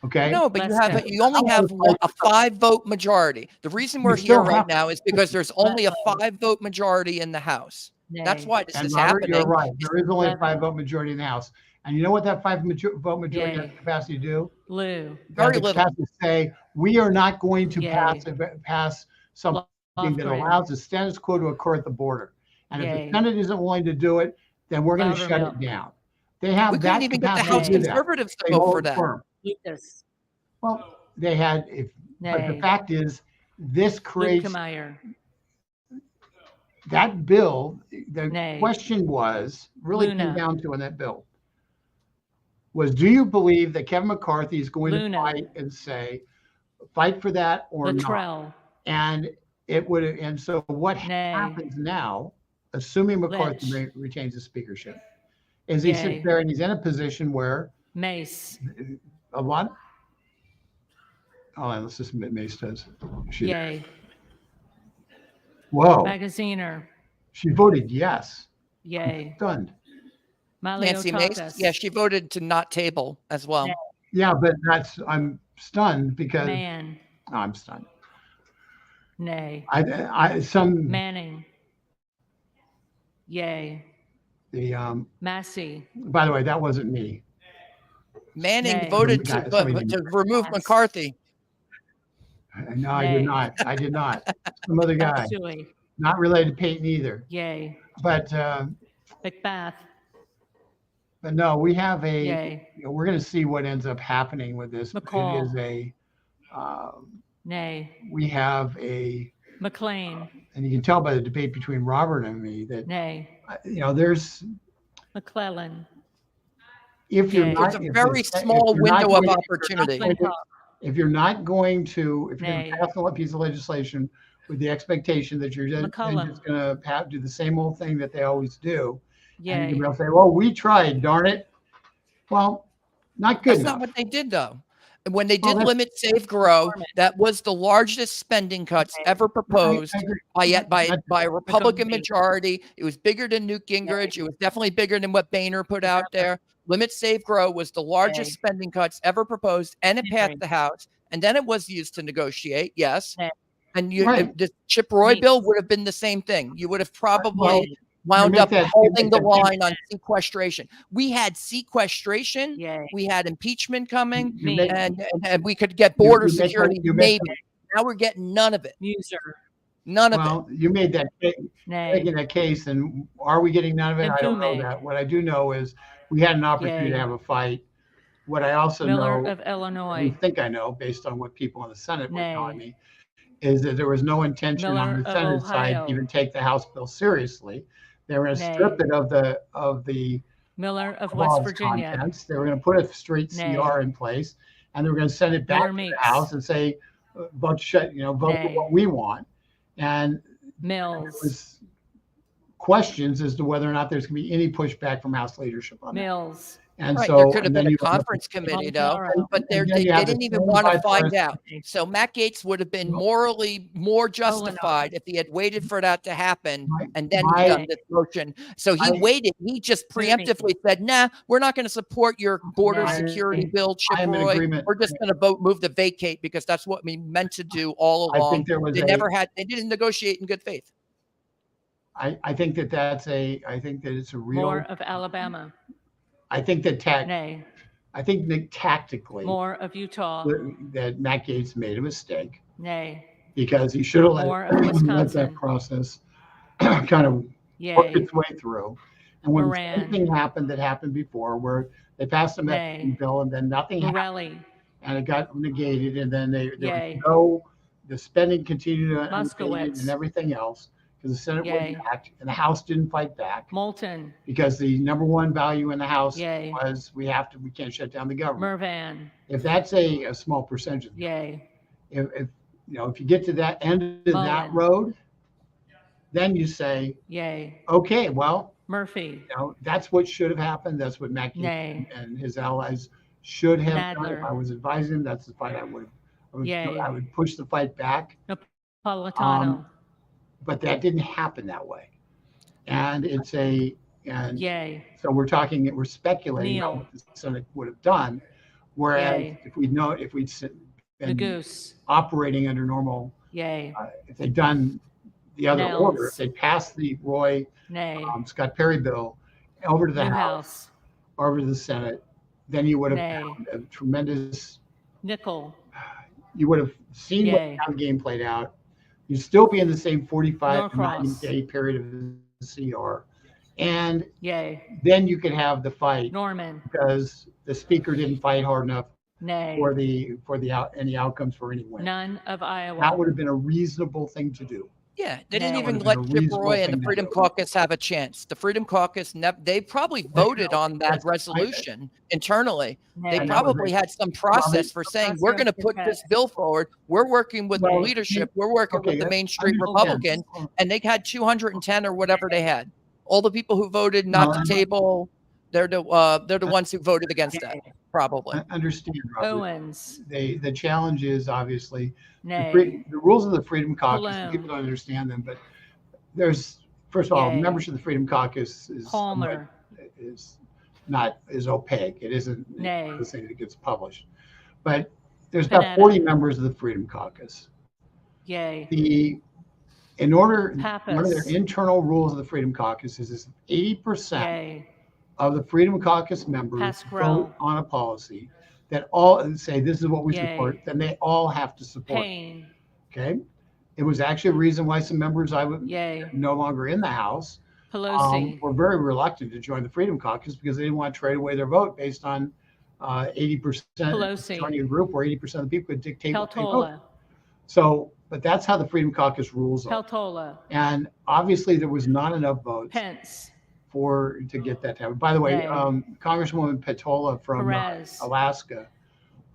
Okay. No, but Leska. you only have a 5-vote majority. The reason we're still here right have- now is because there's only a 5-vote majority in the House. That's Nay. why this And is Robert, happening. you're right. There is only a Eleven. 5-vote majority in the House. And you know what that 5-vote majority has Yay. the capacity to do? Lou. It has Very the little. capacity to say, we are not going to Yay. pass something that Lofgren. allows the status quo to occur at the border. And if Yay. the Senate isn't willing to do it, then we're going to shut it Loudermilk. down. They have We that couldn't even get the capacity House to do that. conservatives to They vote for hold that. firm. Lucas. Well, they had, but the Nay. fact is, this creates Lukemeyer. that bill. The Nay. question was really Luna. came down to in that bill was, do you believe that Kevin McCarthy is going Luna. to fight and say, fight for that or not? Luttrell. And it would. And so what Nay. happens now, assuming McCarthy Lynch. retains the speakership, is he Yay. sits there and he's in a position where Mace. a what? Oh, let's just admit Mace does. Yay. Whoa. Magaziner. She voted yes. Yay. Stunned. Nancy Mace, yeah, she voted to not table as well. Yeah, but I'm stunned because Man. I'm stunned. Nay. Some Manning. Yay. the Massey. by the way, that wasn't me. Manning Nay. voted Somebody to remove McCarthy. No, I did not. I did not. Some other guy. Suey. Not related to Peyton either. Yay. But Macbeth. but no, we have a. Yay. We're going to see what ends up happening with this. McCall. It is a. Nay. We have a. McLean. And you can tell by the debate between Robert and me that. Nay. There's. McClellan. If you're Yay. not, There's a very small window of opportunity. If you're not going to, if you're going Nay. to pass a piece of legislation with the expectation that you're just going to do the same old thing that they always do, and Yay. you'll say, "Well, we tried, darn it." Well, not good That's enough. not what they did, though. When they did that's- limit Save Grow, that was the largest spending cuts ever proposed by a Republican majority. It was bigger than Newt Gingrich. It was definitely bigger than what Boehner put out there. Limit Save Grow was the largest spending cuts ever proposed, and it passed the House. And then it was used to negotiate, yes. And the Chip Roy bill would have been the same thing. You would have probably wound up holding the line on sequestration. We had sequestration. We had impeachment coming, and we could get border security. Maybe now we're getting none of it. None of it. Well, you made that making that case, and are we getting none of it? I don't know that. What I do know is we had an opportunity to have a fight. What I also Miller know, of Illinois. I think I know, based on what people in the Senate were telling me, is that there was no intention Miller on the of Senate side Ohio. to even take the House bill seriously. They were going to strip it of the Miller of all West its Virginia. contents. They were going to put a straight CR in place, and they were going to send it back Miller to the Meeks. House and say, vote for what we want. And there Mills. was questions as to whether or not there's going to be any pushback from House leadership on that. Mills. And Right, so there could have and then been a you- conference committee, though, but and then they you have didn't the even same want to find bipartisan- out. So Matt Gaetz would have been morally more justified if he had waited for that to happen and then done this motion. So he waited. He just preemptively said, "Nah, we're not going to support your border security bill, I Chip am in Roy. agreement. We're just going to move the vacate because that's what we meant to do all I along." think there was They didn't negotiate in good faith. I think that I think that it's a real. More of Alabama. I think that Nay. I think that tactically More of Utah. that Matt Gaetz made a mistake Nay. because he should have More of let Wisconsin. that process kind of Yay. work its way through. And when the Moran. same thing happened that happened before, where they passed a Mexican bill and then nothing happened, Morelli. and it got negated, and then there Yay. was the spending continued to Moskowitz. and everything else because the Senate Yay. wouldn't act and the House didn't fight back. Moulton. Because the number one value in the House Yay. was we can't shut down the government. Mervan. If that's a small percentage, Yay. if you get to that end of that Mullen. road, then you say, Yay. okay, well, Murphy. that's what should have happened. That's what Mackey Nay. and his allies should have done. If Nadler. I was advising them, that's the fight I would Yay. I would push the fight back. Napolitano. But that didn't happen that way. And Yay. so we're speculating on Neal. what the Senate would have done. Whereas Yay. if we'd been Goose. operating under normal, Yay. if they'd done the other Nels. order, if they passed the Roy Nay. Scott Perry bill over to the Newhouse. over to the Senate, then you would have Nay. found a tremendous. Nickel. You would have seen Yay. how the game played out. You'd still be in the same 45 to Norcross. 90-day period of the CR, and Yay. then you could have the fight Norman. because the speaker didn't fight hard enough Nay. any outcomes for any win. None of Iowa. That would have been a reasonable thing to do. Yeah, they didn't Nay. even That let would've been a Chip Roy reasonable and the thing to Freedom do. Caucus have a chance. The Freedom Caucus, they probably voted on that resolution internally. They Nay. probably had some process for saying, we're going to put this bill forward. We're working with the Well, leadership. We're working with the Main Street Republicans. And they had 210 or whatever they had. All the people who voted not to table, they're the ones who voted against that, probably. I understand, Robert. Owens. The challenge is obviously Nay. the rules of the Freedom Caucus. Cologne. People don't understand them, but there's, first of all, Yay. membership of the Freedom Caucus is Palmer. is opaque. It isn't Nay. the thing that gets published. But there's about Panetta. 40 members of the Freedom Caucus. Yay. One of their Pappas. internal rules of the Freedom Caucus is 80% Yay. of the Freedom Caucus members Pasquale. vote on a policy that all say this is what we Yay. support, then they all have to support. Payne. Okay. It was actually a reason why some members Yay. no longer in the House Pelosi. were very reluctant to join the Freedom Caucus because they didn't want to trade away their vote based on 80% Pelosi. joining a group where 80% of the people could dictate what they vote. Peltola. So, but that's how the Freedom Caucus rules are. Peltola. And obviously there was not enough votes Pence. to get that to happen. By the way, Yay. Congresswoman Petola from Perez. Alaska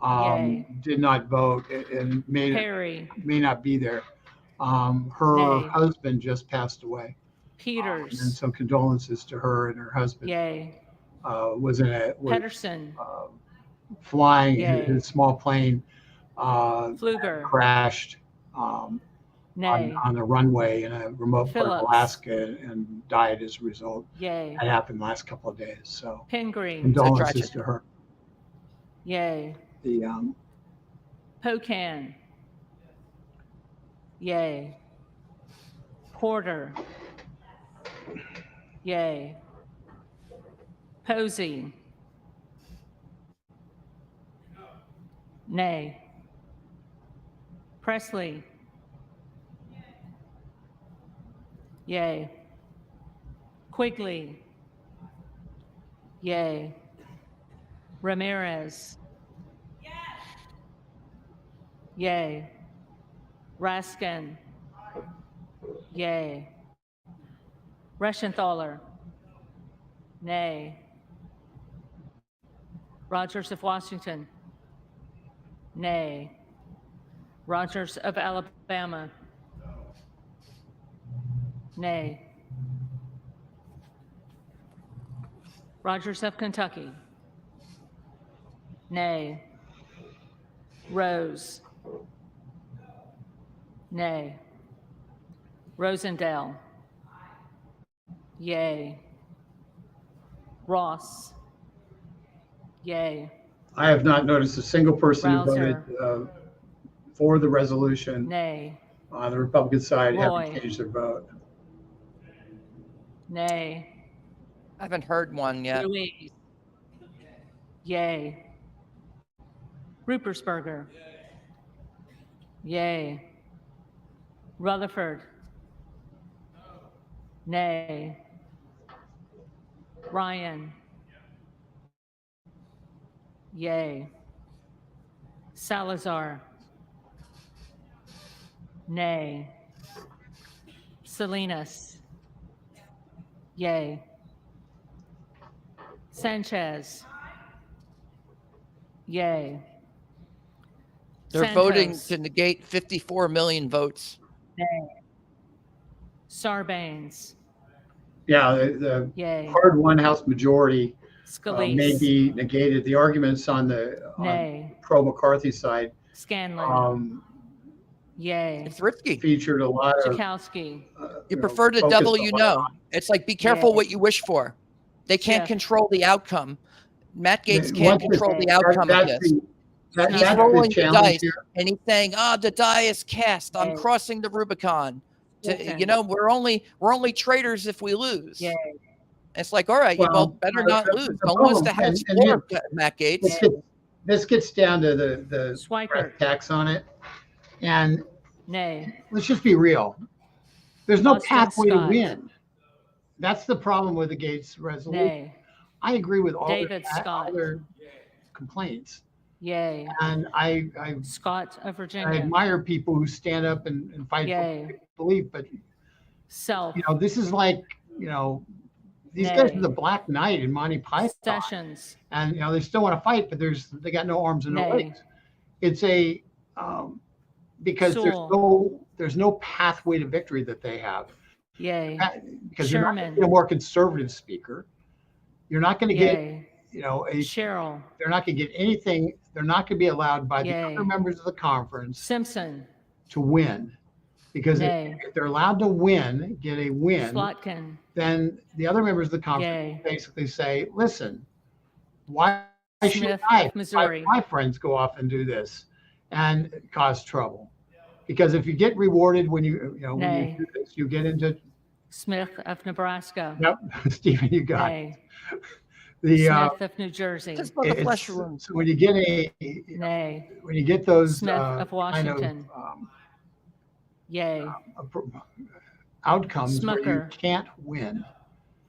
Yay. did not vote and Perry. may not be there. Her Nay. husband just passed away. Peters. And so condolences to her and her husband. Yay. Was Pedersen. flying Yay. his small plane Pfluger. crashed Nay. on the runway in a remote part of Phillips. Alaska and died as a result. Yay. That happened the last couple of days. So Pingree. condolences to her. Yay. The Pocan. Yay. Porter. Yay. Posey. Nay. Presley. Yay. Quigley. Yay. Ramirez. Yay. Raskin. Yay. Reschenthaler. Nay. Rogers of Washington. Nay. Rogers of Alabama. Nay. Rogers of Kentucky. Nay. Rose. Nay. Rosendale. Yay. Ross. Yay. I have not noticed a single person who Rouser. voted for the resolution Nay. on the Republican side Roy. haven't changed their vote. Nay. I haven't heard one yet. Ruiz. Yay. Rupersberger. Yay. Rutherford. Nay. Ryan. Yay. Salazar. Nay. Salinas. Yay. Sanchez. Yay. They're Santos. voting to negate 54 million votes. Nay. Sarbanes. Yeah, the Yay. hard one House majority Scalise. may be negated. The arguments on the Nay. pro McCarthy side Scanlon. Yay. It's risky. featured a lot of Chakowski. You prefer the focus devil on you what- know. It's like, be careful Yeah. what you wish for. They can't Schiff. control the outcome. Matt Gates Once can't the- control the that- outcome of that's this. the- that- He's that's the rolling the challenge dice here. and he's saying, the die is cast. I'm Yay. crossing the Rubicon. Okay. You know, we're only traitors if we lose. Yay. It's like, all right, you Well, better the- not the- lose. the Don't lose problem- the House and floor, Matt Gates. This gets down to the Schweikert. tax on it. And Nay. let's just be real. There's no Austin pathway to Scott. win. That's the problem with the Gates resolution. Nay. I agree with all David all Scott. their complaints. Yay. And Scott of I Virginia. admire people who stand up and fight Yay. for belief, but Self. this is like, these guys are Nay. the Black Knight in Monty Python. Sessions. And they still want to fight, but they got no arms and no Nay. legs. It's because Sewell. there's no pathway to victory that they have. Yay. Because you're not going Sherman. to get a more conservative speaker. You're not going to get, Yay. Cheryl. They're not going to get anything. They're not going to be allowed by the other members of the conference Simpson. to win. Because Nay. if they're allowed to win, get a win, Slotkin. then the other members of the conference basically say, listen, why should Smith I, of Missouri. my friends go off and do this and cause trouble? Because if you get rewarded when you do this, you get into Smith of Nebraska. Yep, Stephen, you got Nay. the Smith of New Jersey. so when you get Nay. when you get those Smith of kind Washington. Yay. outcomes where you Smucker. can't win.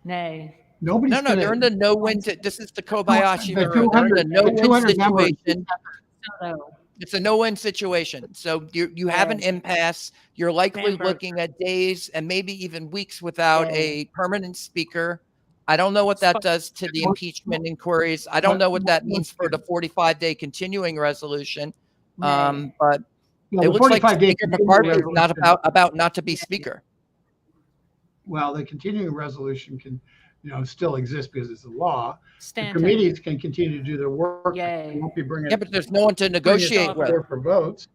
Nay. Nobody's No, gonna, they're in the no-win. This is the Kobayashi. the Maru. They're in 200 a no-win 200 members- situation. It's a no-win situation. So you have an impasse. You're likely Sandberg. looking at days and maybe even weeks without a permanent speaker. I don't know what that does to the impeachment inquiries. I don't know what that means for the 45-day continuing resolution. But it looks like 45-day Speaker McCarthy is not about not to be speaker. Well, the continuing resolution can, still exist because it's a law. Stanton. The committees can continue to do their work. Yay. They won't be bringing. Yeah, but there's no one to negotiate with. For votes.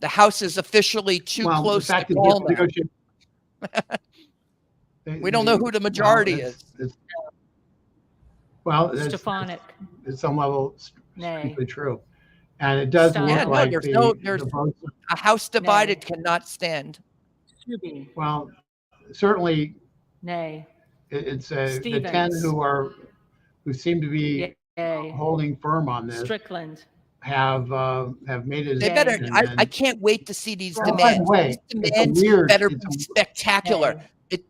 The House is officially too Well, close the fact to that call they now. negotiate- We don't know who the majority is. Well, it's Stefanik. at some level Nay. strictly true, and it does Stein. look Yeah, no, like there's the votes. a House divided cannot stand. Stubbe. Well, certainly Nay. it's the 10 Stevens. who seem to be Yay. holding firm on this Strickland. have made a They better. decision, I and- can't wait to see these Well, by the demands. way, These it's a demands weird- better it's be a- spectacular.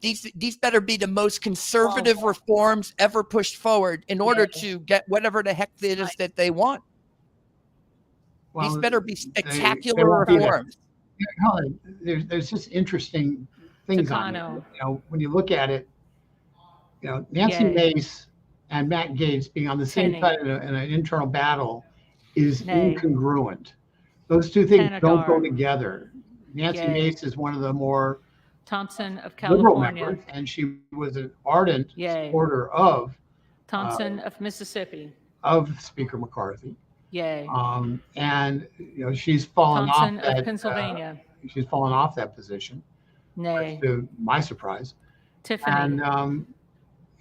These better be the most conservative reforms ever pushed forward in order to get whatever the heck it is that they want. Well, These better be they spectacular won't be there. reforms. Helen, there's just interesting things on Takano. it. When you look at it, Nancy Yay. Mace and Matt Gaetz being on the same Penny. side in an internal battle is Nay. incongruent. Those two things don't go Panadar. together. Nancy Yay. Mace is one of the more Thompson of liberal California. members, and she was an ardent Yay. supporter of Thompson of Mississippi. Speaker McCarthy. Yay. And she's fallen Thompson off of that. Pennsylvania. She's fallen off that position, Nay. to my surprise. Tiffany.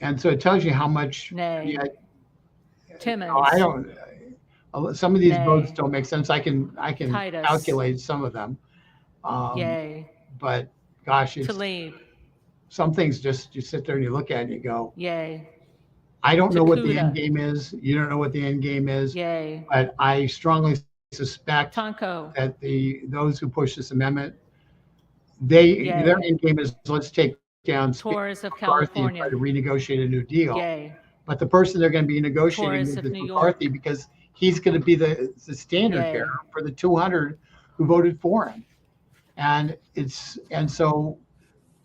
And so it tells you how much. Nay. Timmons. I don't. Some of these Nay. votes don't make sense. I can Titus. calculate some of them. Yay. But gosh, it's, Tlaib. some things just you sit there and you look at it and you go, Yay. I don't know what the Takuda. end game is. You don't know what the end game is. Yay. But I strongly suspect Tonko. that those who push this amendment, their Yay. end game is let's take down Speaker Torres of McCarthy and try California. to renegotiate a new deal. Yay. But the person they're going to be negotiating Torres with of is New McCarthy because he's going to be the standard Yay. bearer for the 200 who voted for him. And so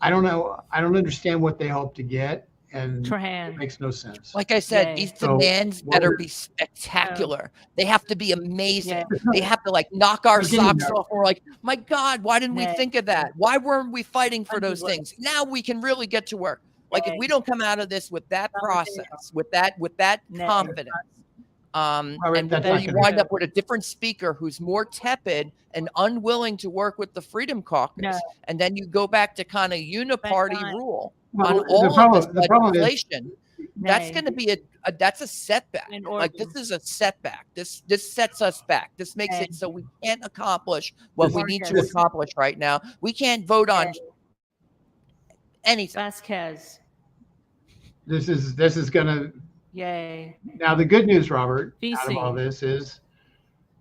I don't know. I don't understand what they hope to get. And Trahan. it makes no sense. Like I said, Yay. these So, demands what better are- be spectacular. They have to be amazing. Yeah. They have to knock our We're getting socks there. off. We're like, my God, why didn't we Yeah. think of that? Why weren't we fighting for those things? Now we can really get to work. Like if we don't come out of this with that process, with that Yeah. confidence, and that's then not you gonna wind up with a different speaker who's more tepid and unwilling to work with the Freedom Caucus, No. and then you go back to kind of uniparty Fine. rule Well, on all of this the problem is- legislation. That's Nay. going to be that's a setback. And Like Oregon. this is a setback. This sets us back. This makes Nay. it so we can't accomplish what we need to Oregon. accomplish right now. We can't vote on anything. Vasquez. This is going to. Yay. Now the good news, Robert, out of VC. all this is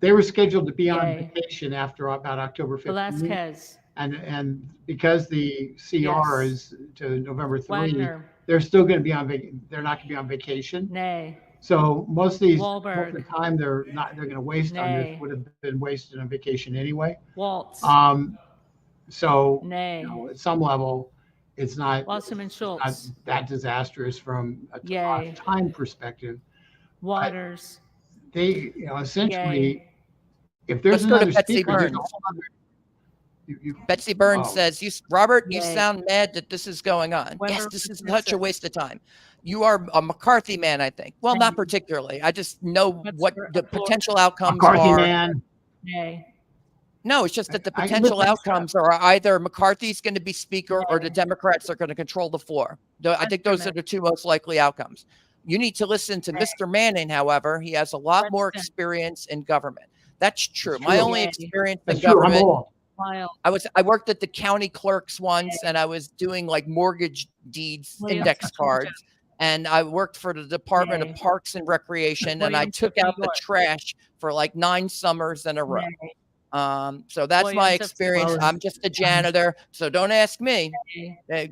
they were scheduled to be on Yay. vacation after about October 15th. Velasquez. And because the CR Yes. is to November 3, Wagner. they're still going to be they're not going to be on vacation. Nay. So most of the Wahlberg. time they're going to waste on this Nay. would have been wasted on vacation anyway. Waltz. So Nay. at some level, it's not Wasserman Schultz. that disastrous from a Yay. time perspective. Waters. They, essentially, Yay. if there's Let's go to another Betsy speaker, there's a Burns. whole other. Betsy Burns Oh. says, Robert, you Yay. sound mad that this is going on. Weber Yes, this is Richardson. such a waste of time. You are a McCarthy man, I think. Well, not particularly. I just know what the potential outcomes McCarthy are. man. Nay. No, it's just that the I potential listen- outcomes are either McCarthy's going to be speaker or the Democrats are going to control the floor. I think those are the two most likely outcomes. You need to listen to Mr. Manning, however. He has a lot more experience in government. That's true. My only experience in That's true. I'm government, old. I worked at the county clerks once, and I was doing like mortgage deeds Williams, index Georgia. cards. And I worked for the Department of Parks and Recreation, and I Williams, took out New the York. trash for like 9 summers in a row. Nay. So that's my Williams, experience. Williams. I'm just a janitor, so don't ask me. Ask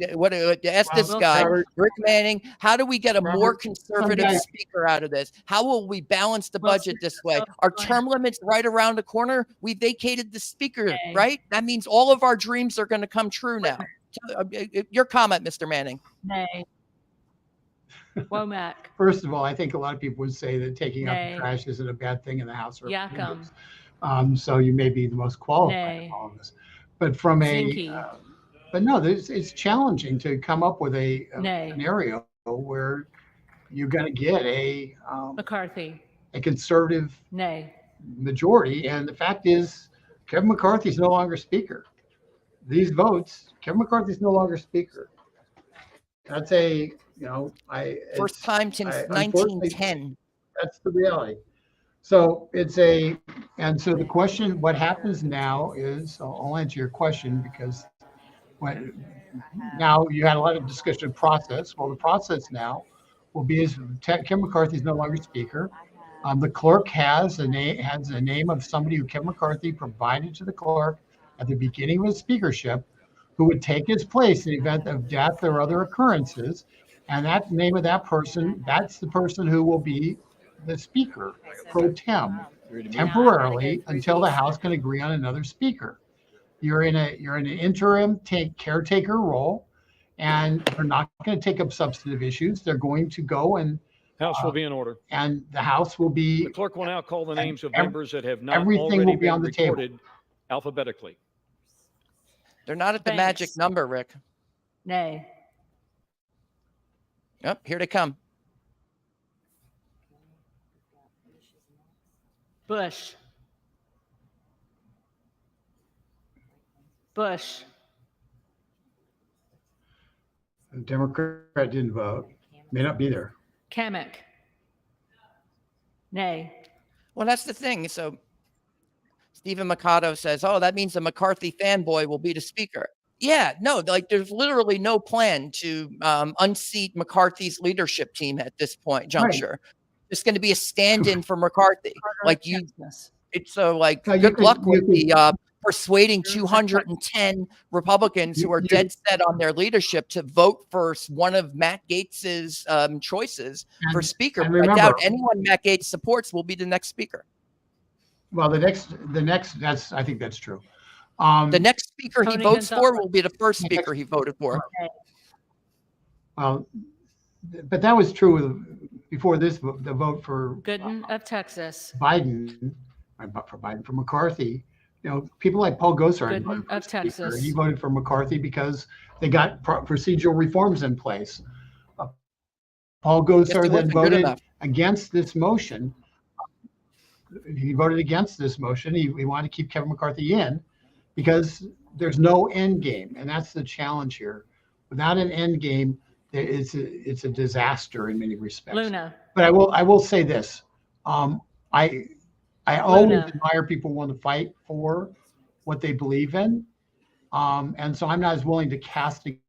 this Well, guy, Robert- Rick Manning. How do we get a more Robert, conservative okay. speaker out of this? How will we balance the Well, budget this way? Our term limits right around the corner. We vacated the speaker, Okay. right? That means all of our dreams are going to come true now. Your comment, Mr. Manning. Nay. Womack. First of all, I think a lot of people would say that taking out Nay. the trash isn't a bad thing in the House of Yakum. Representatives. So you may be the most qualified Nay. of all of this. But from Zinke. but no, it's challenging to come up with a Nay. scenario where you're going to get a McCarthy. conservative Nay. majority. And the fact is, Kevin McCarthy is no longer speaker. These votes, Kevin McCarthy is no longer speaker. That's First time since unfortunately, 1910. That's the reality. So and so the question, what happens now is, I'll answer your question because now you had a lot of discussion process. Well, the process now will be is Kevin McCarthy is no longer speaker. The clerk has a name of somebody who Kevin McCarthy provided to the clerk at the beginning of his speakership, who would take his place in the event of death or other occurrences. And that name of that person, that's the person who will be the speaker pro tem temporarily until the House can agree on another speaker. You're in an interim caretaker role, and they're not going to take up substantive issues. They're going to go and House will be in order. and the House will be The clerk will now call the names of ev- members that have not everything already will be been on the table. recorded alphabetically. They're not at the magic Thanks. number, Rick. Nay. Yep, here they come. Bush. Bush. The Democrat didn't vote, may not be there. Kamek. Nay. Well, that's the thing. So Stephen Mikado says, oh, that means the McCarthy fanboy will be the speaker. Yeah, no, like there's literally no plan to unseat McCarthy's leadership team at this point juncture. It's going to be a stand-in for McCarthy. Like you, it's so like No, you good could- luck you with could- the persuading 210 Republicans who are dead set on their leadership to vote for one of Matt Gates's choices for speaker. and But I remember- doubt anyone Matt Gates supports will be the next speaker. Well, the next, I think that's true. The next speaker he Tony votes Gonzalez. for will be the first speaker he voted for. Well, but that was true before this, the vote for Gooden of Texas. Biden, for McCarthy. You know, people like Paul Gosar Gooden voted for of speaker. Texas. He voted for McCarthy because they got procedural reforms in place. Paul Yes, he Gosar then wasn't good voted enough. against this motion. He voted against this motion. He wanted to keep Kevin McCarthy in because there's no end game, and that's the challenge here. Without an end game, it's a disaster in many respects. Luna. But I will say this: I always Luna. admire people who want to fight for what they believe in, and so I'm not as willing to castigate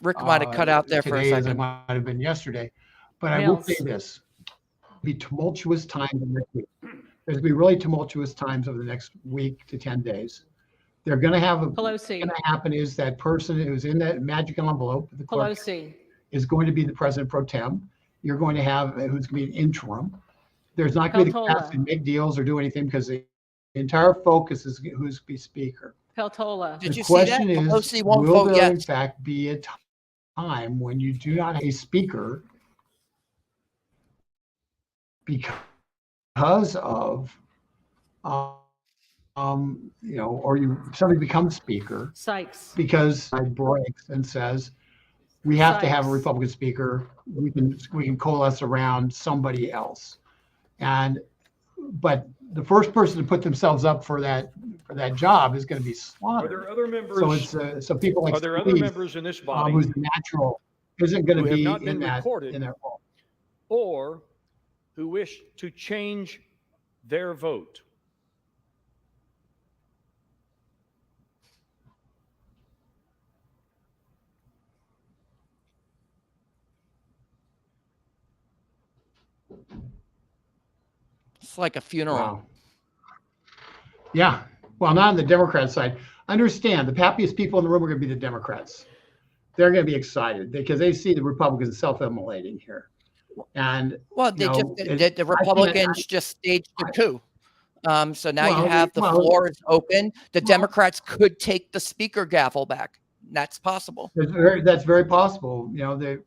Rick might have cut out there for a today as it second. might have been yesterday. But I will Mills. say this: be tumultuous times in this week. There's going to be really tumultuous times over the next week to 10 days. They're going to have what's Pelosi. going to happen is that person who's in that magic envelope, the clerk, Pelosi. is going to be the president pro tem. You're going to have who's going to be an interim. There's not going to be the Peltola. capacity to make deals or do anything because the entire focus is who's to be speaker. Peltola. Did The you see that? question is, Pelosi won't will vote there in yes. fact be a time when you do not have a speaker because of, somebody becomes speaker Sykes. because side breaks and says, we have to have a Sykes. Republican speaker. We can coalesce around somebody else. But the first person to put themselves up for that job is going to be Are slaughtered. there other members? So it's so people like Are there other Scalise, members in this body who's natural, isn't going who to have be not been in that recorded role. or who wish to change their vote? It's like a funeral. Wow. Yeah. Well, not on the Democrat side. Understand, the happiest people in the room are going to be the Democrats. They're going to be excited because they see the Republicans self-immolating here. And Well, the Republicans just staged a coup. So now you have the floor is open. The Democrats could take the speaker gavel back. That's possible. That's very possible.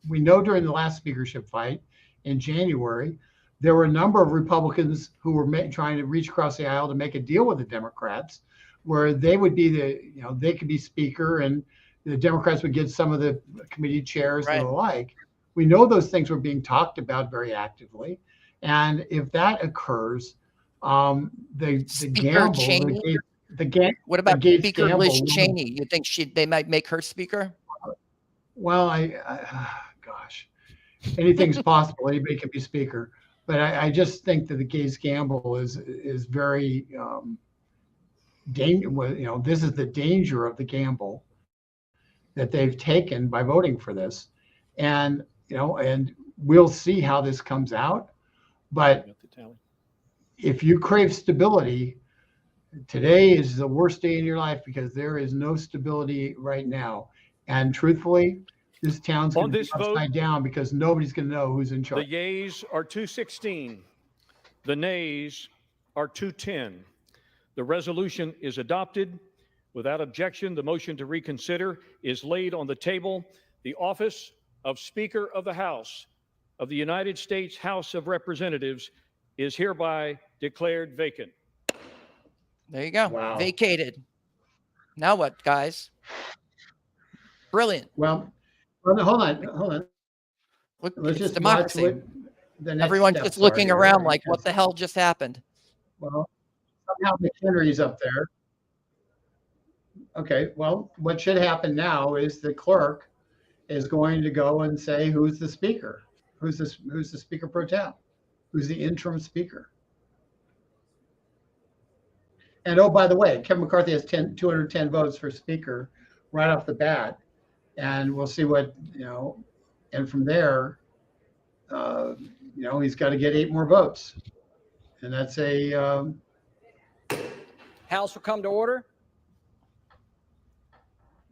We know during the last speakership fight in January, there were a number of Republicans who were trying to reach across the aisle to make a deal with the Democrats, where they would be they could be speaker and the Democrats would get some of the committee chairs and the like. We know those things were being talked about very actively, and if that occurs, the gamble, Cheney. What about Speaker Liz Cheney? You think they might make her speaker? Well, gosh, anything's possible. Anybody can be speaker, but I just think that the Gates gamble is very dangerous. This is the danger of the gamble that they've taken by voting for this, and we'll see how this comes out. But if you crave stability, today is the worst day in your life because there is no stability right now. And truthfully, this town's going to be upside down because nobody's going to know who's in charge. The yeas are 216. The nays are 210. The resolution is adopted. Without objection, the motion to reconsider is laid on the table. The office of Speaker of the House of the United States House of Representatives is hereby declared vacant. There you go. Wow. Vacated. Now what, guys? Brilliant. Well, hold on. Look, Let's it's just democracy. watch what the next Everyone's steps just looking are here, around right? like, what the hell just happened? Well, somehow McHenry's up there. Okay, well, what should happen now is the clerk is going to go and say who's the speaker, who's the speaker pro tem, who's the interim speaker. And oh, by the way, Kevin McCarthy has 210 votes for speaker right off the bat, and we'll see what and from there, he's got to get 8 more votes, and that's a. House will come to order.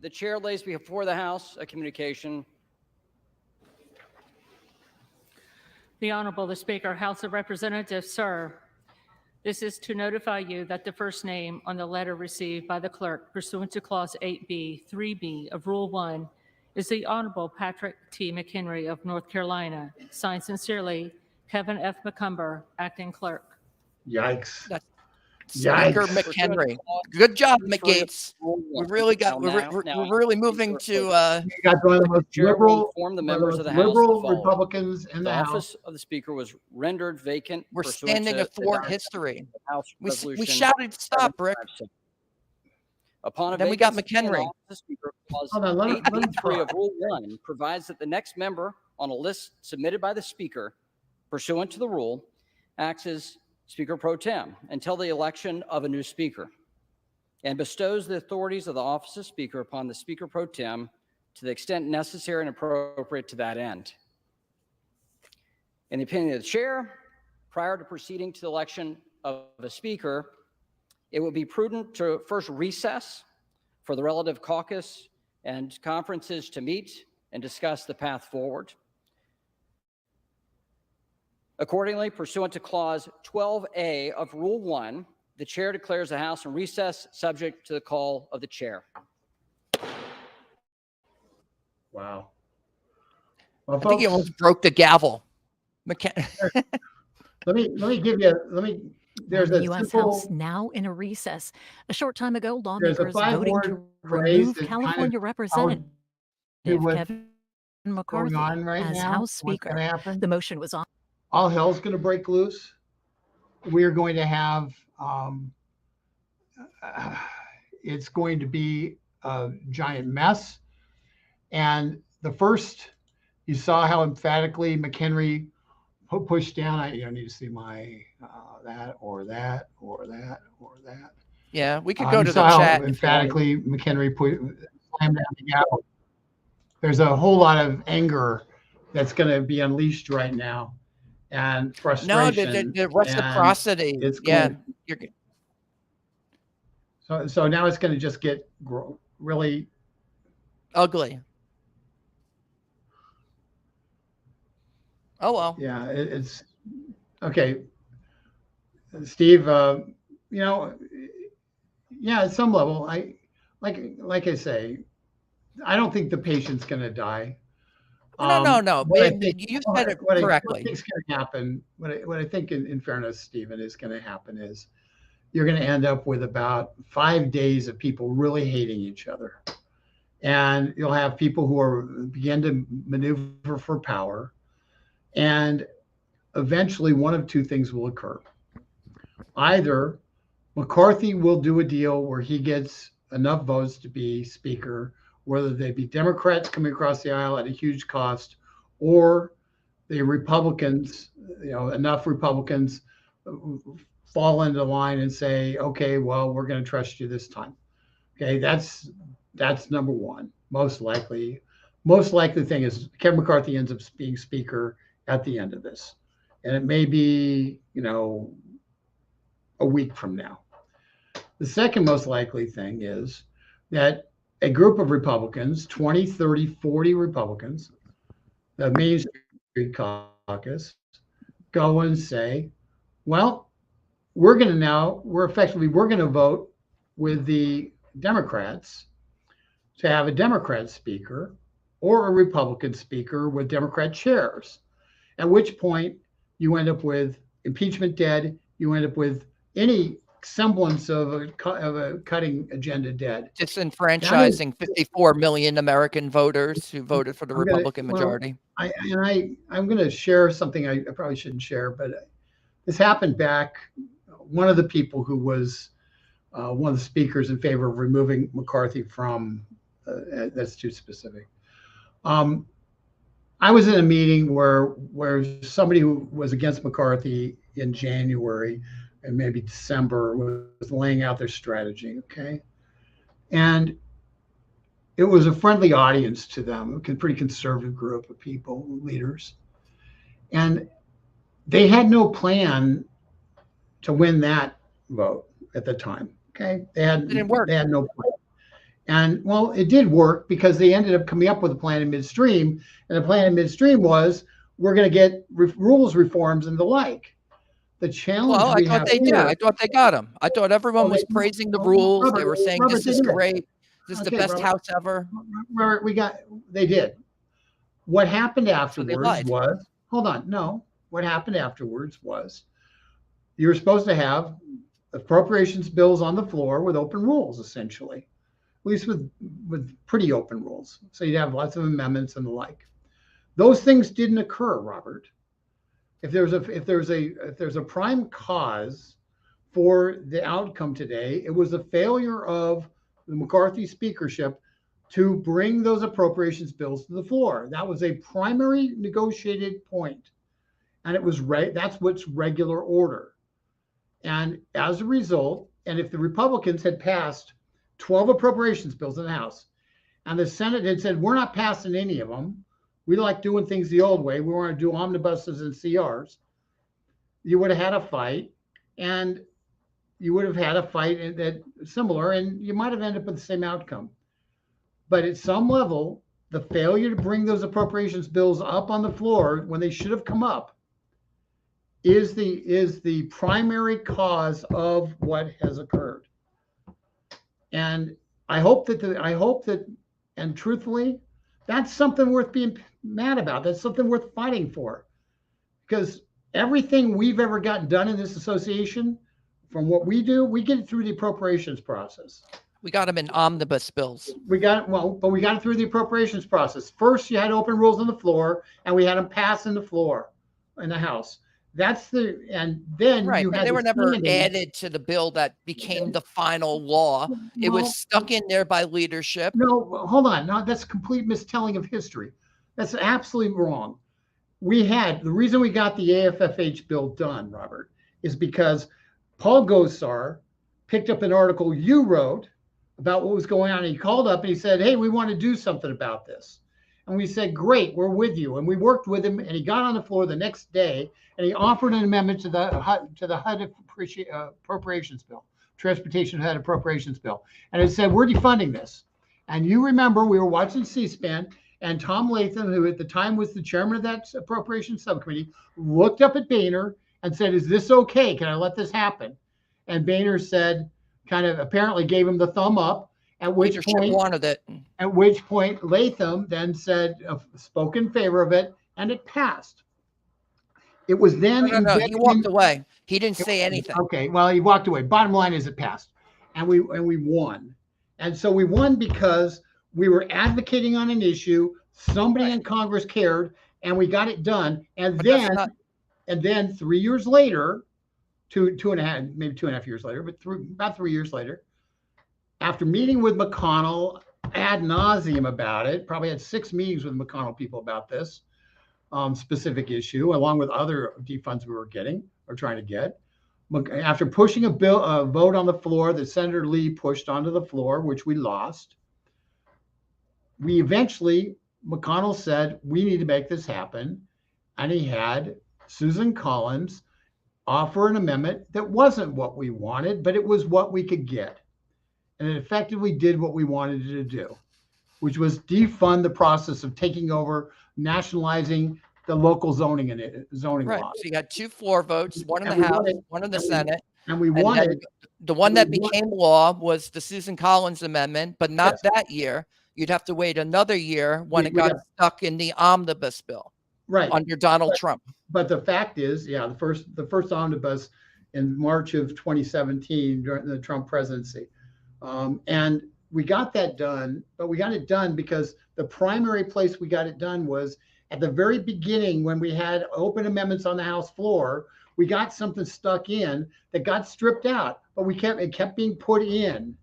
The chair lays before the House a communication. The Honorable the Speaker, House of Representatives, sir. This is to notify you that the first name on the letter received by the clerk pursuant to Clause 8B, 3B of Rule 1 is the Honorable Patrick T. McHenry of North Carolina. Signed sincerely, Kevin F. McCumber, Acting Clerk. Yikes. That's Speaker Yikes. McHenry. Good job, McGates. We're really moving to You got one of the most Chair will liberal, inform the one of members the of the most House liberal the following. Republicans in The the House. office of the Speaker was rendered vacant. We're pursuant standing to athwart the history. House We Resolution shouted stop, Rick. 757. Upon a Then we got vacancy in the McHenry. office of the Speaker, Clause Hold on, let him 8B3 of talk. Rule 1 provides that the next member on a list submitted by the Speaker pursuant to the rule acts as Speaker pro tem until the election of a new Speaker, and bestows the authorities of the office of Speaker upon the Speaker pro tem to the extent necessary and appropriate to that end. In the opinion of the chair, prior to proceeding to the election of a Speaker, it would be prudent to first recess for the relative caucus and conferences to meet and discuss the path forward. Accordingly, pursuant to Clause 12A of Rule 1, the chair declares the House in recess, subject to the call of the chair. Wow. Well, I think he folks, almost broke the gavel. let me give you, there's the a U.S. simple, House now in a recess. A short time ago, there's a lawmakers voting 5-word to phrase remove that kind of California tells Representative you what's Kevin going McCarthy on right as now, House what's going Speaker. to happen. The motion was on. All hell's going to break loose. We are going to have, it's going to be a giant mess. And the first, you saw how emphatically McHenry pushed down. I need to see my that or that or that or that. Yeah, we could go You to saw the how chat. emphatically McHenry slammed down the gavel. There's a whole lot of anger that's going to be unleashed right now, and frustration. No, the reciprocity. It's Yeah, going, so now it's going to just get really ugly. Oh well. Yeah, it's okay, Steve. Yeah, at some level, I like I say, I don't think the patient's going to die. No. What I Man, think, you said it correctly. What I think is going to happen, what I think in fairness, Stephen, is going to happen is you're going to end up with about 5 days of people really hating each other. And you'll have people who begin to maneuver for power. And eventually one of two things will occur. Either McCarthy will do a deal where he gets enough votes to be speaker, whether they be Democrats coming across the aisle at a huge cost, or the Republicans, enough Republicans fall into line and say, okay, well, we're going to trust you this time. Okay, that's number one. Most likely thing is Kevin McCarthy ends up being speaker at the end of this. And it may be, a week from now. The second most likely thing is that a group of Republicans, 20, 30, 40 Republicans, the Main Street Caucus, go and say, well, we're going to vote with the Democrats to have a Democrat speaker or a Republican speaker with Democrat chairs, at which point you end up with impeachment dead. You end up with any semblance of a cutting agenda dead. Disenfranchising 54 million American voters who voted for the Republican majority. I'm going to share something I probably shouldn't share, but this happened back. One of the people who was one of the speakers in favor of removing McCarthy from, that's too specific. I was in a meeting where somebody who was against McCarthy in January and maybe December was laying out their strategy, okay? And it was a friendly audience to them, a pretty conservative group of people, leaders. And they had no plan to win that vote at the time, okay? They had no plan. And well, it did work because they ended up coming up with a plan in midstream. And the plan in midstream was, we're going to get rules reforms and the like. The challenge I thought they got them. I thought everyone was praising the rules. Robert, they were saying this is great. This is the best house ever. They did. What happened afterwards was, hold on, no. What happened afterwards was you were supposed to have appropriations bills on the floor with open rules, essentially, at least with pretty open rules. So you'd have lots of amendments and the like. Those things didn't occur, Robert. If there's a prime cause for the outcome today, it was the failure of the McCarthy speakership to bring those appropriations bills to the floor. That was a primary negotiated point, and it was that's what's regular order. And as a result, and if the Republicans had passed 12 appropriations bills in the House, and the Senate had said, we're not passing any of them, we like doing things the old way, we want to do omnibuses and CRs, you would have had a fight. And you would have had a fight that similar, and you might have ended up with the same outcome. But at some level, the failure to bring those appropriations bills up on the floor when they should have come up is the primary cause of what has occurred. And I hope that, and truthfully, that's something worth being mad about. That's something worth fighting for, because everything we've ever gotten done in this association, from what we do, we get it through the appropriations process. We got them in omnibus bills. We got it through the appropriations process. First, you had open rules on the floor, and we had them pass in the floor in the House. And then Right, you but had they were never standing. added to the bill that became the final law. It was stuck in there by leadership. No, hold on. No, that's complete mistelling of history. That's absolutely wrong. The reason we got the AFFH bill done, Robert, is because Paul Gosar picked up an article you wrote about what was going on. And he called up and he said, hey, we want to do something about this. And we said, great, we're with you. And we worked with him, and he got on the floor the next day and he offered an amendment to the HUD appropriations bill, Transportation HUD appropriations bill. And it said, we're defunding this. And you remember we were watching C-SPAN, and Tom Latham, who at the time was the chairman of that appropriations subcommittee, looked up at Boehner and said, is this okay? Can I let this happen? And Boehner said, kind of apparently gave him the thumb up, at which point wanted it. At which point Latham then said, spoke in favor of it, and it passed. It was then No, he walked away. He didn't say anything. Okay, well, he walked away. Bottom line is it passed, and we won. And so we won because we were advocating on an issue. Somebody in Congress cared, and we got it done. And then 3 years later, maybe 2.5 years later, but about 3 years later, after meeting with McConnell ad nauseum about it, probably had 6 meetings with McConnell people about this specific issue, along with other defunds we were getting or trying to get. After pushing a vote on the floor that Senator Lee pushed onto the floor, which we lost, McConnell said, we need to make this happen. And he had Susan Collins offer an amendment that wasn't what we wanted, but it was what we could get. And it effectively did what we wanted it to do, which was defund the process of taking over, nationalizing the local zoning Right. laws. So you had 2 floor votes, one in the House, one in the Senate. And we won it. The one that became law was the Susan Collins amendment, but not that year. You'd have to wait another year when it got stuck in the omnibus bill, right, under Donald Trump. But the fact is, the first omnibus in March of 2017 during the Trump presidency. And we got that done, but we got it done because the primary place we got it done was at the very beginning when we had open amendments on the House floor. We got something stuck in that got stripped out, but it kept being put in,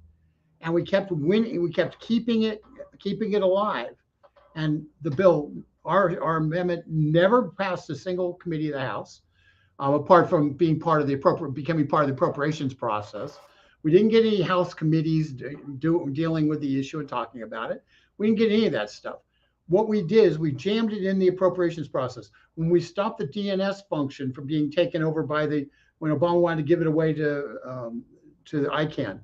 and we kept winning. We kept keeping it alive. And the bill, our amendment, never passed a single committee of the House, apart from becoming part of the appropriations process. We didn't get any House committees dealing with the issue and talking about it. We didn't get any of that stuff. What we did is we jammed it in the appropriations process. When we stopped the DNS function from being taken over when Obama wanted to give it away to ICANN,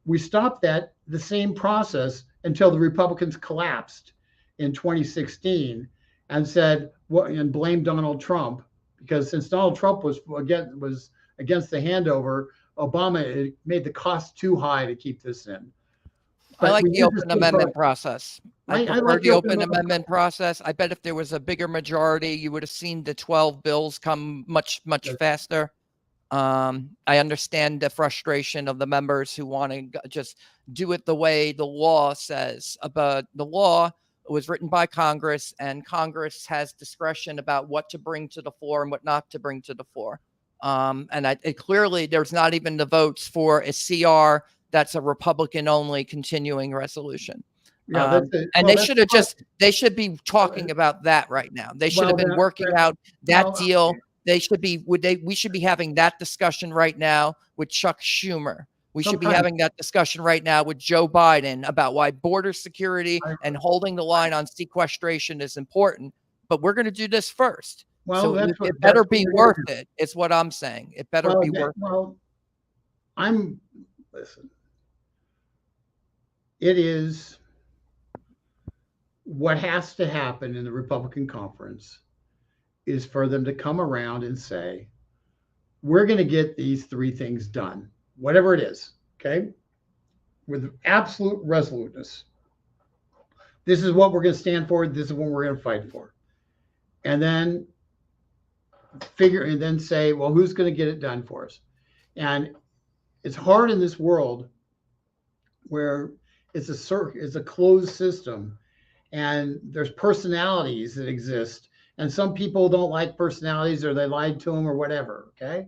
we stopped the same process until the Republicans collapsed in 2016 and said, and blamed Donald Trump, because since Donald Trump was against the handover, Obama made the cost too high to keep this in. I like the open amendment process. I prefer the open amendment process. I bet if there was a bigger majority, you would have seen the 12 bills come much faster. I understand the frustration of the members who want to just do it the way the law says, but the law was written by Congress, and Congress has discretion about what to bring to the floor and what not to bring to the floor. Clearly, there's not even the votes for a CR that's a Republican-only continuing resolution. They should be talking about that right now. They should have been working out that deal. We should be having that discussion right now with Chuck Schumer. We should be having that discussion right now with Joe Biden about why border security and holding the line on sequestration is important. But we're going to do this first. Well, so it better be worth it. It's what I'm saying. It better be worth it. Well, listen, it is what has to happen in the Republican conference is for them to come around and say, we're going to get these three things done, whatever it is, okay? With absolute resoluteness. This is what we're going to stand for. This is what we're going to fight for. And then say, well, who's going to get it done for us? And it's hard in this world where it's a closed system, and there's personalities that exist, and some people don't like personalities, or they lied to them, or whatever. Okay,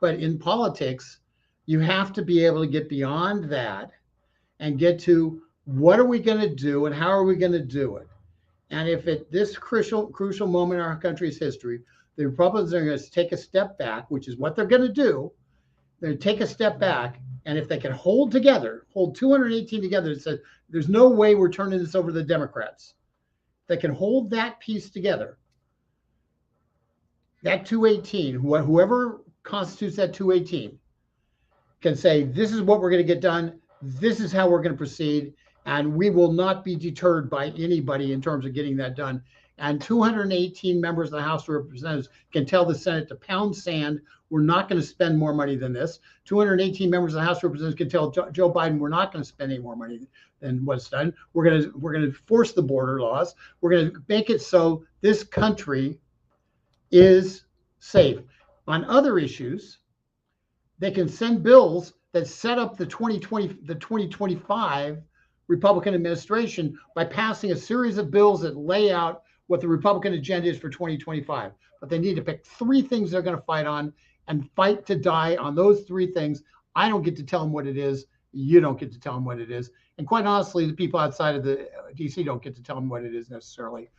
but in politics, you have to be able to get beyond that and get to what are we going to do and how are we going to do it. And if at this crucial moment in our country's history, the Republicans are going to take a step back, which is what they're going to do. They're going to take a step back, and if they can hold 218 together, and say, there's no way we're turning this over to the Democrats. They can hold that piece together. That 218, whoever constitutes that 218, can say, this is what we're going to get done. This is how we're going to proceed. And we will not be deterred by anybody in terms of getting that done. And 218 members of the House of Representatives can tell the Senate to pound sand. We're not going to spend more money than this. 218 members of the House of Representatives can tell Joe Biden we're not going to spend any more money than what's done. We're going to force the border laws. We're going to make it so this country is safe. On other issues, they can send bills that set up the 2025 Republican administration by passing a series of bills that lay out what the Republican agenda is for 2025. But they need to pick three things they're going to fight on and fight to die on those three things. I don't get to tell them what it is. You don't get to tell them what it is. And quite honestly, the people outside of the DC don't get to tell them what it is necessarily.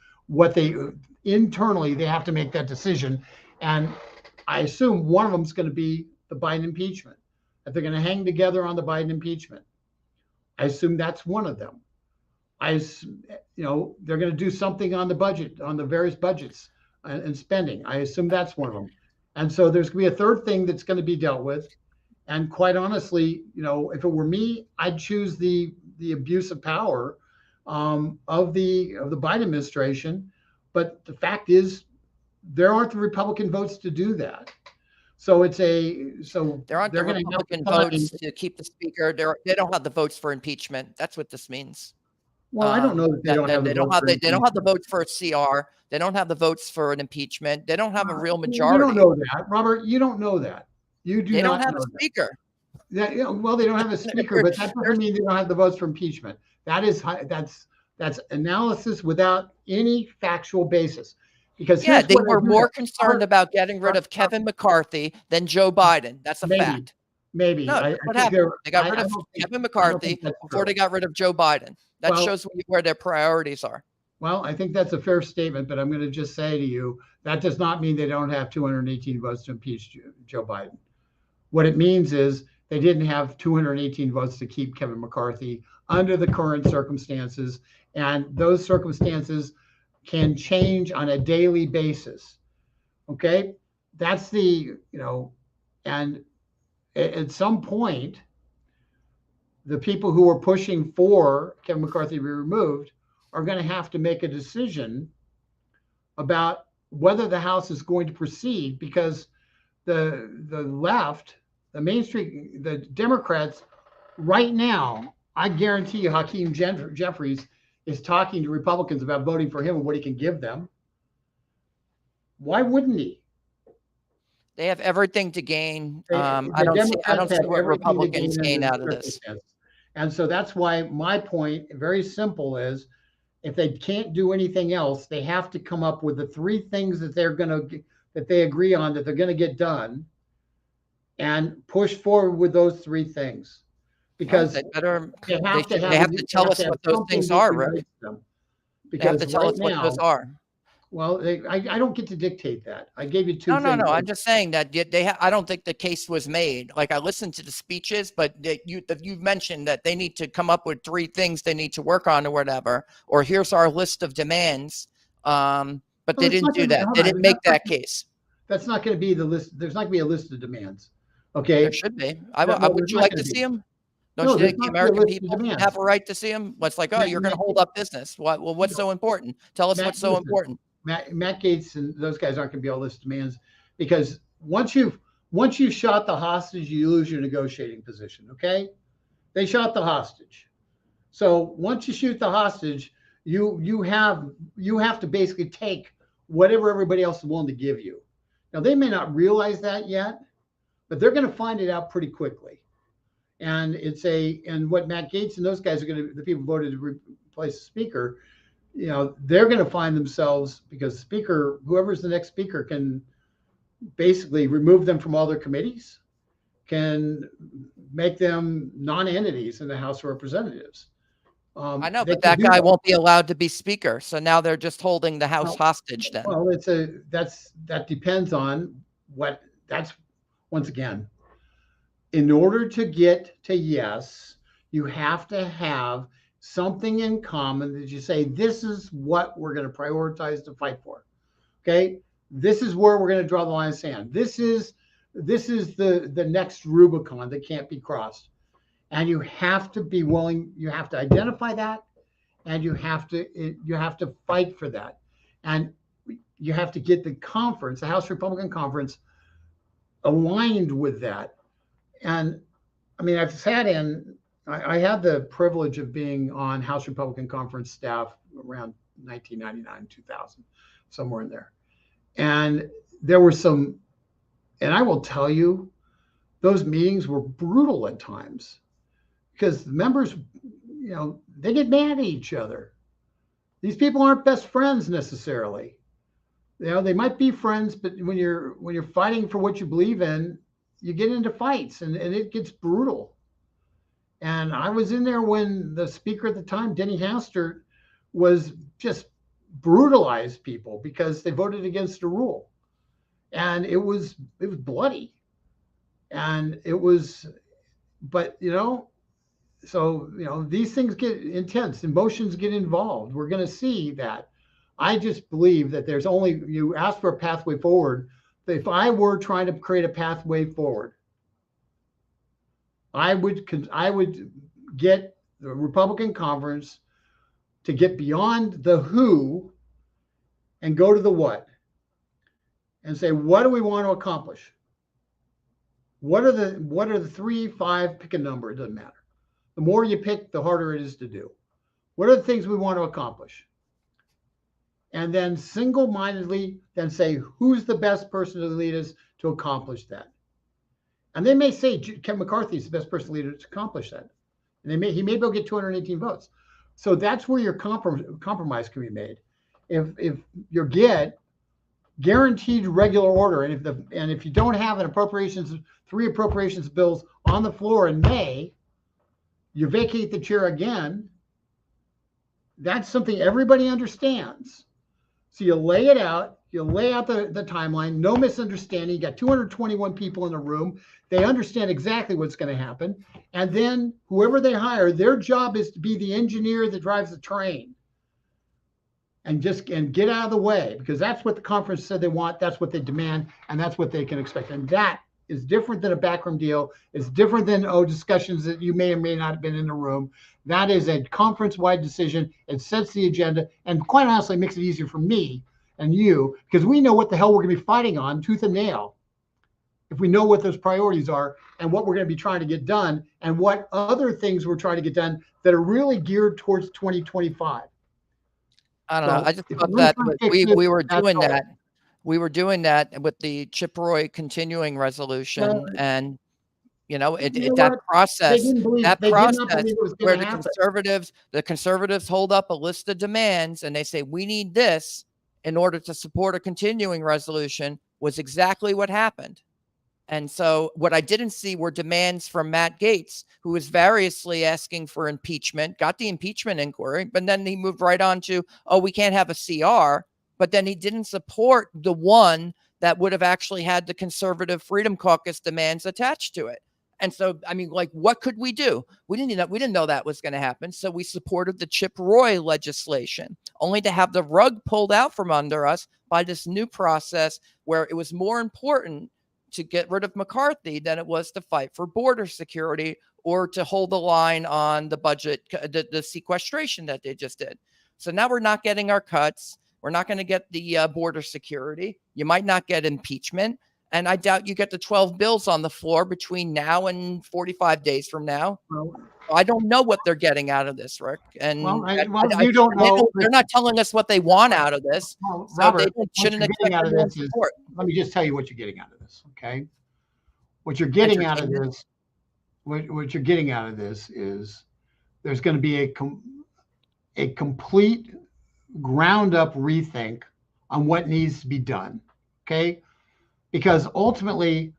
Internally, they have to make that decision. And I assume one of them is going to be the Biden impeachment, that they're going to hang together on the Biden impeachment. I assume that's one of them. They're going to do something on the budget, on the various budgets and spending. I assume that's one of them. And so there's going to be a third thing that's going to be dealt with. And quite honestly, if it were me, I'd choose the abuse of power of the Biden administration. But the fact is, there aren't the Republican votes to do that. So there aren't the Republican votes to keep the speaker. They don't have the votes for impeachment. That's what this means. Well, I don't know that they don't have the votes for a CR. They don't have the votes for an impeachment. They don't have a real majority. You don't know that, Robert. You don't know that. You do. They don't have a speaker. Well, they don't have a speaker, but that doesn't mean they don't have the votes for impeachment. That's analysis without any factual basis. Because they were more concerned about getting rid of Kevin McCarthy than Joe Biden. That's a fact. Maybe. No, what happened? They got rid of Kevin McCarthy before they got rid of Joe Biden. That shows where their priorities are. Well, I think that's a fair statement, but I'm going to just say to you, that does not mean they don't have 218 votes to impeach Joe Biden. What it means is they didn't have 218 votes to keep Kevin McCarthy under the current circumstances, and those circumstances can change on a daily basis. Okay, that's and at some point, the people who are pushing for Kevin McCarthy to be removed are going to have to make a decision about whether the House is going to proceed, because the left, the mainstream, the Democrats right now, I guarantee you Hakeem Jeffries is talking to Republicans about voting for him and what he can give them. Why wouldn't he? They have everything to gain. I don't see what Republicans gain out of this. And so that's why my point, very simple, is if they can't do anything else, they have to come up with the three things that they agree on that they're going to get done, and push forward with those three things. Because they have to tell us what those things are, Rick. They have to tell us what those are. Well, I don't get to dictate that. I gave you two things. No. I'm just saying that I don't think the case was made. Like, I listened to the speeches, but you've mentioned that they need to come up with three things they need to work on or whatever, or here's our list of demands. But they didn't do that. They didn't make that case. That's not going to be the list. There's not going to be a list of demands. Okay. There should be. Would you not like gonna to be. see them? Don't No, you there's think the not gonna be a American list of people demands. have a right to see them? What's like, oh, Matt- you're going to Matt- hold up business. What? Well, what's so important? Tell us what's so listen, important. Matt Gaetz and those guys aren't going to be able to list demands because once you've shot the hostage, you lose your negotiating position. Okay, they shot the hostage. So once you shoot the hostage, you have to basically take whatever everybody else is willing to give you. Now they may not realize that yet, but they're going to find it out pretty quickly. And and what Matt Gaetz and those guys are going to, the people who voted to replace the speaker, they're going to find themselves, because speaker, whoever's the next speaker, can basically remove them from all their committees, can make them non-entities in the House of Representatives. I know, but that guy won't be allowed to be speaker. So now they're just holding the House hostage then. Well, that depends on once again, in order to get to yes, you have to have something in common that you say, this is what we're going to prioritize to fight for. Okay. This is where we're going to draw the line of sand. This is the next Rubicon that can't be crossed. And you have to be willing, you have to identify that, and you have to fight for that. And you have to get the conference, the House Republican Conference, aligned with that. And I mean, I had the privilege of being on House Republican Conference staff around 1999, 2000, somewhere in there. And there were some, and I will tell you, those meetings were brutal at times because the members, they get mad at each other. These people aren't best friends necessarily. They might be friends, but when you're fighting for what you believe in, you get into fights and it gets brutal. And I was in there when the speaker at the time, Denny Hastert, was just brutalized people because they voted against a rule. And it was bloody. And these things get intense, emotions get involved. We're going to see that. I just believe that you ask for a pathway forward. If I were trying to create a pathway forward, I would get the Republican conference to get beyond the who and go to the what and say, what do we want to accomplish? What are the 3, 5, pick a number, it doesn't matter. The more you pick, the harder it is to do. What are the things we want to accomplish? And then single-mindedly then say, who's the best person to lead us to accomplish that? And they may say Kevin McCarthy is the best person to lead us to accomplish that. And he may be able to get 218 votes. So that's where your compromise can be made. If you get guaranteed regular order, and if you don't have three appropriations bills on the floor in May, you vacate the chair again. That's something everybody understands. So you lay it out, you lay out the timeline, no misunderstanding. You got 221 people in the room. They understand exactly what's going to happen. And then whoever they hire, their job is to be the engineer that drives the train. And get out of the way, because that's what the conference said they want. That's what they demand. And that's what they can expect. And that is different than a backroom deal. It's different than, discussions that you may or may not have been in the room. That is a conference-wide decision. It sets the agenda, and quite honestly, makes it easier for me and you, because we know what the hell we're going to be fighting on tooth and nail. If we know what those priorities are and what we're going to be trying to get done and what other things we're trying to get done that are really geared towards 2025. I don't know. I just thought that we were doing that. We were doing that with the Chip Roy continuing resolution, and that process where the conservatives hold up a list of demands and they say we need this in order to support a continuing resolution was exactly what happened. And so what I didn't see were demands from Matt Gaetz, who was variously asking for impeachment, got the impeachment inquiry, but then he moved right on to, we can't have a CR. But then he didn't support the one that would have actually had the Conservative Freedom Caucus demands attached to it. And so, I mean, what could we do? We didn't know that was going to happen. So we supported the Chip Roy legislation, only to have the rug pulled out from under us by this new process where it was more important to get rid of McCarthy than it was to fight for border security or to hold the line on the budget, the sequestration that they just did. So now we're not getting our cuts. We're not going to get the border security. You might not get impeachment. And I doubt you get the 12 bills on the floor between now and 45 days from now. Well, I don't know what they're getting out of this, Rick. And you don't know. they're not telling us what they want out of this. Well, So Robert, they shouldn't what you're expect getting out of everyone's this is, support. let me just tell you what you're getting out of this, okay? What you're getting out of this, what you're getting out of this is there's going to be a complete ground up rethink on what needs to be done, okay? Because ultimately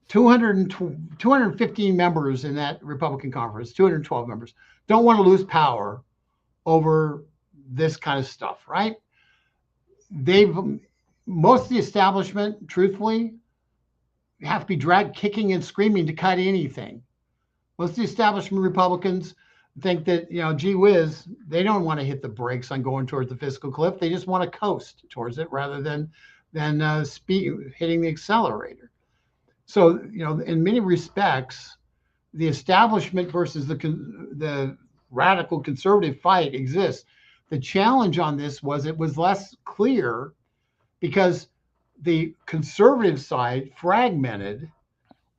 215 members in that Republican conference, 212 members, don't want to lose power over this kind of stuff, right? Most of the establishment, truthfully, have to be dragged kicking and screaming to cut anything. Most of the establishment Republicans think that, gee whiz, they don't want to hit the brakes on going towards the fiscal cliff. They just want to coast towards it rather than hitting the accelerator. So, in many respects, the establishment versus the radical conservative fight exists. The challenge on this was it was less clear because the conservative side fragmented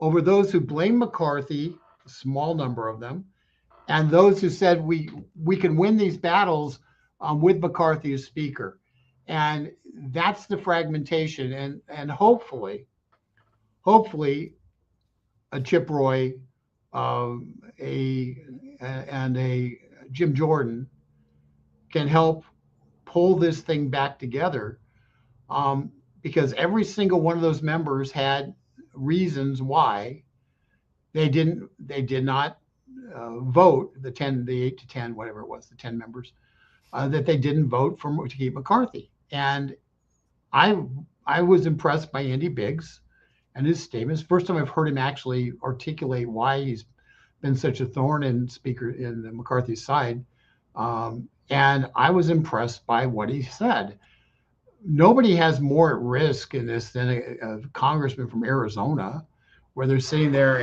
over those who blame McCarthy, a small number of them, and those who said we can win these battles with McCarthy as Speaker. And that's the fragmentation. And hopefully a Chip Roy and a Jim Jordan can help pull this thing back together, because every single one of those members had reasons why they did not vote, the 8 to 10, whatever it was, the 10 members, that they didn't vote to keep McCarthy. And I was impressed by Andy Biggs and his statements. First time I've heard him actually articulate why he's been such a thorn in the McCarthy's side. And I was impressed by what he said. Nobody has more at risk in this than a congressman from Arizona, where they're sitting there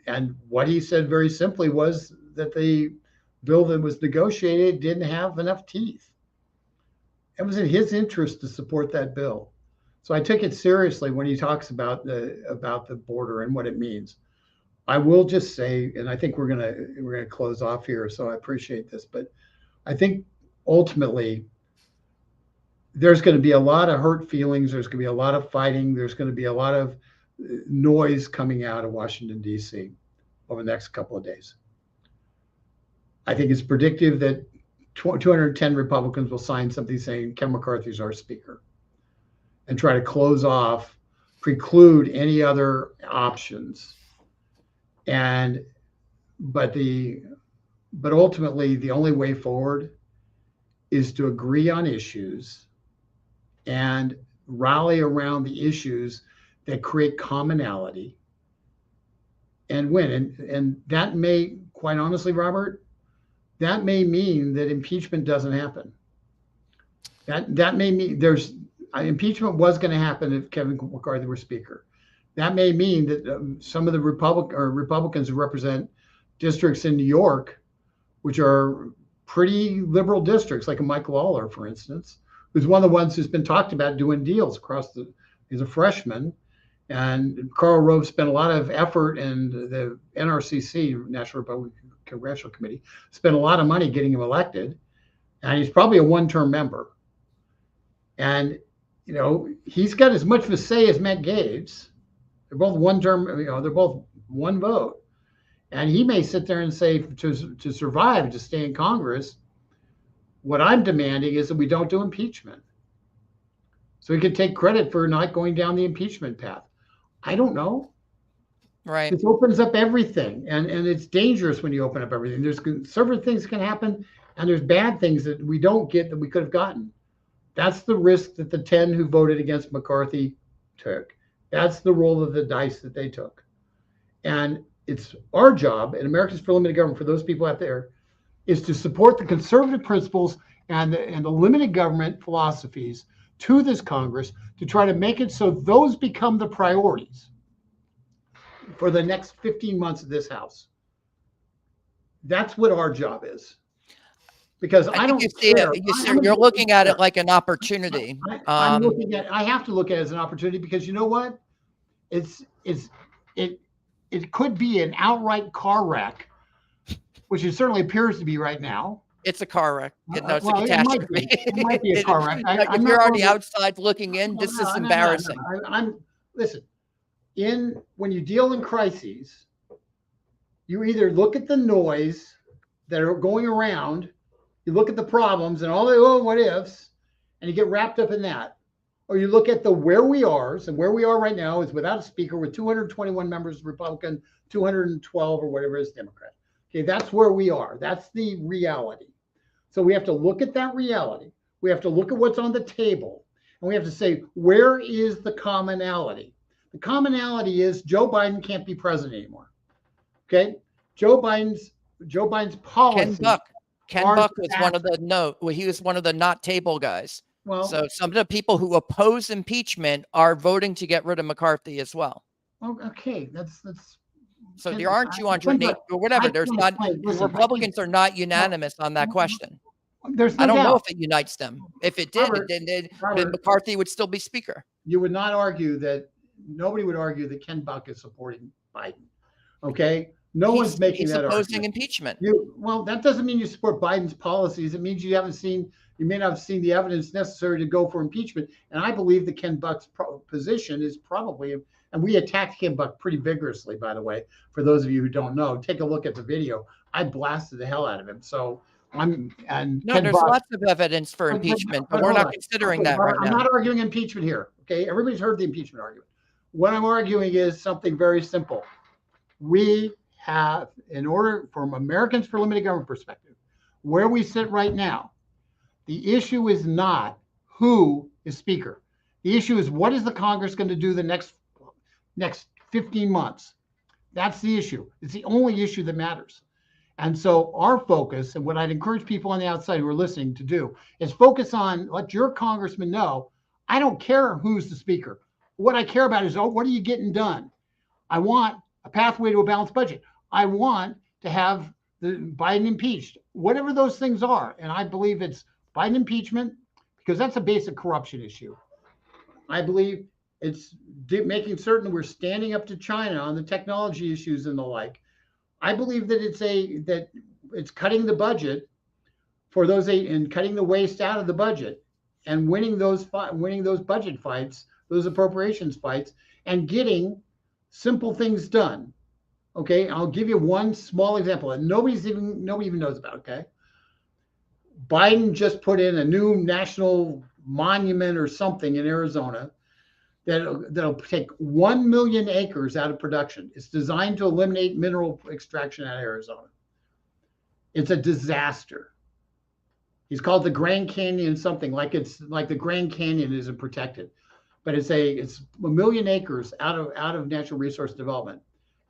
and what he said very simply was that the bill that was negotiated didn't have enough teeth. It was in his interest to support that bill. So I took it seriously when he talks about the border and what it means. I will just say, and I think we're gonna close off here, so I appreciate this, but I think ultimately there's going to be a lot of hurt feelings. There's going to be a lot of fighting. There's going to be a lot of noise coming out of Washington, D.C. over the next couple of days. I think it's predictive that 210 Republicans will sign something saying Kevin McCarthy is our Speaker and try to preclude any other options. But ultimately, the only way forward is to agree on issues and rally around the issues that create commonality and win. And that may, quite honestly, Robert, that may mean that impeachment doesn't happen. That may mean impeachment was going to happen if Kevin McCarthy were Speaker. That may mean that some of the Republicans who represent districts in New York, which are pretty liberal districts, like a Mike Lawler, for instance, who's one of the ones who's been talked about doing deals he's a freshman. And Karl Rove spent a lot of effort, and the NRCC, National Republican Congressional Committee, spent a lot of money getting him elected. And he's probably a one-term member. And, he's got as much of a say as Matt Gaetz. They're both one-term, they're both one vote. And he may sit there and say, to survive, to stay in Congress, what I'm demanding is that we don't do impeachment. So he can take credit for not going down the impeachment path. I don't know. Right. This opens up everything. And it's dangerous when you open up everything. There's conservative things can happen, and there's bad things that we don't get that we could have gotten. That's the risk that the 10 who voted against McCarthy took. That's the roll of the dice that they took. And it's our job in Americans for Limited Government, for those people out there, is to support the conservative principles and the limited government philosophies to this Congress to try to make it so those become the priorities. for the next 15 months of this House. That's what our job is. Because I don't care. You're looking at it like an opportunity. I'm looking at. I have to look at it as an opportunity because you know what? It could be an outright car wreck, which it certainly appears to be right now. It's a car wreck. No, it's a Well, catastrophe. It might be a car wreck. If you're on the outside looking in, this is embarrassing. Listen. When you deal in crises, you either look at the noise that are going around, you look at the problems and all the what ifs, and you get wrapped up in that. Or you look at the where we are, and where we are right now is without a speaker with 221 members Republican, 212 or whatever is Democrat. Okay, that's where we are. That's the reality. So we have to look at that reality. We have to look at what's on the table, and we have to say, where is the commonality? The commonality is Joe Biden can't be president anymore. Okay, Joe Biden's policy. Ken Buck was one of the he was one of the not table guys. Well, so some of the people who oppose impeachment are voting to get rid of McCarthy as well. Okay, that's. So there aren't 208 or whatever. There's not. Republicans are not unanimous on that question. I don't know if it unites them. If it did, then McCarthy would still be speaker. You would not argue that. Nobody would argue that Ken Buck is supporting Biden. Okay, one's making that argument. He's opposing impeachment. Well, that doesn't mean you support Biden's policies. It means you may not have seen the evidence necessary to go for impeachment. And I believe that Ken Buck's position is probably, and we attacked Ken Buck pretty vigorously, by the way. For those of you who don't know, take a look at the video. I blasted the hell out of him. So there's lots of evidence for impeachment, but we're not considering that right now. I'm not arguing impeachment here. Okay, everybody's heard the impeachment argument. What I'm arguing is something very simple. We have, in order from Americans for Limited Government perspective, where we sit right now, the issue is not who is speaker. The issue is what is the Congress going to do the next 15 months? That's the issue. It's the only issue that matters. And so our focus, and what I'd encourage people on the outside who are listening to do, is focus on let your congressman know, I don't care who's the speaker. What I care about is, what are you getting done? I want a pathway to a balanced budget. I want to have the Biden impeached, whatever those things are. And I believe it's Biden impeachment because that's a basic corruption issue. I believe it's making certain we're standing up to China on the technology issues and the like. I believe that it's cutting the budget for those and cutting the waste out of the budget and winning those budget fights, those appropriations fights, and getting simple things done. Okay, I'll give you one small example that nobody even knows about. Okay, Biden just put in a new national monument or something in Arizona that'll take 1 million acres out of production. It's designed to eliminate mineral extraction out of Arizona. It's a disaster. He's called the Grand Canyon something, like the Grand Canyon isn't protected, but it's 1 million acres out of natural resource development,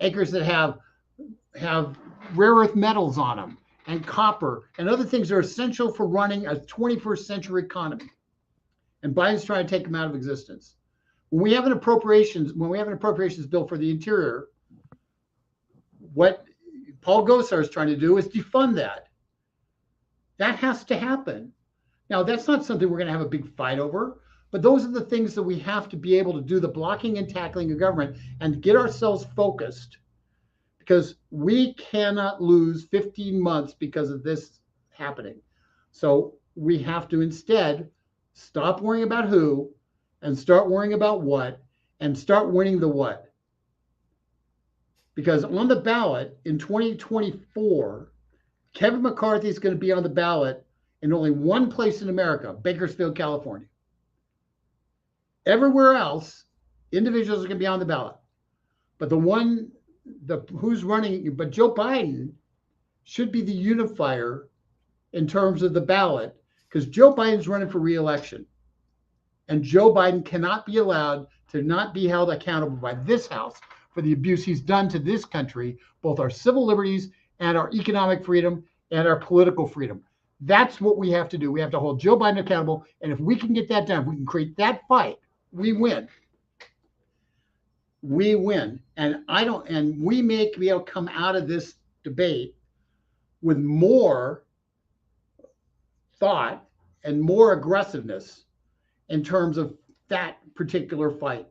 acres that have rare earth metals on them and copper and other things that are essential for running a 21st century economy. And Biden's trying to take them out of existence. When we have an appropriations bill for the interior, what Paul Gosar is trying to do is defund that. That has to happen. Now, that's not something we're going to have a big fight over, but those are the things that we have to be able to do, the blocking and tackling of government, and get ourselves focused, because we cannot lose 15 months because of this happening. So we have to instead stop worrying about who and start worrying about what, and start winning the what. Because on the ballot in 2024, Kevin McCarthy is going to be on the ballot in only one place in America, Bakersfield, California. Everywhere else, individuals are going to be on the ballot. But who's running, but Joe Biden should be the unifier in terms of the ballot, because Joe Biden's running for re-election. And Joe Biden cannot be allowed to not be held accountable by this House for the abuse he's done to this country, both our civil liberties and our economic freedom and our political freedom. That's what we have to do. We have to hold Joe Biden accountable. And if we can get that done, if we can create that fight, we win. we win. And we may be able to come out of this debate with more thought and more aggressiveness in terms of that particular fight,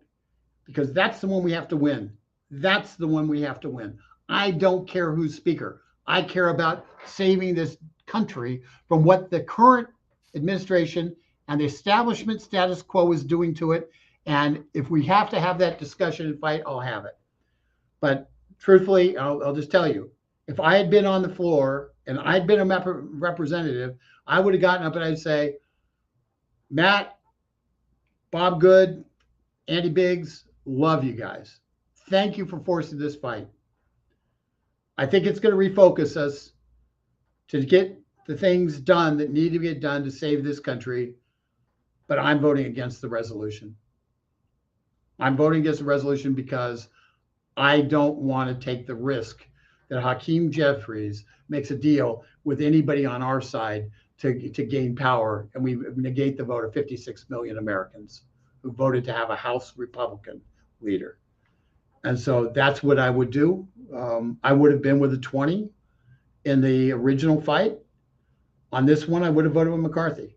because that's the one we have to win. That's the one we have to win. I don't care who's speaker. I care about saving this country from what the current administration and the establishment status quo is doing to it. And if we have to have that discussion and fight, I'll have it. But truthfully, I'll just tell you, if I had been on the floor and I'd been a representative, I would have gotten up and I'd say, Matt, Bob Good, Andy Biggs, love you guys. Thank you for forcing this fight. I think it's going to refocus us to get the things done that need to get done to save this country. But I'm voting against the resolution. I'm voting against the resolution because I don't want to take the risk that Hakeem Jeffries makes a deal with anybody on our side to gain power, and we negate the vote of 56 million Americans who voted to have a House Republican leader. And so that's what I would do. I would have been with the 20 in the original fight. On this one, I would have voted with McCarthy.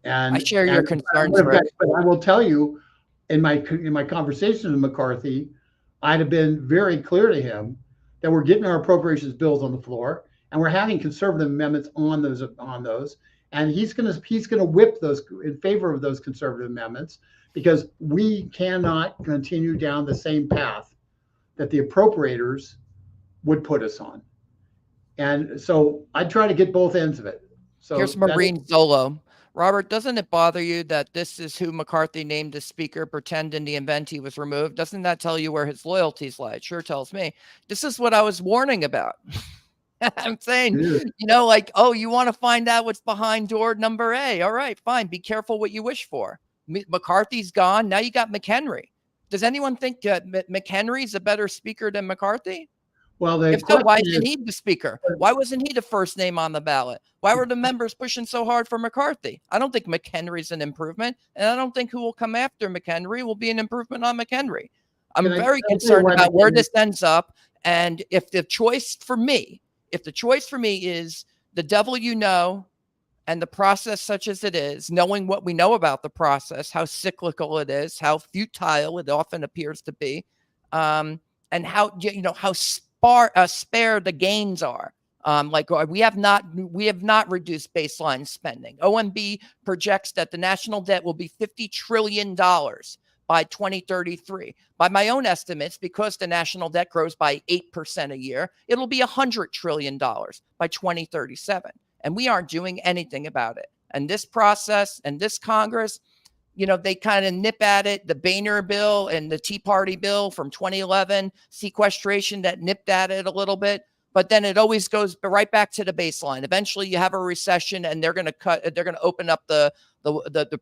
And I share your concerns, Rick. But I will tell you, in my conversation with McCarthy, I'd have been very clear to him that we're getting our appropriations bills on the floor and we're having conservative amendments on those, and he's gonna whip those in favor of those conservative amendments, because we cannot continue down the same path that the appropriators would put us on. And so I try to get both ends of it. So here's Maureen Zolo. Robert, doesn't it bother you that this is who McCarthy named as speaker, pretend in the event he was removed? Doesn't that tell you where his loyalties lie? It sure tells me. This is what I was warning about. I'm saying, you know, like, oh, you want to find out what's behind door number A. All right, fine. Be careful what you wish for. McCarthy's gone. Now you got McHenry. Does anyone think McHenry's a better speaker than McCarthy? Well, if so, why isn't he the speaker? Why wasn't he the first name on the ballot? Why were the members pushing so hard for McCarthy? I don't think McHenry's an improvement, and I don't think who will come after McHenry will be an improvement on McHenry. I'm very concerned about where this ends up, and if the choice for me is the devil you know, and the process such as it is, knowing what we know about the process, how cyclical it is, how futile it often appears to be, and how spare the gains are. Like we have not reduced baseline spending. OMB projects that the national debt will be $50 trillion by 2033. By my own estimates, because the national debt grows by 8% a year, it'll be $100 trillion by 2037. And we aren't doing anything about it. And this process and this Congress, you know, they kind of nip at it. The Boehner bill and the Tea Party bill from 2011, sequestration, that nipped at it a little bit. But then it always goes right back to the baseline. Eventually you have a recession and they're going to open up the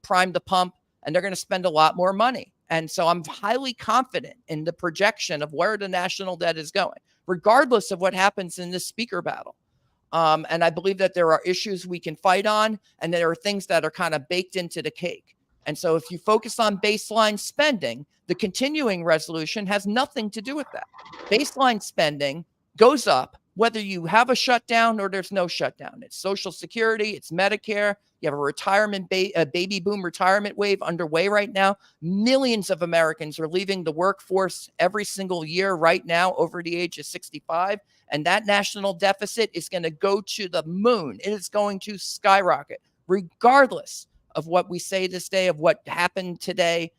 prime the pump, and they're going to spend a lot more money. And so I'm highly confident in the projection of where the national debt is going, regardless of what happens in this speaker battle. And I believe that there are issues we can fight on, and there are things that are kind of baked into the cake. And so if you focus on baseline spending, the continuing resolution has nothing to do with that. Baseline spending goes up whether you have a shutdown or there's no shutdown. It's Social Security, it's Medicare. You have a retirement baby boom retirement wave underway right now. Millions of Americans are leaving the workforce every single year right now over the age of 65. And that national deficit is going to go to the moon. It is going to skyrocket, regardless of what we say this day, of what happened today,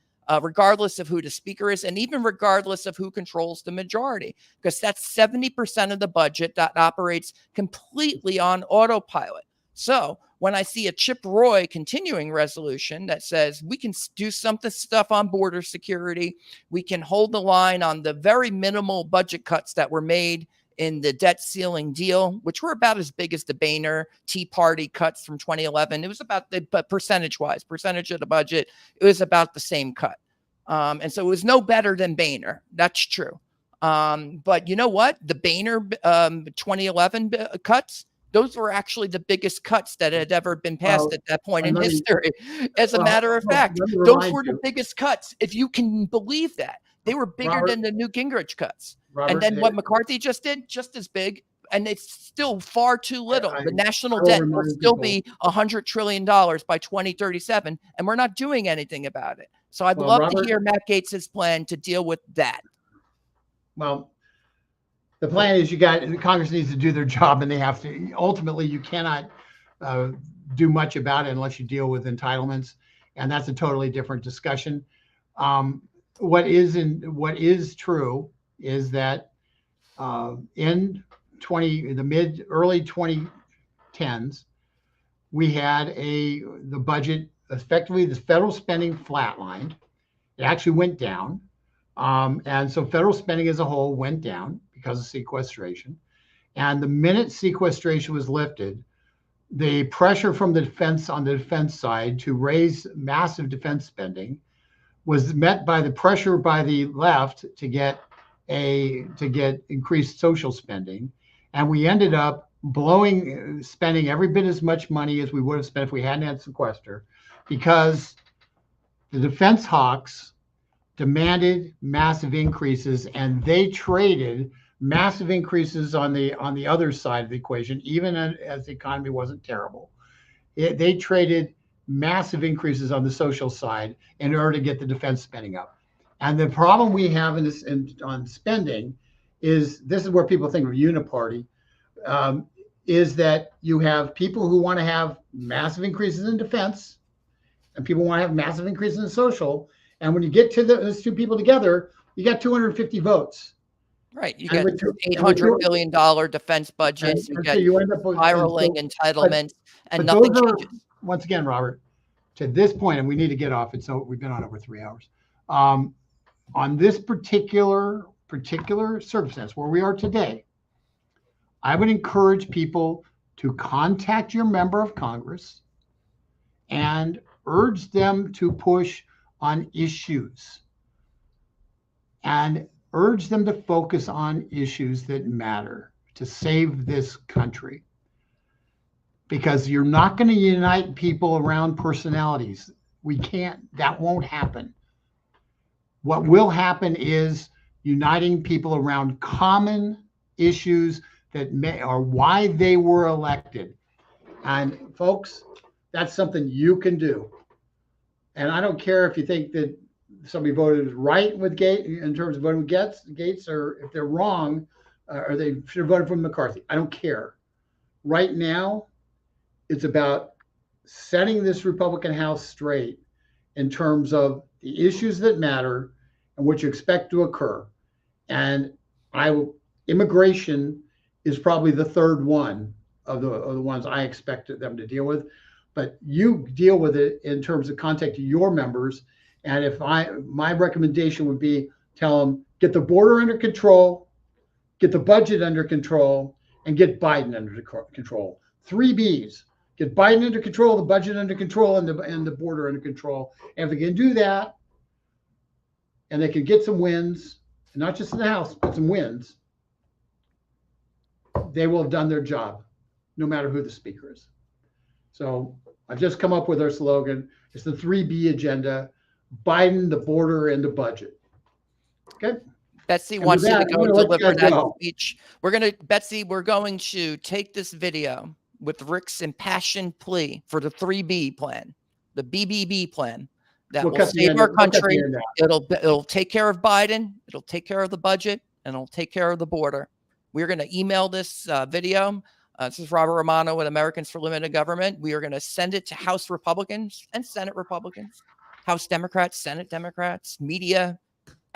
regardless of who the speaker is, and even regardless of who controls the majority, because that's 70% of the budget that operates completely on autopilot. So when I see a Chip Roy continuing resolution that says we can do stuff on border security, we can hold the line on the very minimal budget cuts that were made in the debt ceiling deal, which were about as big as the Boehner Tea Party cuts from 2011. It was about percentage of the budget, it was about the same cut. And so it was no better than Boehner. That's true. But you know what? The Boehner 2011 cuts, those were actually the biggest cuts that had ever been passed at that point in history. As a matter of fact, those were the biggest cuts, if you can believe that. They were bigger Robert, than the Newt Gingrich cuts. Robert, And then what McCarthy just did, just as big, and it's still far too little. The national I will debt will remind still people- be $100 trillion by 2037, and we're not doing anything about it. So I'd Well, love to Robert- hear Matt Gaetz's plan to deal with that. Well, the plan is Congress needs to do their job, and they have to. Ultimately, you cannot do much about it unless you deal with entitlements, and that's a totally different discussion. What is true is that in the early 2010s, we had the budget effectively, the federal spending flatlined. It actually went down. And so federal spending as a whole went down because of sequestration. And the minute sequestration was lifted, the pressure from the defense on the defense side to raise massive defense spending was met by the pressure by the left to get increased social spending. And we ended up spending every bit as much money as we would have spent if we hadn't had sequester, because the defense hawks demanded massive increases, and they traded massive increases on the other side of the equation, even as the economy wasn't terrible. They traded massive increases on the social side in order to get the defense spending up. And the problem we have on spending is, this is where people think of uniparty, is that you have people who want to have massive increases in defense, and people want to have massive increases in social. And when you get to those two people together, you got 250 votes. Right. You got $800 billion defense budgets. You got spiraling entitlements, and nothing changes. Once again, Robert, to this point, and we need to get off it, so we've been on over 3 hours. On this particular circumstance where we are today, I would encourage people to contact your member of Congress and urge them to push on issues, and urge them to focus on issues that matter to save this country. Because you're not going to unite people around personalities. We can't, that won't happen. What will happen is uniting people around common issues that are why they were elected. And folks, that's something you can do. And I don't care if you think that somebody voted right with Gates in terms of voting with Gates, or if they're wrong, or they should have voted for McCarthy. I don't care. Right now, it's about setting this Republican House straight in terms of the issues that matter and what you expect to occur. And immigration is probably the third one of the ones I expected them to deal with. But you deal with it in terms of contacting your members. And my recommendation would be, tell them, get the border under control, get the budget under control, and get Biden under control. 3 Bs. Get Biden under control, the budget under control, and the border under control. And if they can do that, and they can get some wins, and not just in the House, but some wins, they will have done their job, no matter who the speaker is. So I've just come up with our slogan. It's the 3B agenda: Biden, the border, and the budget. Okay. Betsy wants you to go deliver that speech. Betsy, we're going to take this video with Rick's impassioned plea for the 3B plan, the BBB plan that will save our country. It'll take care of Biden. It'll take care of the budget, and it'll take care of the border. We're going to email this video. This is Robert Romano with Americans for Limited Government. We are going to send it to House Republicans and Senate Republicans, House Democrats, Senate Democrats, media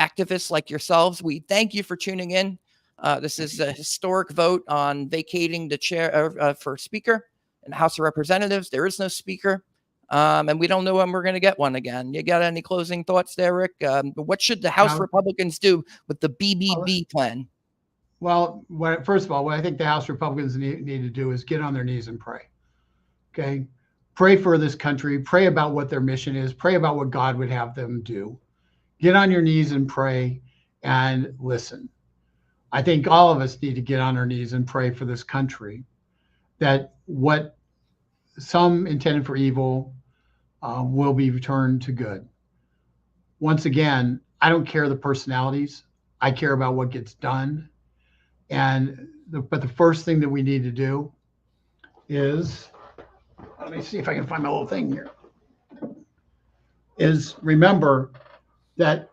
activists like yourselves. We thank you for tuning in. This is a historic vote on vacating the chair for Speaker in the House of Representatives. There is no Speaker, and we don't know when we're going to get one again. You got any closing thoughts there, Rick? What should the House Republicans do with the BBB plan? Well, first of all, what I think the House Republicans need to do is get on their knees and pray. Okay? Pray for this country. Pray about what their mission is. Pray about what God would have them do. Get on your knees and pray and listen. I think all of us need to get on our knees and pray for this country, that what some intended for evil will be returned to good. Once again, I don't care the personalities. I care about what gets done. And but the first thing that we need to do is, let me see if I can find my little thing here, is remember that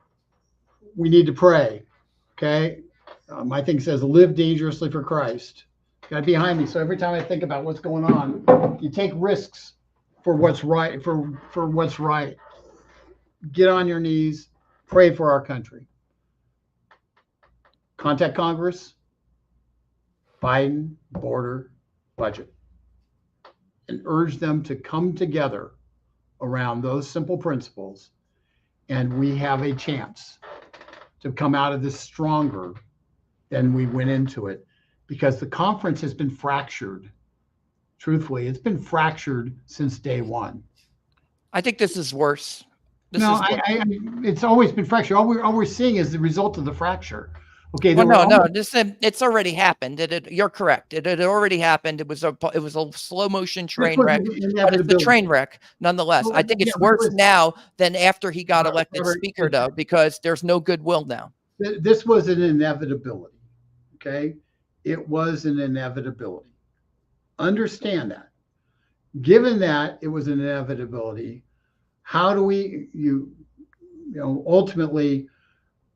we need to pray. Okay. My thing says live dangerously for Christ. Got to be behind me. So every time I think about what's going on, you take risks for what's right, for what's right. Get on your knees, pray for our country. Contact Congress, Biden border budget, and urge them to come together around those simple principles. And we have a chance to come out of this stronger than we went into it, because the conference has been fractured. Truthfully, it's been fractured since day one. I think this is worse. It's always been fractured. All we're seeing is the result of the fracture. Okay. Well, no. It's already happened. You're correct. It had already happened. It was a slow motion train wreck, but it's a train wreck nonetheless. I think it's worse now than after he got elected speaker, though, because there's no goodwill now. This was an inevitability. Okay, it was an inevitability. Understand that. Given that it was an inevitability, how do we, ultimately,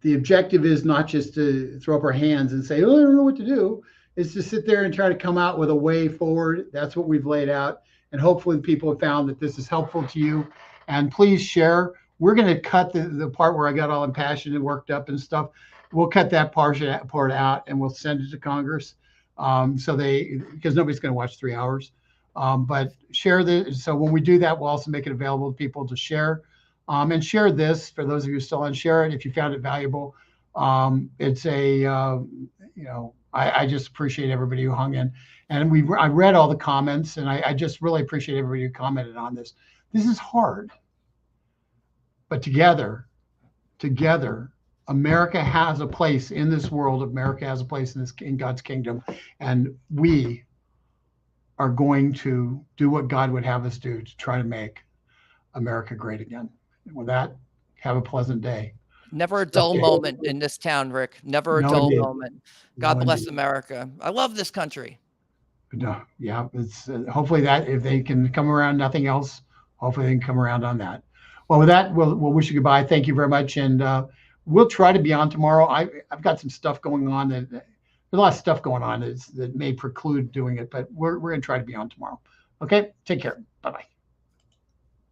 the objective is not just to throw up our hands and say, oh, I don't know what to do. It's to sit there and try to come out with a way forward. That's what we've laid out. And hopefully people have found that this is helpful to you. And please share. We're going to cut the part where I got all impassioned and worked up and stuff. We'll cut that part out and we'll send it to Congress. Because nobody's going to watch 3 hours. But share this. So when we do that, we'll also make it available to people to share. And share this for those of you still on. Share it if you found it valuable. It's I just appreciate everybody who hung in, and I read all the comments, and I just really appreciate everybody who commented on this. This is hard, but together, America has a place in this world. America has a place in God's kingdom, and we are going to do what God would have us do to try to make America great again. With that, have a pleasant day. Never a dull moment in this town, Rick. Never a dull moment. God bless America. I love this country. No, yeah, it's hopefully that if they can come around, nothing else, hopefully they can come around on that. Well, with that, we'll wish you goodbye. Thank you very much. And we'll try to be on tomorrow. I've got some stuff going on. There's a lot of stuff going on that may preclude doing it, but we're going to try to be on tomorrow. Okay, take care. Bye-bye.